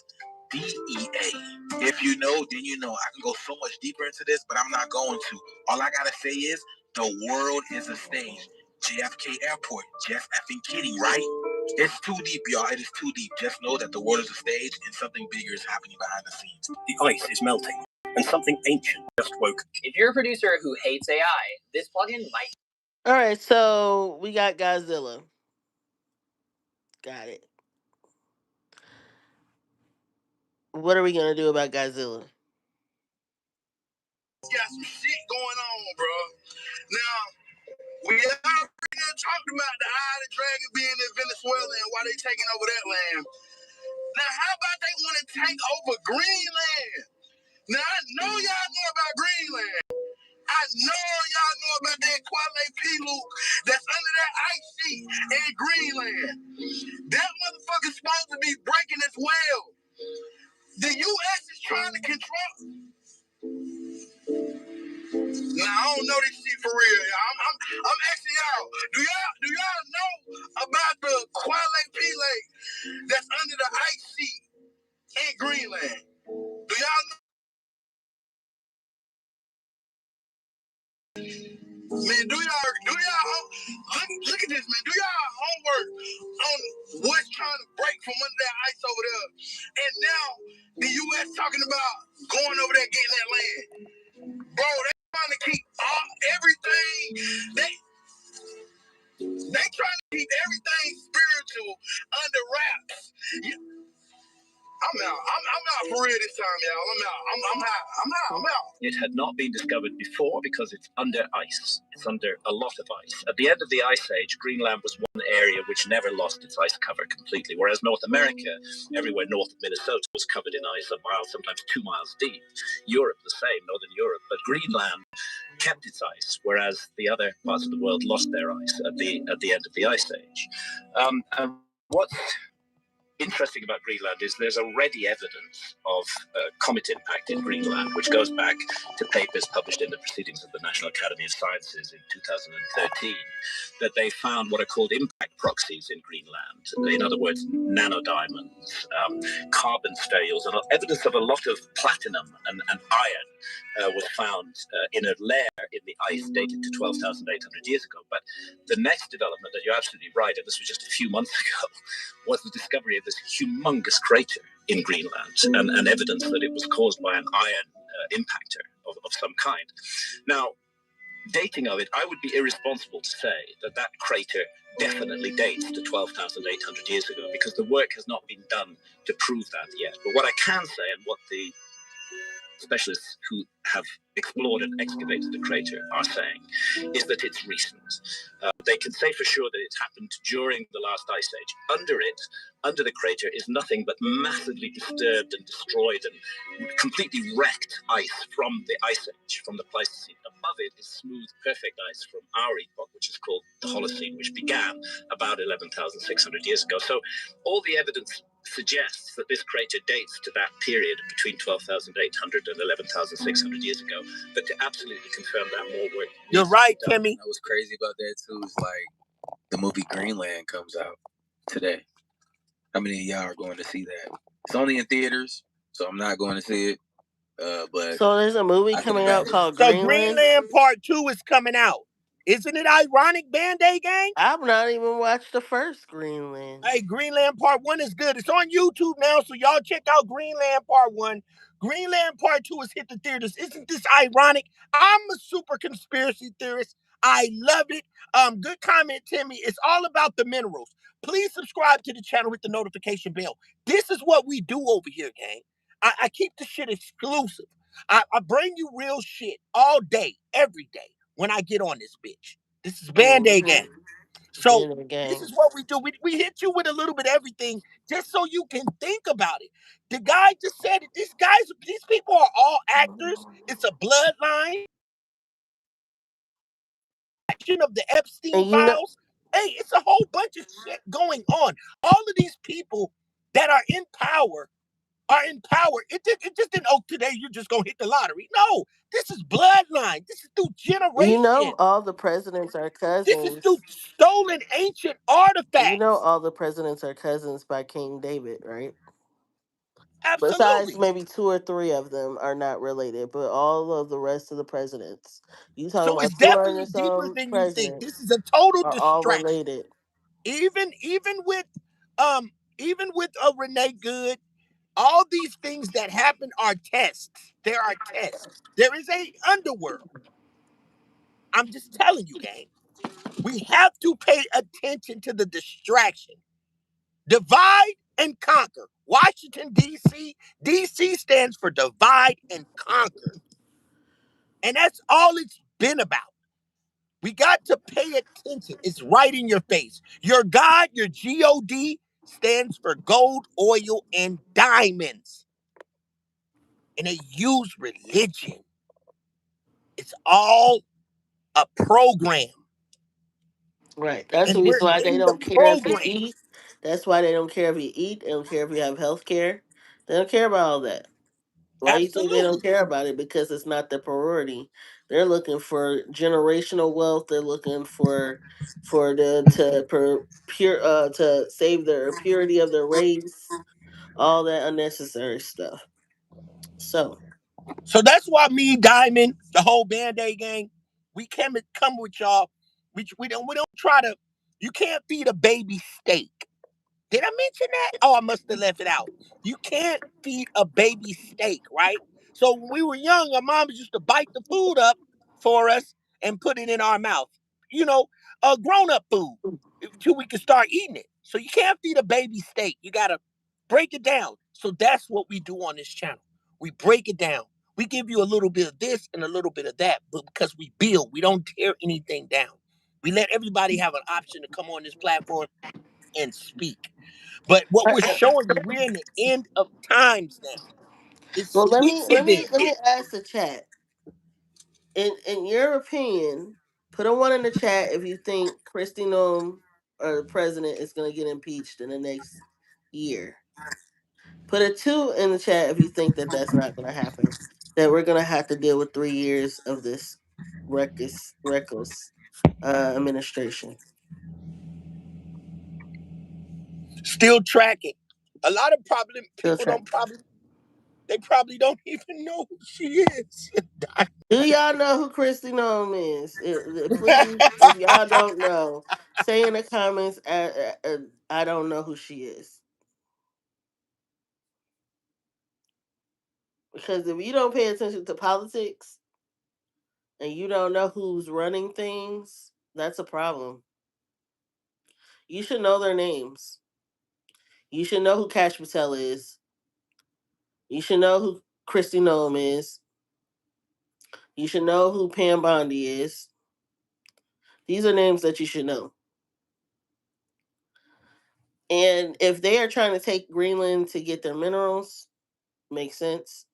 F: DEA. If you know, then you know. I can go so much deeper into this, but I'm not going to. All I gotta say is the world is a stage. JFK Airport, just effing kidding, right? It's too deep, y'all. It is too deep. Just know that the world is a stage and something bigger is happening behind the scenes. The ice is melting and something ancient just woke.
H: If you're a producer who hates AI, this plugin might.
B: All right, so we got Godzilla. Got it. What are we gonna do about Godzilla?
F: Got some shit going on, bro. Now, we already talked about the eye of the dragon being in Venezuela and why they taking over that land. Now, how about they want to take over Greenland? Now, I know y'all know about Greenland. I know y'all know about that Kwale Piluk that's under that ice sheet in Greenland. That motherfucker's supposed to be breaking as well. The U.S. is trying to control. Now, I don't know this shit for real, y'all. I'm asking y'all. Do y'all know about the Kwale Piluk that's under the ice sheet in Greenland? Do y'all know? Man, do y'all look at this, man. Do y'all homework on what's trying to break from under that ice over there? And now the U.S. talking about going over there getting that land. Bro, they trying to keep everything. They trying to keep everything spiritual under wraps. I'm out. I'm out for real this time, y'all. I'm out. I'm out. I'm out.
D: It had not been discovered before because it's under ice. It's under a lot of ice. At the end of the Ice Age, Greenland was one area which never lost its ice cover completely, whereas North America, everywhere north of Minnesota, was covered in ice a mile, sometimes 2 miles deep. Europe, the same, Northern Europe. But Greenland kept its ice, whereas the other parts of the world lost their ice at the end of the Ice Age. And what's interesting about Greenland is there's already evidence of comet impact in Greenland, which goes back to papers published in the Proceedings of the National Academy of Sciences in 2013, that they found what are called impact proxies in Greenland. In other words, nanodiamonds, carbon stereos, and evidence of a lot of platinum and iron was found in a layer in the ice dated to 12,800 years ago. But the next development, and you're absolutely right, and this was just a few months ago, was the discovery of this humongous crater in Greenland and evidence that it was caused by an iron impactor of some kind. Now, dating of it, I would be irresponsible to say that that crater definitely dates to 12,800 years ago, because the work has not been done to prove that yet. But what I can say, and what the specialists who have explored and excavated the crater are saying, is that it's recent. They can say for sure that it happened during the last ice age. Under the crater, is nothing but massively disturbed and destroyed and completely wrecked ice from the ice age, from the Pleistocene. Above it is smooth, perfect ice from our epoch, which is called the Holocene, which began about 11,600 years ago. So all the evidence suggests that this crater dates to that period between 12,800 and 11,600 years ago. But to absolutely confirm that, more work.
C: You're right, Timmy.
M: What's crazy about that too is like the movie Greenland comes out today. How many of y'all are going to see that? It's only in theaters, so I'm not going to see it. But
B: So there's a movie
M: I can
B: coming out
M: imagine.
B: called
C: So
B: Greenland.
C: Greenland Part 2 is coming out. Isn't it ironic, Band-Aid gang?
B: I've not even watched the first Greenland.
C: Hey, Greenland Part 1 is good. It's on YouTube now, so y'all check out Greenland Part 1. Greenland Part 2 has hit the theaters. Isn't this ironic? I'm a super conspiracy theorist. I love it. Good comment, Timmy. It's all about the minerals. Please subscribe to the channel with the notification bell. This is what we do over here, gang. I keep the shit exclusive. I bring you real shit all day, every day when I get on this bitch. This is Band-Aid gang. So this is what we do. We hit you with a little bit of everything just so you can think about it. The guy just said it. These people are all actors. It's a bloodline of the Epstein
B: And you know,
C: files. Hey, it's a whole bunch of shit going on. All of these people that are in power are in power. It just didn't, oh, today you're just going to hit the lottery. No, this is bloodline. This is through generations.
B: all the presidents are
C: This is
B: cousins.
C: through stolen ancient artifacts.
B: All the presidents are cousins by King David, right? Besides,
C: Absolutely.
B: maybe 2 or 3 of them are not related, but all of the rest of the presidents, you talking
C: So it's
B: about 200
C: definitely deeper
B: some
C: than you think. This
B: presidents,
C: is a total
B: are all
C: distraction.
B: related.
C: Even with Renee Good, all these things that happen are tests. There are tests. There is a underworld. I'm just telling you, gang. We have to pay attention to the distraction. Divide and conquer. Washington, D.C. D.C. stands for divide and conquer. And that's all it's been about. We got to pay attention. It's right in your face. Your God, your God, stands for gold, oil, and diamonds. And they use religion. It's all a program.
B: Right. That's the
C: And we're
B: reason why they
C: in the
B: don't care if you
C: program.
B: eat. That's why they don't care if you eat. They don't care if you have health care. They don't care about all that. Why you think they don't
C: Absolutely.
B: care about it? Because it's not their priority. They're looking for generational wealth. They're looking for them to to save their purity of their race. All that unnecessary stuff. So
C: So that's why me, Diamond, the whole Band-Aid gang, we come with y'all. We don't try to. You can't feed a baby steak. Did I mention that? Oh, I must have left it out. You can't feed a baby steak, right? So when we were young, our moms used to bite the food up for us and put it in our mouth. A grown-up food until we could start eating it. So you can't feed a baby steak. You gotta break it down. So that's what we do on this channel. We break it down. We give you a little bit of this and a little bit of that, but because we build, we don't tear anything down. We let everybody have an option to come on this platform and speak. But what we're showing you, we're in the end of times now.
B: Well, let
C: We
B: me
C: sit
B: let
C: there.
B: me let me ask the chat. In your opinion, put a 1 in the chat if you think Kristi Noem or the president is going to get impeached in the next year. Put a 2 in the chat if you think that that's not going to happen. That we're going to have to deal with 3 years of this reckless administration.
C: Still tracking. A lot of
B: Still
C: people
B: track.
C: they probably don't even know who she is.
B: Do y'all know who Kristi Noem is? Please, if y'all don't know, say in the comments, I don't know who she is. Because if you don't pay attention to politics and you don't know who's running things, that's a problem. You should know their names. You should know who Cash Patel is. You should know who Kristi Noem is. You should know who Pam Bondi is. These are names that you should know. And if they are trying to take Greenland to get their minerals, makes sense.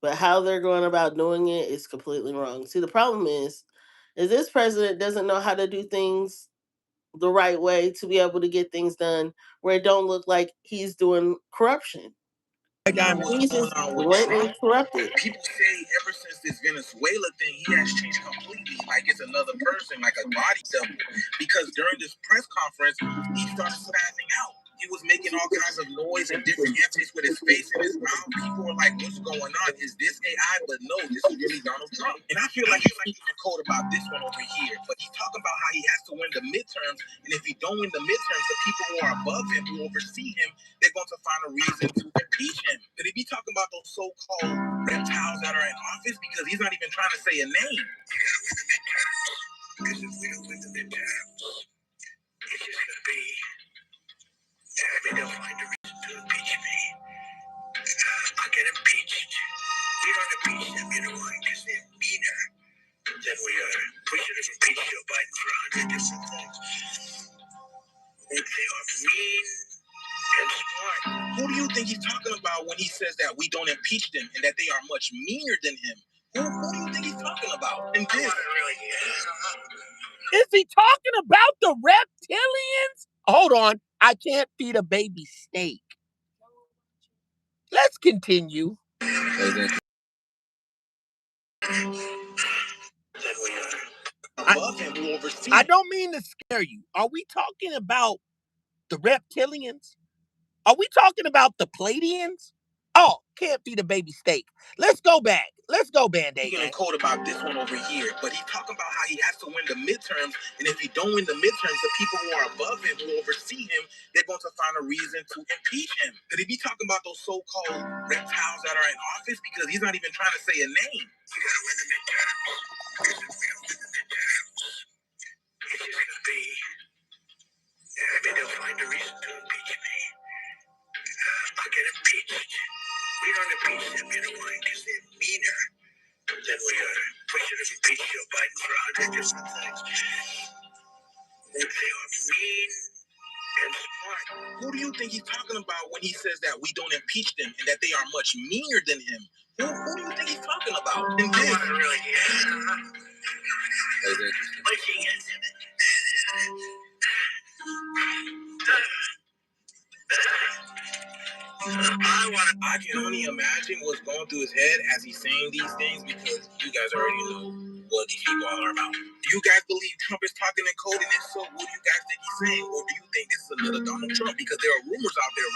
B: But how they're going about doing it is completely wrong. See, the problem is this president doesn't know how to do things the right way to be able to get things done where it don't look like he's doing corruption. He's just blatantly corrupted.
M: People say ever since this Venezuela thing, he has changed completely. Like it's another person, like a body double. Because during this press conference, he started spazzing out. He was making all kinds of noise and different antics with his face and his mouth. People were like, "What's going on? Is this AI?" But no, this is really Donald Trump. And I feel like he's even cold about this one over here. But he's talking about how he has to win the midterms, and if he don't win the midterms, the people who are above him, who oversee him, they're going to find a reason to impeach him. Could he be talking about those so-called reptiles that are in office? Because he's not even trying to say a name. Because if we don't win the midterms, it's just going to be, they'll find a reason to impeach me. I'll get impeached. We don't impeach them, you know why? Because they're meaner than we are. We should have impeached Joe Biden for 100 different things. They are mean and smart. Who do you think he's talking about when he says that we don't impeach them and that they are much meaner than him? Who do you think he's talking about? And this
C: is he talking about the reptilians? Hold on. I can't feed a baby steak. Let's continue. I don't mean to scare you. Are we talking about the reptilians? Are we talking about the Pleiadians? Oh, can't feed a baby steak. Let's go back. Let's go, Band-Aid.
M: He's gonna quote about this one over here, but he's talking about how he has to win the midterms, and if he don't win the midterms, the people who are above him, who oversee him, they're going to find a reason to impeach him. Could he be talking about those so-called reptiles that are in office? Because he's not even trying to say a name. You gotta win the midterms. Because if we don't win the midterms, it's just gonna be, they'll find a reason to impeach me. I'll get impeached. We don't impeach them, you know why? Because they're meaner than we are. We should have impeached Joe Biden for 100 different things. They are mean and smart. Who do you think he's talking about when he says that we don't impeach them and that they are much meaner than him? Who do you think he's talking about? And this really I can only imagine what's going through his head as he's saying these things, because you guys already know what these people are about. Do you guys believe Trump is talking in code, and if so, what do you guys think he's saying? Or do you think this is another Donald Trump? Because there are rumors out there,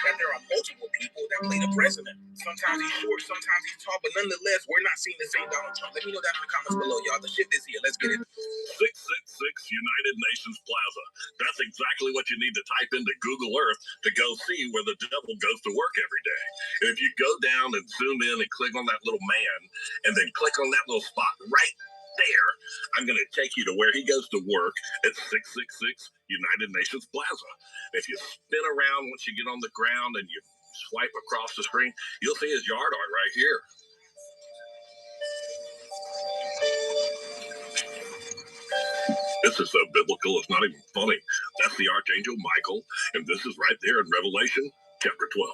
M: that there are multiple people that play the president. Sometimes he's short, sometimes he's tall, but nonetheless, we're not seeing the same Donald Trump. Let me know that in the comments below, y'all. The shift is here. Let's get it.
D: 666 United Nations Plaza. That's exactly what you need to type into Google Earth to go see where the devil goes to work every day. If you go down and zoom in and click on that little man, and then click on that little spot right there, I'm going to take you to where he goes to work at 666 United Nations Plaza. If you spin around once you get on the ground and you swipe across the screen, you'll see his yard art right here. This is so biblical, it's not even funny. That's the Archangel Michael, and this is right there in Revelation chapter 12.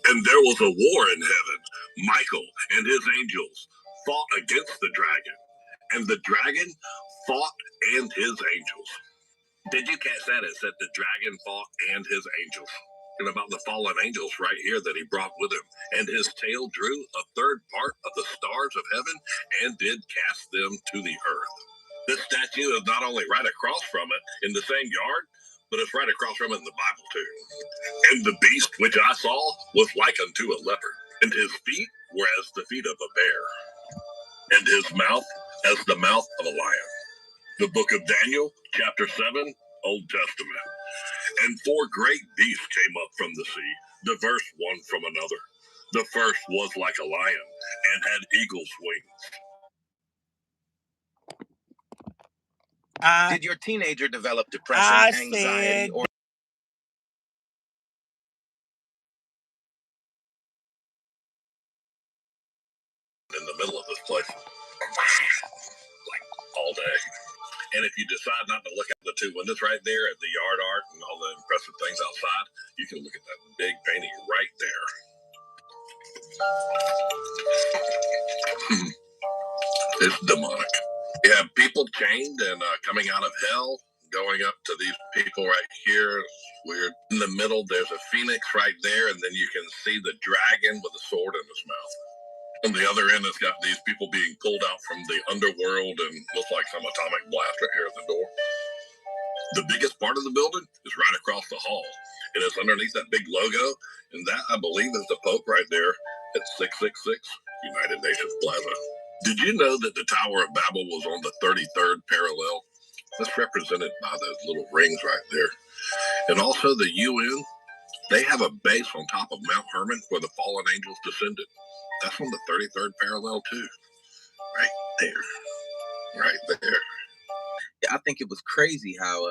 D: And there was a war in heaven. Michael and his angels fought against the dragon, and the dragon fought and his angels. Did you catch that? It said the dragon fought and his angels. And about the fallen angels right here that he brought with him. And his tail drew a third part of the stars of heaven and did cast them to the earth. This statue is not only right across from it in the same yard, but it's right across from it in the Bible too. And the beast which I saw was like unto a leopard, and his feet were as the feet of a bear, and his mouth as the mouth of a lion. The book of Daniel, chapter 7, Old Testament. And 4 great beasts came up from the sea, diverse one from another. The first was like a lion, and had eagle's wings.
M: Did your teenager develop depression, anxiety, or
D: in the middle of this place, like all day? And if you decide not to look at the 2 windows right there at the yard art and all the impressive things outside, you can look at that big painting right there. It's demonic. You have people chained and coming out of hell, going up to these people right here. It's weird. In the middle, there's a phoenix right there, and then you can see the dragon with a sword in his mouth. On the other end, it's got these people being pulled out from the underworld and looks like some atomic blast right here at the door. The biggest part of the building is right across the hall, and it's underneath that big logo, and that, I believe, is the Pope right there at 666 United Nations Plaza. Did you know that the Tower of Babel was on the 33rd parallel? That's represented by those little rings right there. And also the UN, they have a base on top of Mount Hermon where the fallen angels descended. That's on the 33rd parallel too. Right there. Right there.
M: I think it was crazy how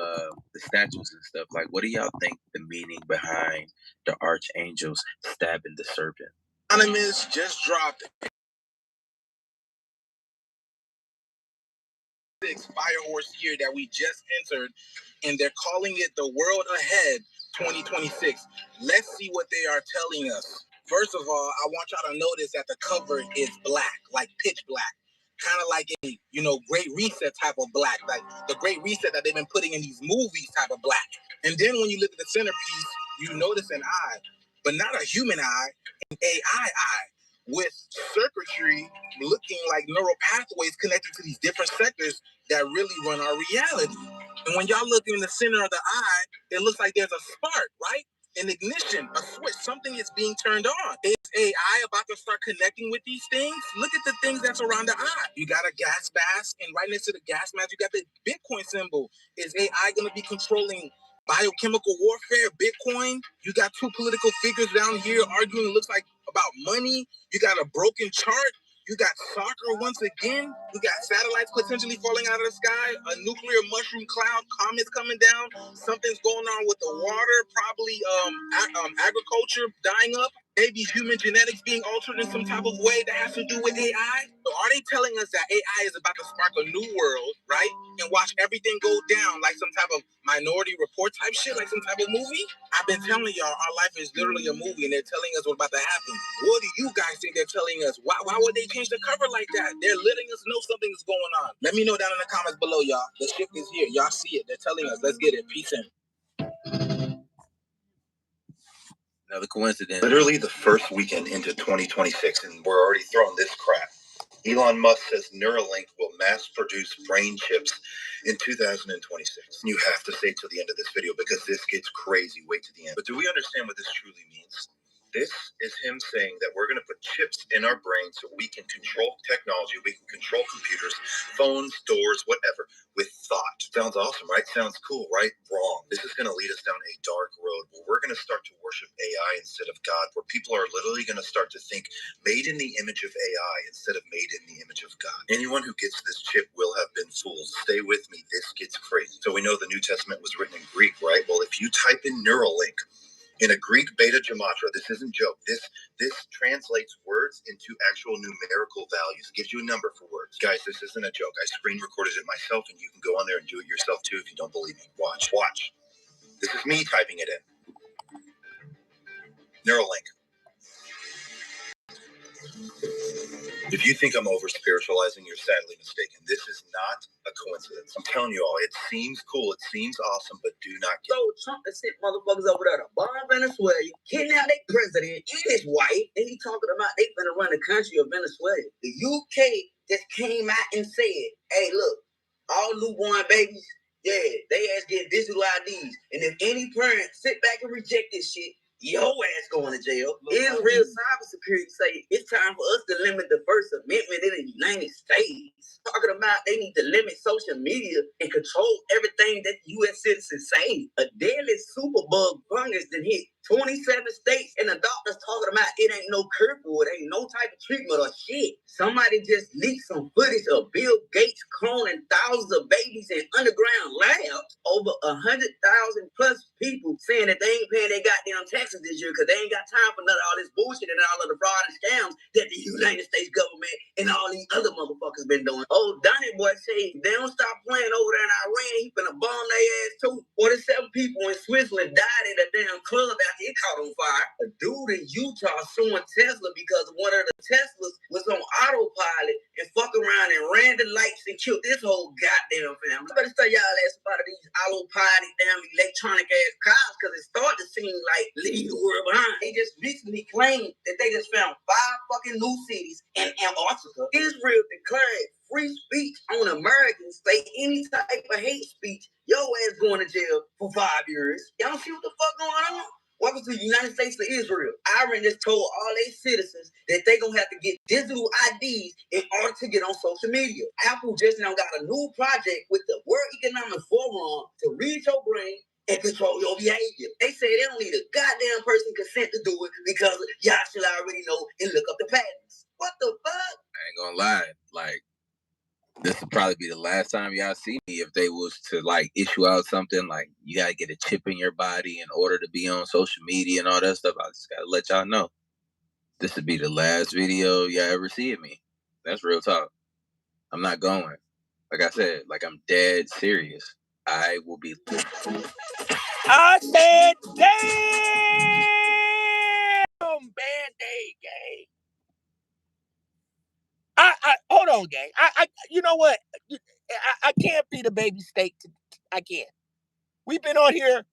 M: the statues and stuff, like, what do y'all think the meaning behind the archangels stabbing the serpent? Anonymous just dropped Fire Horse year that we just entered, and they're calling it the World Ahead 2026. Let's see what they are telling us. First of all, I want y'all to notice that the cover is black, like pitch black. Kind of like a, Great Reset type of black, like the Great Reset that they've been putting in these movies type of black. And then when you look at the centerpiece, you notice an eye, but not a human eye, an AI eye, with circuitry looking like neural pathways connected to these different sectors that really run our reality. And when y'all look in the center of the eye, it looks like there's a spark, right? An ignition, a switch, something is being turned on. Is AI about to start connecting with these things? Look at the things that's around the eye. You got a gas mask, and right next to the gas mask, you got the Bitcoin symbol. Is AI going to be controlling biochemical warfare, Bitcoin? You got 2 political figures down here arguing, it looks like, about money. You got a broken chart. You got soccer once again. You got satellites potentially falling out of the sky. A nuclear mushroom cloud, comets coming down. Something's going on with the water. Probably agriculture dying up. Maybe human genetics being altered in some type of way that has to do with AI. So are they telling us that AI is about to spark a new world, right? And watch everything go down like some type of Minority Report type shit, like some type of movie? I've been telling y'all, our life is literally a movie, and they're telling us what's about to happen. What do you guys think they're telling us? Why would they change the cover like that? They're letting us know something is going on. Let me know down in the comments below, y'all. The shift is here. Y'all see it. They're telling us. Let's get it. Peace in. Another coincidence.
E: Literally the first weekend into 2026, and we're already throwing this crap. Elon Musk says Neuralink will mass produce brain chips in 2026. You have to stay till the end of this video because this gets crazy. Wait to the end. But do we understand what this truly means? This is him saying that we're going to put chips in our brains so we can control technology, we can control computers, phones, doors, whatever, with thought. Sounds awesome, right? Sounds cool, right? Wrong. This is going to lead us down a dark road where we're going to start to worship AI instead of God, where people are literally going to start to think made in the image of AI instead of made in the image of God. Anyone who gets this chip will have been fooled. Stay with me. This gets crazy. So we know the New Testament was written in Greek, right? Well, if you type in Neuralink, In a Greek beta gematria, this isn't joke. This translates words into actual numerical values. Gives you a number for words. Guys, this isn't a joke. I screen recorded it myself, and you can go on there and do it yourself too if you don't believe me. Watch. Watch. This is me typing it in. Neuralink. If you think I'm over spiritualizing, you're sadly mistaken. This is not a coincidence. I'm telling you all, it seems cool, it seems awesome, but do not get. So Trump has sent motherfuckers over there to bomb Venezuela, kidnap their president and his wife, and he talking about they finna run the country of Venezuela. The UK just came out and said, hey, look, all newborn babies, yeah, they ass get digital IDs. And if any parent sit back and reject this shit, your ass going to jail. Israel cybersecurity say it's time for us to limit the First Amendment in the United States. Talking about they need to limit social media and control everything that U.S. citizens say. A deadly superbug fungus that hit 27 states, and the doctors talking about it ain't no curfew, it ain't no type of treatment or shit. Somebody just leaked some footage of Bill Gates cloning thousands of babies in underground labs. Over 100,000 plus people saying that they ain't paying their goddamn taxes this year because they ain't got time for none of all this bullshit and all of the fraud and scams that the United States government and all these other motherfuckers been doing. Oh, Donnie boy say they don't stop playing over there in Iran, he finna bomb their ass too. 47 people in Switzerland died in a damn club after it caught on fire. A dude in Utah suing Tesla because one of the Teslas was on autopilot and fuck around and ran the lights and killed this whole goddamn family. I better tell y'all ass about these autopilot damn electronic ass cars because it started to seem like leave the world behind. They just recently claimed that they just found 5 fucking new cities in Antarctica. Israel declared free speech on Americans. Say any type of hate speech, your ass going to jail for 5 years. Y'all see what the fuck going on? Welcome to the United States of Israel. Iran just told all their citizens that they gonna have to get digital IDs in order to get on social media. Apple just now got a new project with the World Economic Forum to read your brain and control your behavior. They say they don't need a goddamn person consent to do it because y'all should already know and look up the patents. What the fuck? I ain't gonna lie, like, this would probably be the last time y'all see me if they was to like issue out something like you gotta get a chip in your body in order to be on social media and all that stuff. I just gotta let y'all know. This would be the last video y'all ever see of me. That's real talk. I'm not going. Like I said, like I'm dead serious. I will be. I said, damn, Band-Aid gang. I hold on, gang. You know what? I can't be the baby steak. I can't. We've been on here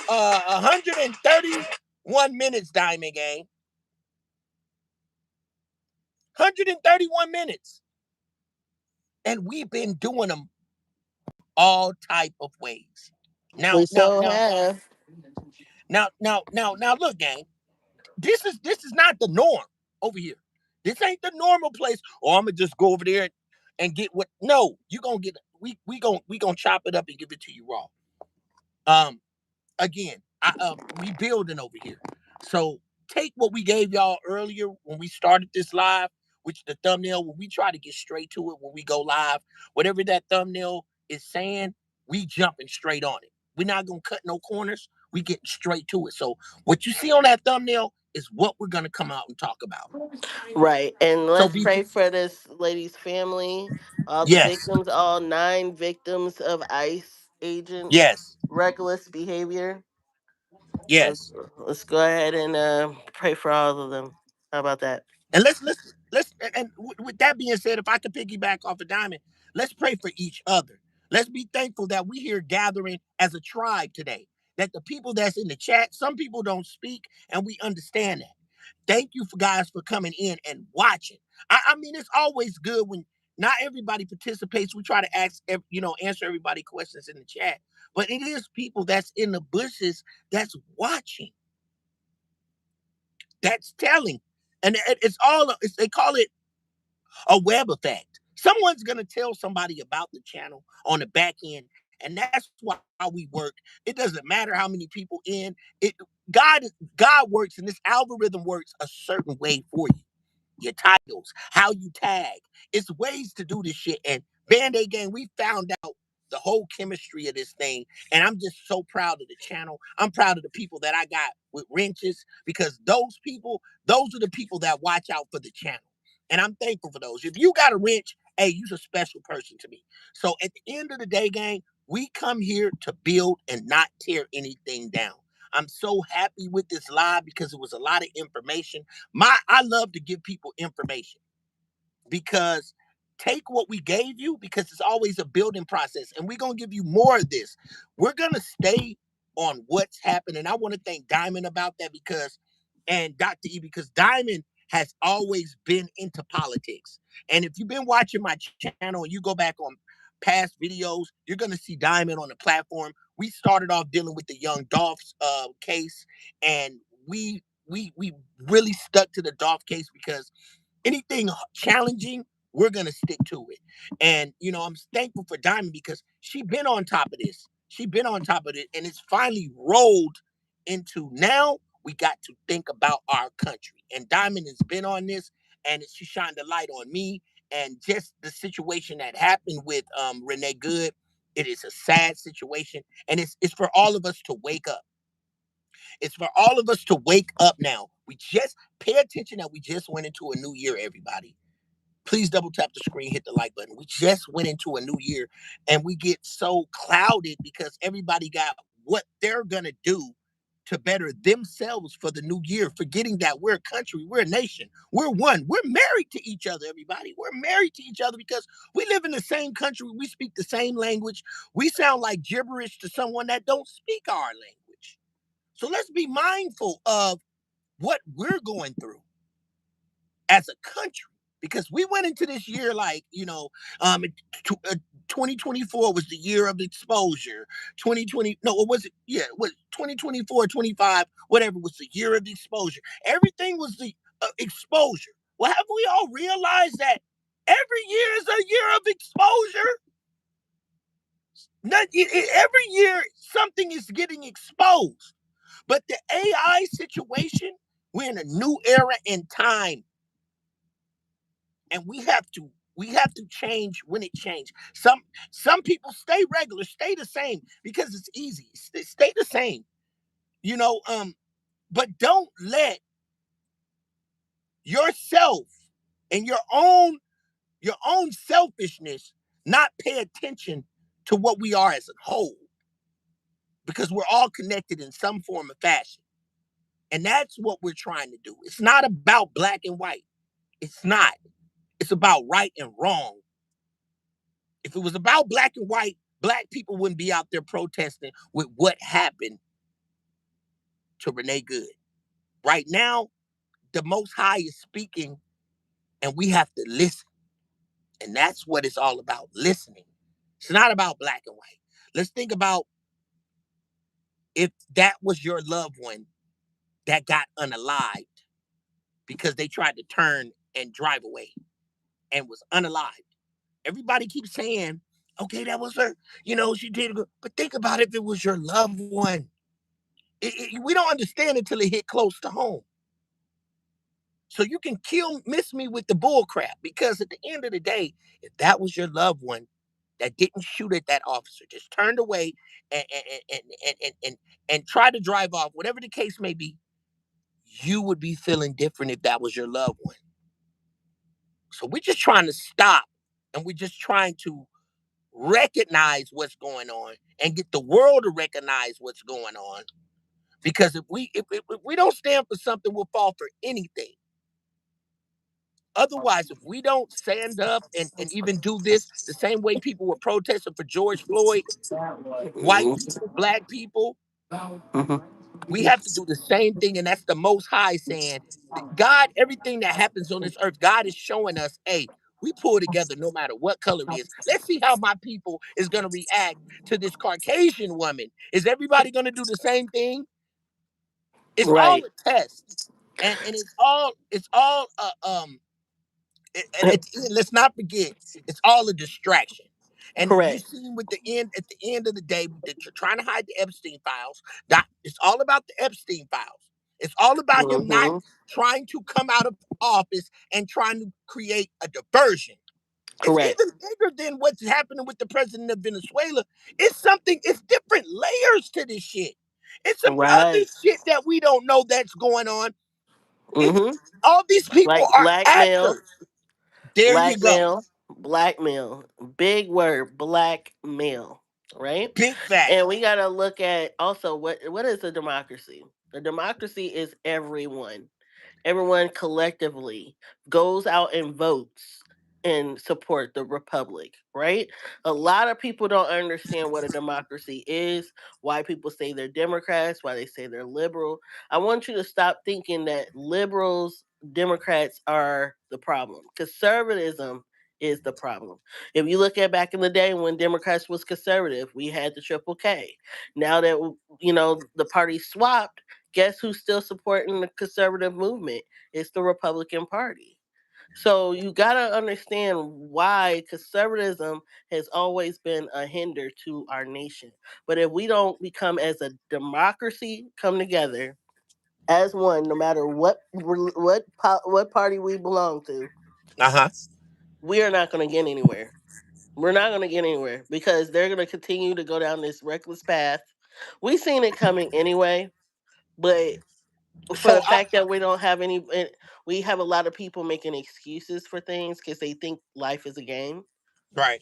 E: 131 minutes, Diamond Gang. 131 minutes. And we've been doing them all type of ways. Now,
B: We so have.
E: Now, look, gang. This is not the norm over here. This ain't the normal place. Oh, I'm gonna just go over there and get what. No, you gonna get. We gonna chop it up and give it to you raw. Again, we building over here. So take what we gave y'all earlier when we started this live, which the thumbnail, when we try to get straight to it when we go live, whatever that thumbnail is saying, we jumping straight on it. We're not gonna cut no corners. We getting straight to it. So what you see on that thumbnail is what we're gonna come out and talk about.
B: Right. And
E: So
B: let's pray for this lady's family, all the
E: yes,
B: victims, all 9 victims of ICE agents'
E: yes,
B: reckless behavior.
E: yes.
B: Let's go ahead and pray for all of them. How about that?
E: And with that being said, if I could piggyback off of Diamond, let's pray for each other. Let's be thankful that we here gathering as a tribe today. That the people that's in the chat, some people don't speak, and we understand that. Thank you for guys for coming in and watching. I mean, it's always good when not everybody participates. We try to answer everybody questions in the chat, but it is people that's in the bushes that's watching. That's telling. And they call it a web effect. Someone's going to tell somebody about the channel on the back end. And that's why we work. It doesn't matter how many people in it. God works, and this algorithm works a certain way for you. Your titles, how you tag. It's ways to do this shit. And Band-Aid Gang, we found out
C: the whole chemistry of this thing. And I'm just so proud of the channel. I'm proud of the people that I got with wrenches, because those are the people that watch out for the channel. And I'm thankful for those. If you got a wrench, hey, you're a special person to me. So at the end of the day, gang, we come here to build and not tear anything down. I'm so happy with this live because it was a lot of information. I love to give people information, because take what we gave you, because it's always a building process, and we're going to give you more of this. We're going to stay on what's happening. I want to thank Diamond about that, and Dr. E, because Diamond has always been into politics. And if you've been watching my channel and you go back on past videos, you're going to see Diamond on the platform. We started off dealing with the young Dolph's case, and we really stuck to the Dolph case, because anything challenging, we're going to stick to it. And, I'm thankful for Diamond, because she been on top of this. She been on top of it, and it's finally rolled into now we got to think about our country. And Diamond has been on this, and she shined a light on me. And just the situation that happened with Renee Good, it is a sad situation. And it's for all of us to wake up. It's for all of us to wake up now. We just pay attention that we just went into a new year, everybody. Please double tap the screen, hit the like button. We just went into a new year, and we get so clouded because everybody got what they're going to do to better themselves for the new year, forgetting that we're a country, we're a nation, we're one. We're married to each other, everybody. We're married to each other because we live in the same country. We speak the same language. We sound like gibberish to someone that don't speak our language. So let's be mindful of what we're going through as a country, because we went into this year like, 2024 was the year of exposure. 2020, no, what was it? Yeah, what 2024, 25, whatever was the year of exposure. Everything was the exposure. Well, have we all realized that every year is a year of exposure? Every year something is getting exposed. But the AI situation, we're in a new era in time. And we have to change when it changes. Some people stay regular, stay the same because it's easy. Stay the same. But don't let yourself and your own selfishness not pay attention to what we are as a whole, because we're all connected in some form of fashion. And that's what we're trying to do. It's not about black and white. It's not. It's about right and wrong. If it was about black and white, black people wouldn't be out there protesting with what happened to Renee Good. Right now, the Most High is speaking, and we have to listen. And that's what it's all about, listening. It's not about black and white. Let's think about if that was your loved one that got unalived because they tried to turn and drive away and was unalived. Everybody keeps saying, okay, that was her. She did good. But think about if it was your loved one. We don't understand until it hit close to home. So you can miss me with the bull crap, because at the end of the day, if that was your loved one that didn't shoot at that officer, just turned away and tried to drive off, whatever the case may be, you would be feeling different if that was your loved one. So we're just trying to stop, and we're just trying to recognize what's going on and get the world to recognize what's going on. Because if we don't stand for something, we'll fall for anything. Otherwise, if we don't stand up and even do this the same way people were protesting for George Floyd, white people, black people, we have to do the same thing. And that's the Most High saying, God, everything that happens on this earth, God is showing us, hey, we pull together no matter what color it is. Let's see how my people is going to react to this Caucasian woman. Is everybody going to do the same thing? It's all a test. And it's all let's not forget, it's all a distraction. And you see at the end of the day, that you're trying to hide the Epstein files. It's all about the Epstein files. It's all about him not trying to come out of office and trying to create a diversion. It's
B: Correct.
C: even bigger than what's happening with the president of Venezuela. It's different layers to this shit. It's some other
B: Right.
C: shit that we don't know that's going on. It's
B: Mm-hmm.
C: all these people
B: Like
C: are
B: blackmail,
C: actors. There you go.
B: blackmail. Big word, blackmail. Right?
C: Big fact.
B: And we gotta look at also what is a democracy? A democracy is everyone collectively goes out and votes and support the republic, right? A lot of people don't understand what a democracy is, why people say they're Democrats, why they say they're liberal. I want you to stop thinking that liberals, Democrats are the problem. Conservatism is the problem. If you look at back in the day when Democrats was conservative, we had the Triple K. Now that the party swapped, guess who's still supporting the conservative movement? It's the Republican Party. So you got to understand why conservatism has always been a hinder to our nation. But if we don't become as a democracy, come together as one, no matter what party we belong to,
C: Uh-huh.
B: we are not going to get anywhere. We're not going to get anywhere because they're going to continue to go down this reckless path. We've seen it coming anyway, but for
C: So
B: the fact that we don't have any, we have a lot of people making excuses for things because they think life is a game.
C: right.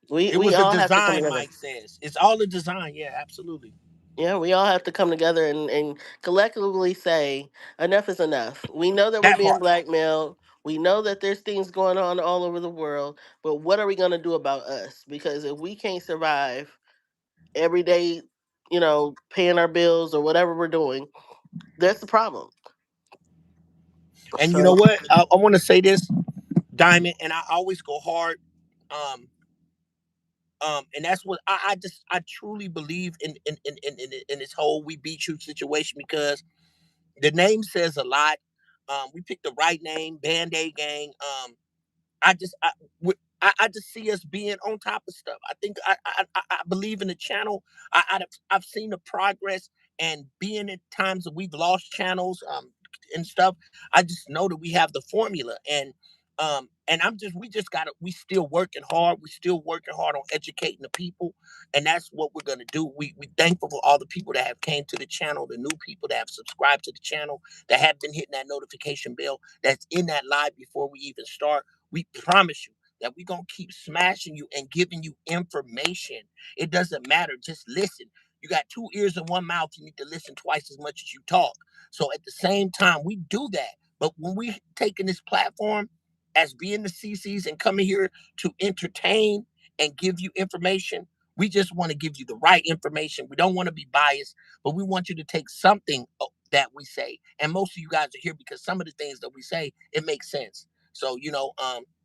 B: We
C: It
B: we
C: was a
B: all have to come
C: design,
B: together.
C: Mike says. It's all a design. Yeah, absolutely.
B: Yeah, we all have to come together and collectively say enough is enough. We know that we're
C: That
B: being
C: part.
B: blackmailed. We know that there's things going on all over the world, but what are we going to do about us? Because if we can't survive every day, paying our bills or whatever we're doing, that's the problem.
C: And you know
B: So,
C: what? I want to say this, Diamond, and I always go hard. Um, and that's what I truly believe in this whole "we beat you" situation because the name says a lot. We picked the right name, Band Aid Gang. I just I just see us being on top of stuff. I think I believe in the channel. I've seen the progress and being at times that we've lost channels and stuff. I just know that we have the formula and we just gotta we still working hard. We still working hard on educating the people, and that's what we're gonna do. We thankful for all the people that have came to the channel, the new people that have subscribed to the channel, that have been hitting that notification bell, that's in that live before we even start. We promise you that we're going to keep smashing you and giving you information. It doesn't matter. Just listen. You got two ears and one mouth. You need to listen twice as much as you talk. So at the same time, we do that. But when we taking this platform as being the CCs and coming here to entertain and give you information, we just want to give you the right information. We don't want to be biased, but we want you to take something that we say. And most of you guys are here because some of the things that we say, it makes sense. So,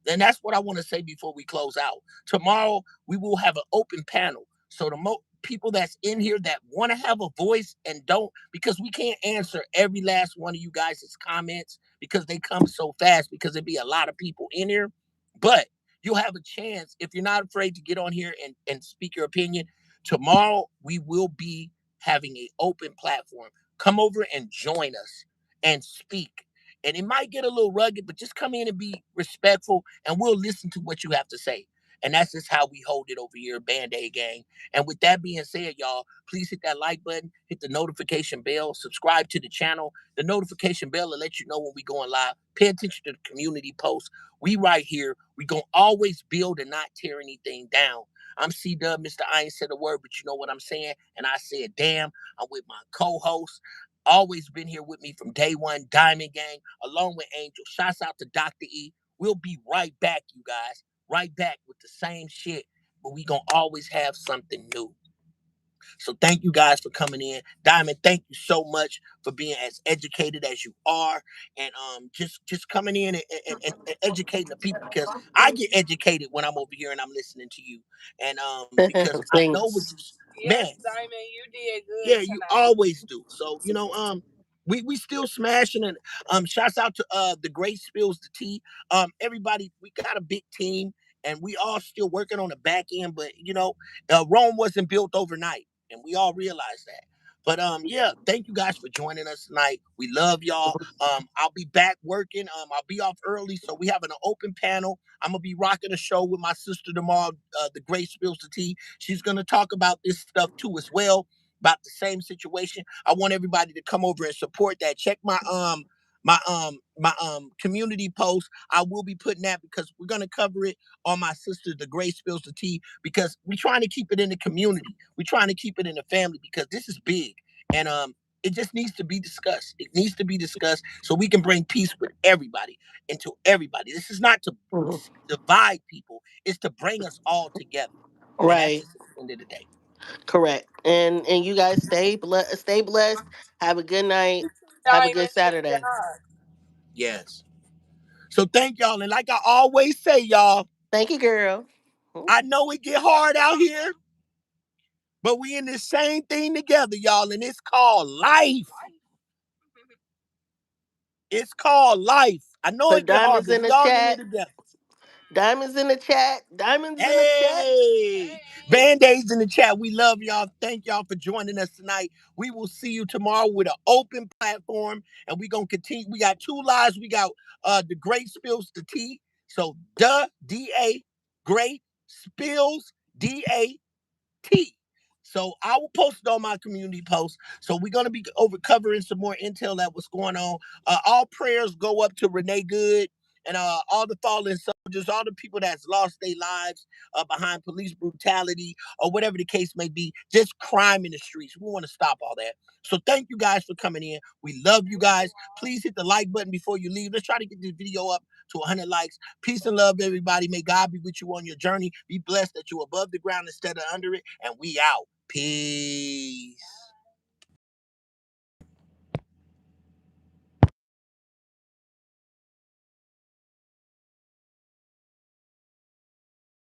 C: and that's what I want to say before we close out. Tomorrow, we will have an open panel. So the people that's in here that want to have a voice and don't, because we can't answer every last one of you guys' comments because they come so fast because there be a lot of people in here. But you'll have a chance if you're not afraid to get on here and speak your opinion. Tomorrow, we will be having an open platform. Come over and join us and speak, and it might get a little rugged, but just come in and be respectful, and we'll listen to what you have to say. And that's just how we hold it over here, Band Aid Gang. And with that being said, y'all, please hit that like button, hit the notification bell, subscribe to the channel. The notification bell will let you know when we going live. Pay attention to the community posts. We right here. We gonna always build and not tear anything down. I'm C-Dub, Mr. I ain't said a word, but you know what I'm saying. And I said, damn, I'm with my co-host. Always been here with me from day one, Diamond Gang, along with Angel. Shouts out to Dr. E. We'll be right back, you guys. Right back with the same shit, but we gonna always have something new. So thank you guys for coming in. Diamond, thank you so much for being as educated as you are. And just coming in and educating the people because I get educated when I'm over here and I'm listening to you. And because I know what
B: thanks.
C: you man. Yes, Diamond, you did good. Yeah, you always do. So, we still smashing and shouts out to the great spills the tea. Everybody, we got a big team and we all still working on the back end, but Rome wasn't built overnight, and we all realize that. But yeah, thank you guys for joining us tonight. We love y'all. I'll be back working. I'll be off early, so we have an open panel. I'm gonna be rocking a show with my sister tomorrow. The Grace Spills the Tea. She's gonna talk about this stuff too as well, about the same situation. I want everybody to come over and support that. Check my community post. I will be putting that because we're gonna cover it on my sister, the Grace Spills the Tea, because we're trying to keep it in the community. We're trying to keep it in the family because this is big. And it just needs to be discussed. It needs to be discussed so we can bring peace with everybody and to everybody. This is not to
B: Mhm.
C: divide people, it's to bring us all together. And that's
B: Right.
C: just at the end of the day.
B: Correct. And you guys stay blessed. Have a good night. Have a good
A: Diamond, good
B: Saturday.
A: job.
C: Yes. So thank y'all. And like I always say, y'all,
B: Thank you, girl.
C: I know it get hard out here, but we in this same thing together, y'all, and it's called life. It's called life. I know
B: Put
C: it get hard,
B: diamonds
C: but
B: in
C: we
B: the
C: all in it
B: chat.
C: together.
B: Diamonds in the chat. Diamonds in the chat.
C: Hey, Band-Aids in the chat. We love y'all. Thank y'all for joining us tonight. We will see you tomorrow with an open platform, and we're gonna continue. We got two lives. We got the Great Spills the Tea. So DA Great Spills DAT. So I will post it on my community post. So we're gonna be over covering some more intel that what's going on. All prayers go up to Renee Good and all the fallen soldiers, all the people that's lost their lives behind police brutality or whatever the case may be, just crime in the streets. We want to stop all that. So thank you guys for coming in. We love you guys. Please hit the like button before you leave. Let's try to get this video up to 100 likes. Peace and love, everybody. May God be with you on your journey. Be blessed that you're above the ground instead of under it. And we out. Peace.